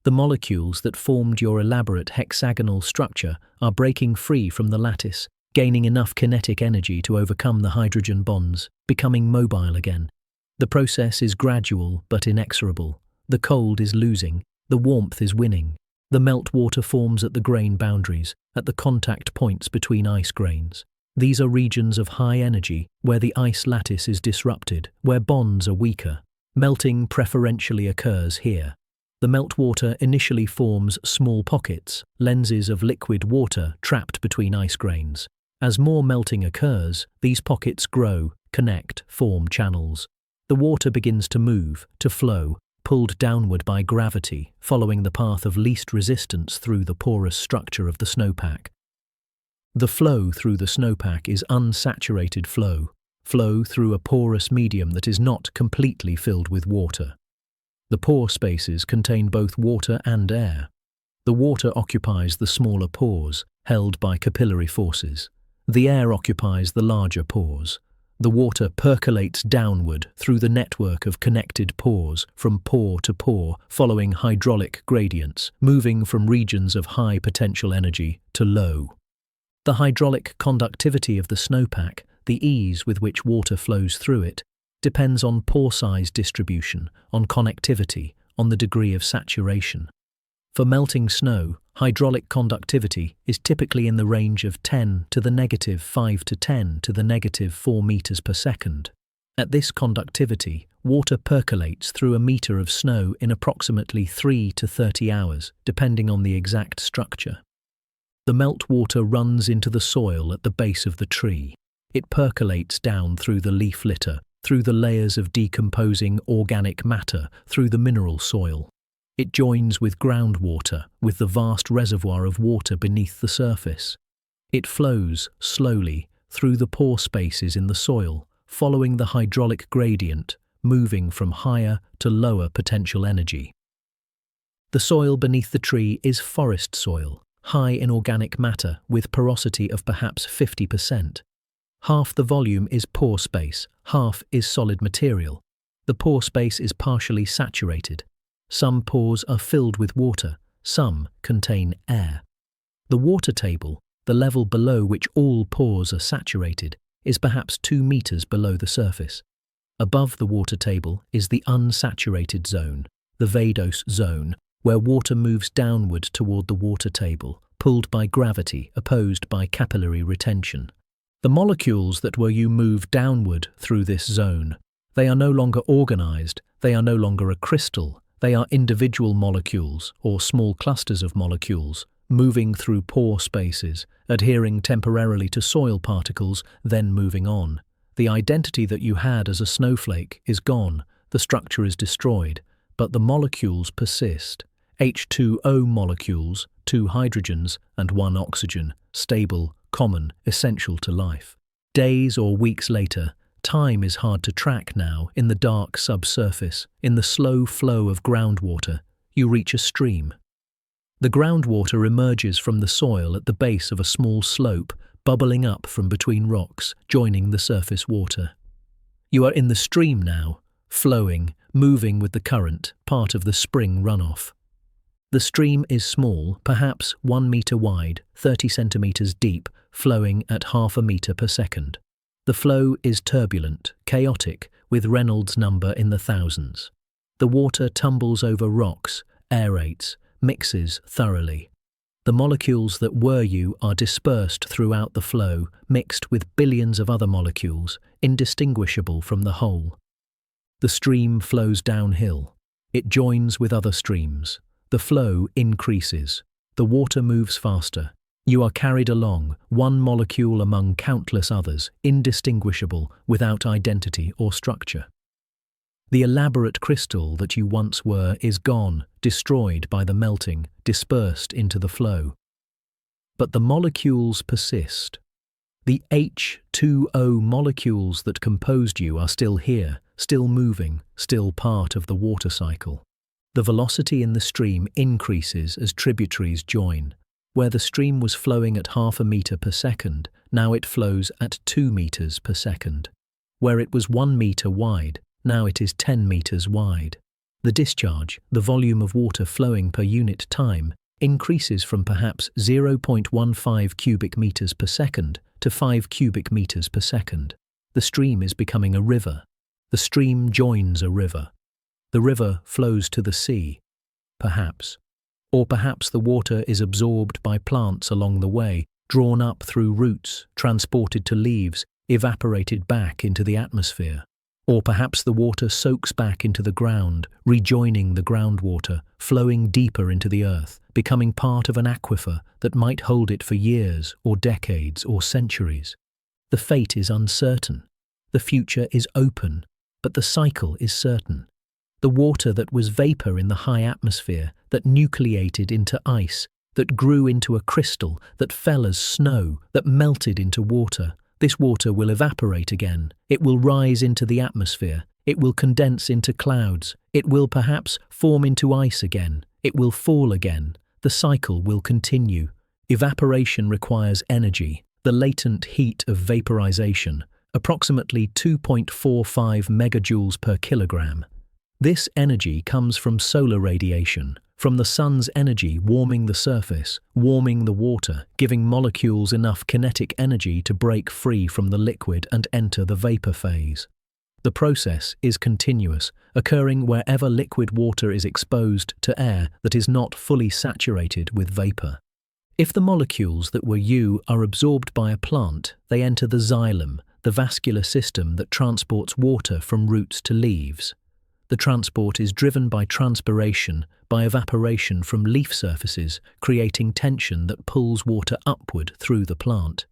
The molecules that formed your elaborate hexagonal structure are breaking free from the lattice, gaining enough kinetic energy to overcome the hydrogen bonds, becoming mobile again. The process is gradual but inexorable. The cold is losing, the warmth is winning. The meltwater forms at the grain boundaries, at the contact points between ice grains. These are regions of high energy, where the ice lattice is disrupted, where bonds are weaker. Melting preferentially occurs here. The meltwater initially forms small pockets, lenses of liquid water trapped between ice grains. As more melting occurs, these pockets grow, connect, form channels. The water begins to move, to flow, pulled downward by gravity, following the path of least resistance through the porous structure of the snowpack. The flow through the snowpack is unsaturated flow through a porous medium that is not completely filled with water. The pore spaces contain both water and air. The water occupies the smaller pores, held by capillary forces. The air occupies the larger pores. The water percolates downward through the network of connected pores from pore to pore, following hydraulic gradients, moving from regions of high potential energy to low. The hydraulic conductivity of the snowpack, the ease with which water flows through it, depends on pore size distribution, on connectivity, on the degree of saturation. For melting snow, hydraulic conductivity is typically in the range of 10 to the negative 5 to 10 to the negative 4 meters per second. At this conductivity, water percolates through a meter of snow in approximately 3 to 30 hours, depending on the exact structure. The meltwater runs into the soil at the base of the tree. It percolates down through the leaf litter, through the layers of decomposing organic matter, through the mineral soil. It joins with groundwater, with the vast reservoir of water beneath the surface. It flows slowly through the pore spaces in the soil, following the hydraulic gradient, moving from higher to lower potential energy. The soil beneath the tree is forest soil, high in organic matter with porosity of perhaps 50%. Half the volume is pore space, half is solid material. The pore space is partially saturated. Some pores are filled with water, some contain air. The water table, the level below which all pores are saturated, is perhaps 2 meters below the surface. Above the water table is the unsaturated zone, the vadose zone, where water moves downward toward the water table, pulled by gravity, opposed by capillary retention. The molecules that were you move downward through this zone. They are no longer organized, they are no longer a crystal, they are individual molecules or small clusters of molecules, moving through pore spaces, adhering temporarily to soil particles, then moving on. The identity that you had as a snowflake is gone, the structure is destroyed, but the molecules persist. H2O molecules, 2 hydrogens and 1 oxygen, stable, common, essential to life. Days or weeks later, time is hard to track now in the dark subsurface. In the slow flow of groundwater, you reach a stream. The groundwater emerges from the soil at the base of a small slope, bubbling up from between rocks, joining the surface water. You are in the stream now, flowing, moving with the current, part of the spring runoff. The stream is small, perhaps 1 meter wide, 30 centimeters deep, flowing at half a meter per second. The flow is turbulent, chaotic, with Reynolds number in the thousands. The water tumbles over rocks, aerates, mixes thoroughly. The molecules that were you are dispersed throughout the flow, mixed with billions of other molecules, indistinguishable from the whole. The stream flows downhill. It joins with other streams. The flow increases. The water moves faster. You are carried along, one molecule among countless others, indistinguishable, without identity or structure. The elaborate crystal that you once were is gone, destroyed by the melting, dispersed into the flow. But the molecules persist. The H2O molecules that composed you are still here, still moving, still part of the water cycle. The velocity in the stream increases as tributaries join. Where the stream was flowing at half a meter per second, now it flows at 2 meters per second. Where it was 1 meter wide, now it is 10 meters wide. The discharge, the volume of water flowing per unit time, increases from perhaps 0.15 cubic meters per second to 5 cubic meters per second. The stream is becoming a river. The stream joins a river. The river flows to the sea, perhaps. Or perhaps the water is absorbed by plants along the way, drawn up through roots, transported to leaves, evaporated back into the atmosphere. Or perhaps the water soaks back into the ground, rejoining the groundwater, flowing deeper into the earth, becoming part of an aquifer that might hold it for years or decades or centuries. The fate is uncertain. The future is open, but the cycle is certain. The water that was vapor in the high atmosphere, that nucleated into ice, that grew into a crystal, that fell as snow, that melted into water, this water will evaporate again. It will rise into the atmosphere. It will condense into clouds. It will perhaps form into ice again. It will fall again. The cycle will continue. Evaporation requires energy, the latent heat of vaporization, approximately 2.45 megajoules per kilogram. This energy comes from solar radiation, from the sun's energy warming the surface, warming the water, giving molecules enough kinetic energy to break free from the liquid and enter the vapor phase. The process is continuous, occurring wherever liquid water is exposed to air that is not fully saturated with vapor. If the molecules that were you are absorbed by a plant, they enter the xylem, the vascular system that transports water from roots to leaves. The transport is driven by transpiration, by evaporation from leaf surfaces, creating tension that pulls water upward through the plant.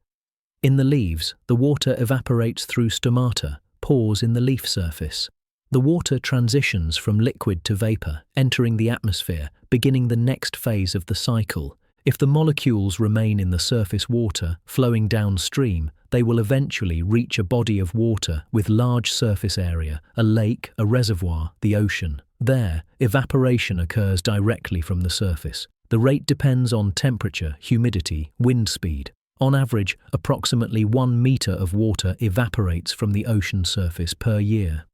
In the leaves, the water evaporates through stomata, pores in the leaf surface. The water transitions from liquid to vapor, entering the atmosphere, beginning the next phase of the cycle. If the molecules remain in the surface water, flowing downstream, they will eventually reach a body of water with large surface area, a lake, a reservoir, the ocean. There, evaporation occurs directly from the surface. The rate depends on temperature, humidity, wind speed. On average, approximately 1 meter of water evaporates from the ocean surface per year.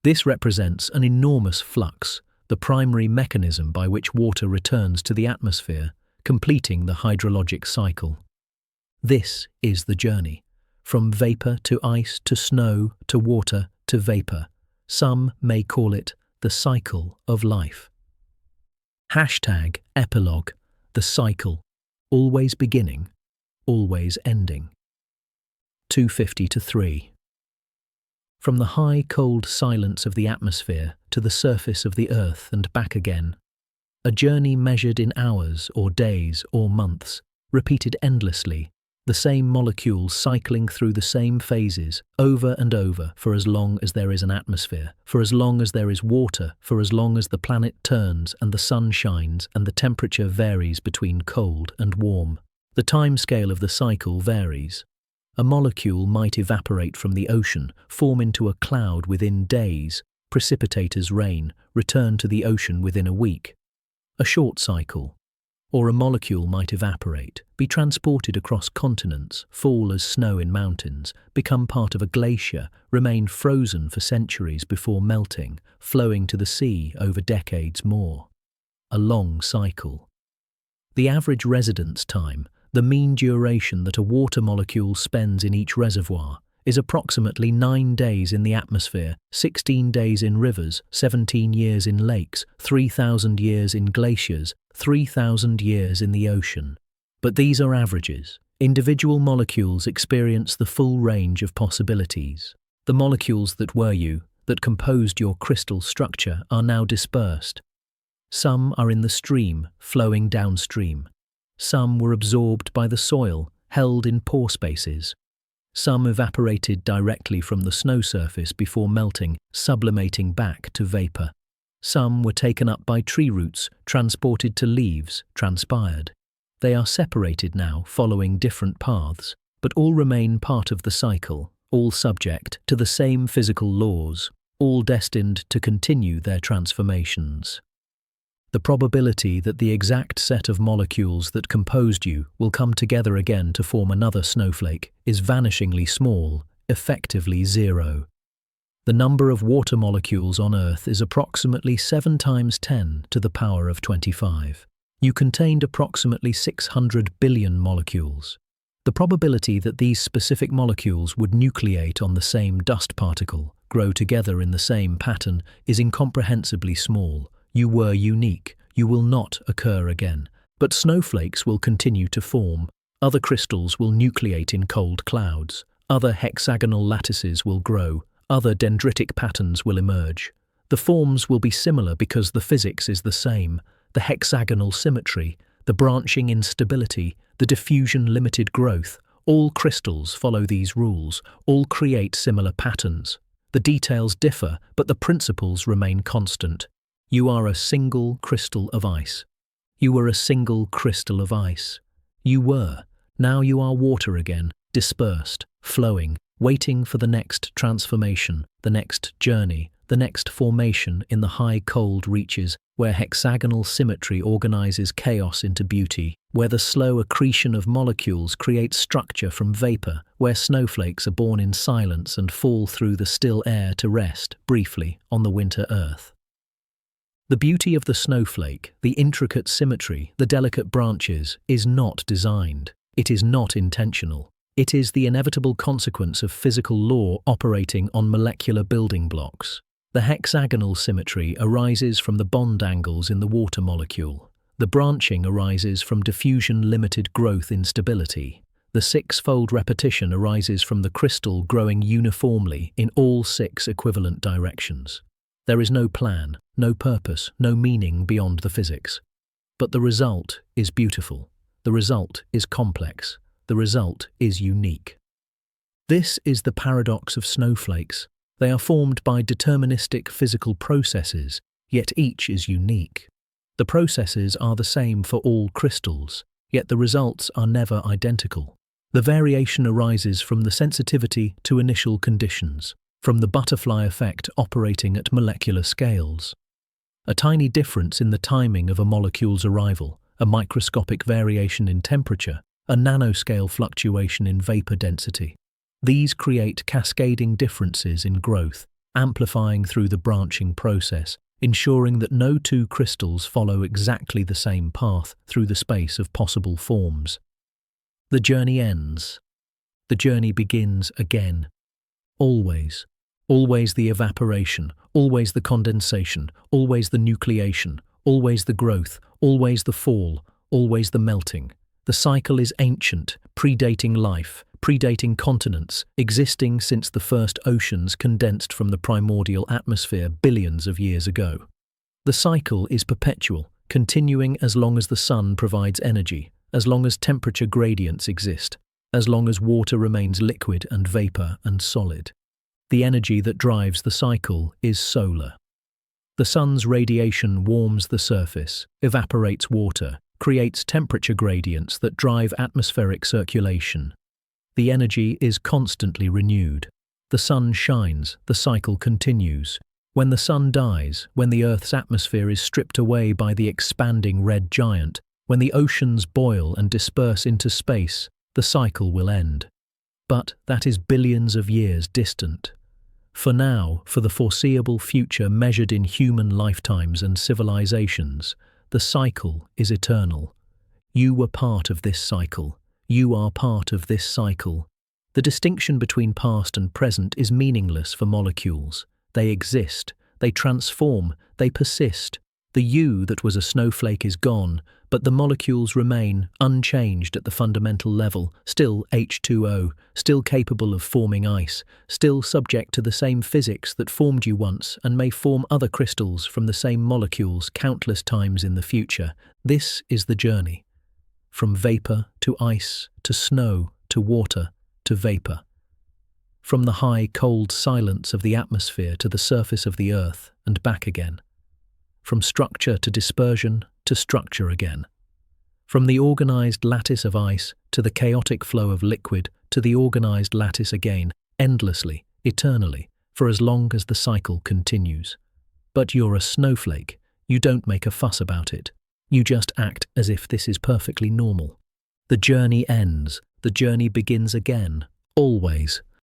This represents an enormous flux, the primary mechanism by which water returns to the atmosphere, completing the hydrologic cycle. This is the journey, from vapor to ice to snow to water to vapor. Some may call it the cycle of life. #Epilogue, the cycle, always beginning, always ending. 250-3. From the high, cold silence of the atmosphere to the surface of the earth and back again. A journey measured in hours or days or months, repeated endlessly, the same molecules cycling through the same phases over and over for as long as there is an atmosphere, for as long as there is water, for as long as the planet turns and the sun shines and the temperature varies between cold and warm. The time scale of the cycle varies. A molecule might evaporate from the ocean, form into a cloud within days, precipitate as rain, return to the ocean within a week. A short cycle. Or a molecule might evaporate, be transported across continents, fall as snow in mountains, become part of a glacier, remain frozen for centuries before melting, flowing to the sea over decades more. A long cycle. The average residence time, the mean duration that a water molecule spends in each reservoir, is approximately 9 days in the atmosphere, 16 days in rivers, 17 years in lakes, 3,000 years in glaciers, 3,000 years in the ocean. But these are averages. Individual molecules experience the full range of possibilities. The molecules that were you, that composed your crystal structure, are now dispersed. Some are in the stream, flowing downstream. Some were absorbed by the soil, held in pore spaces. Some evaporated directly from the snow surface before melting, sublimating back to vapor. Some were taken up by tree roots, transported to leaves, transpired. They are separated now, following different paths, but all remain part of the cycle, all subject to the same physical laws, all destined to continue their transformations. The probability that the exact set of molecules that composed you will come together again to form another snowflake is vanishingly small, effectively zero. The number of water molecules on Earth is approximately 7 times 10 to the power of 25. You contained approximately 600 billion molecules. The probability that these specific molecules would nucleate on the same dust particle, grow together in the same pattern, is incomprehensibly small. You were unique. You will not occur again. But snowflakes will continue to form. Other crystals will nucleate in cold clouds. Other hexagonal lattices will grow. Other dendritic patterns will emerge. The forms will be similar because the physics is the same. The hexagonal symmetry, the branching instability, the diffusion-limited growth. All crystals follow these rules. All create similar patterns. The details differ, but the principles remain constant. You are a single crystal of ice. You were a single crystal of ice. You were. Now you are water again, dispersed, flowing, waiting for the next transformation, the next journey, the next formation in the high cold reaches where hexagonal symmetry organizes chaos into beauty, where the slow accretion of molecules creates structure from vapor, where snowflakes are born in silence and fall through the still air to rest, briefly, on the winter earth. The beauty of the snowflake, the intricate symmetry, the delicate branches, is not designed. It is not intentional. It is the inevitable consequence of physical law operating on molecular building blocks. The hexagonal symmetry arises from the bond angles in the water molecule. The branching arises from diffusion-limited growth instability. The six-fold repetition arises from the crystal growing uniformly in all 6 equivalent directions. There is no plan, no purpose, no meaning beyond the physics. But the result is beautiful. The result is complex. The result is unique. This is the paradox of snowflakes. They are formed by deterministic physical processes, yet each is unique. The processes are the same for all crystals, yet the results are never identical. The variation arises from the sensitivity to initial conditions, from the butterfly effect operating at molecular scales. A tiny difference in the timing of a molecule's arrival, a microscopic variation in temperature, a nanoscale fluctuation in vapor density. These create cascading differences in growth, amplifying through the branching process, ensuring that no two crystals follow exactly the same path through the space of possible forms. The journey ends. The journey begins again. Always. Always the evaporation, always the condensation, always the nucleation, always the growth, always the fall, always the melting. The cycle is ancient, predating life, predating continents, existing since the first oceans condensed from the primordial atmosphere billions of years ago. The cycle is perpetual, continuing as long as the sun provides energy, as long as temperature gradients exist, as long as water remains liquid and vapor and solid. The energy that drives the cycle is solar. The sun's radiation warms the surface, evaporates water, creates temperature gradients that drive atmospheric circulation. The energy is constantly renewed. The sun shines, the cycle continues. When the sun dies, when the Earth's atmosphere is stripped away by the expanding red giant, when the oceans boil and disperse into space, the cycle will end. But that is billions of years distant. For now, for the foreseeable future measured in human lifetimes and civilizations, the cycle is eternal. You were part of this cycle. You are part of this cycle. The distinction between past and present is meaningless for molecules. They exist, they transform, they persist. The you that was a snowflake is gone, but the molecules remain unchanged at the fundamental level, still H2O, still capable of forming ice, still subject to the same physics that formed you once and may form other crystals from the same molecules countless times in the future. This is the journey. From vapor to ice, to snow, to water, to vapor. From the high, cold silence of the atmosphere to the surface of the earth and back again. From structure to dispersion to structure again. From the organized lattice of ice to the chaotic flow of liquid to the organized lattice again, endlessly, eternally, for as long as the cycle continues. But you're a snowflake. You don't make a fuss about it. You just act as if this is perfectly normal. The journey ends. The journey begins again. Always.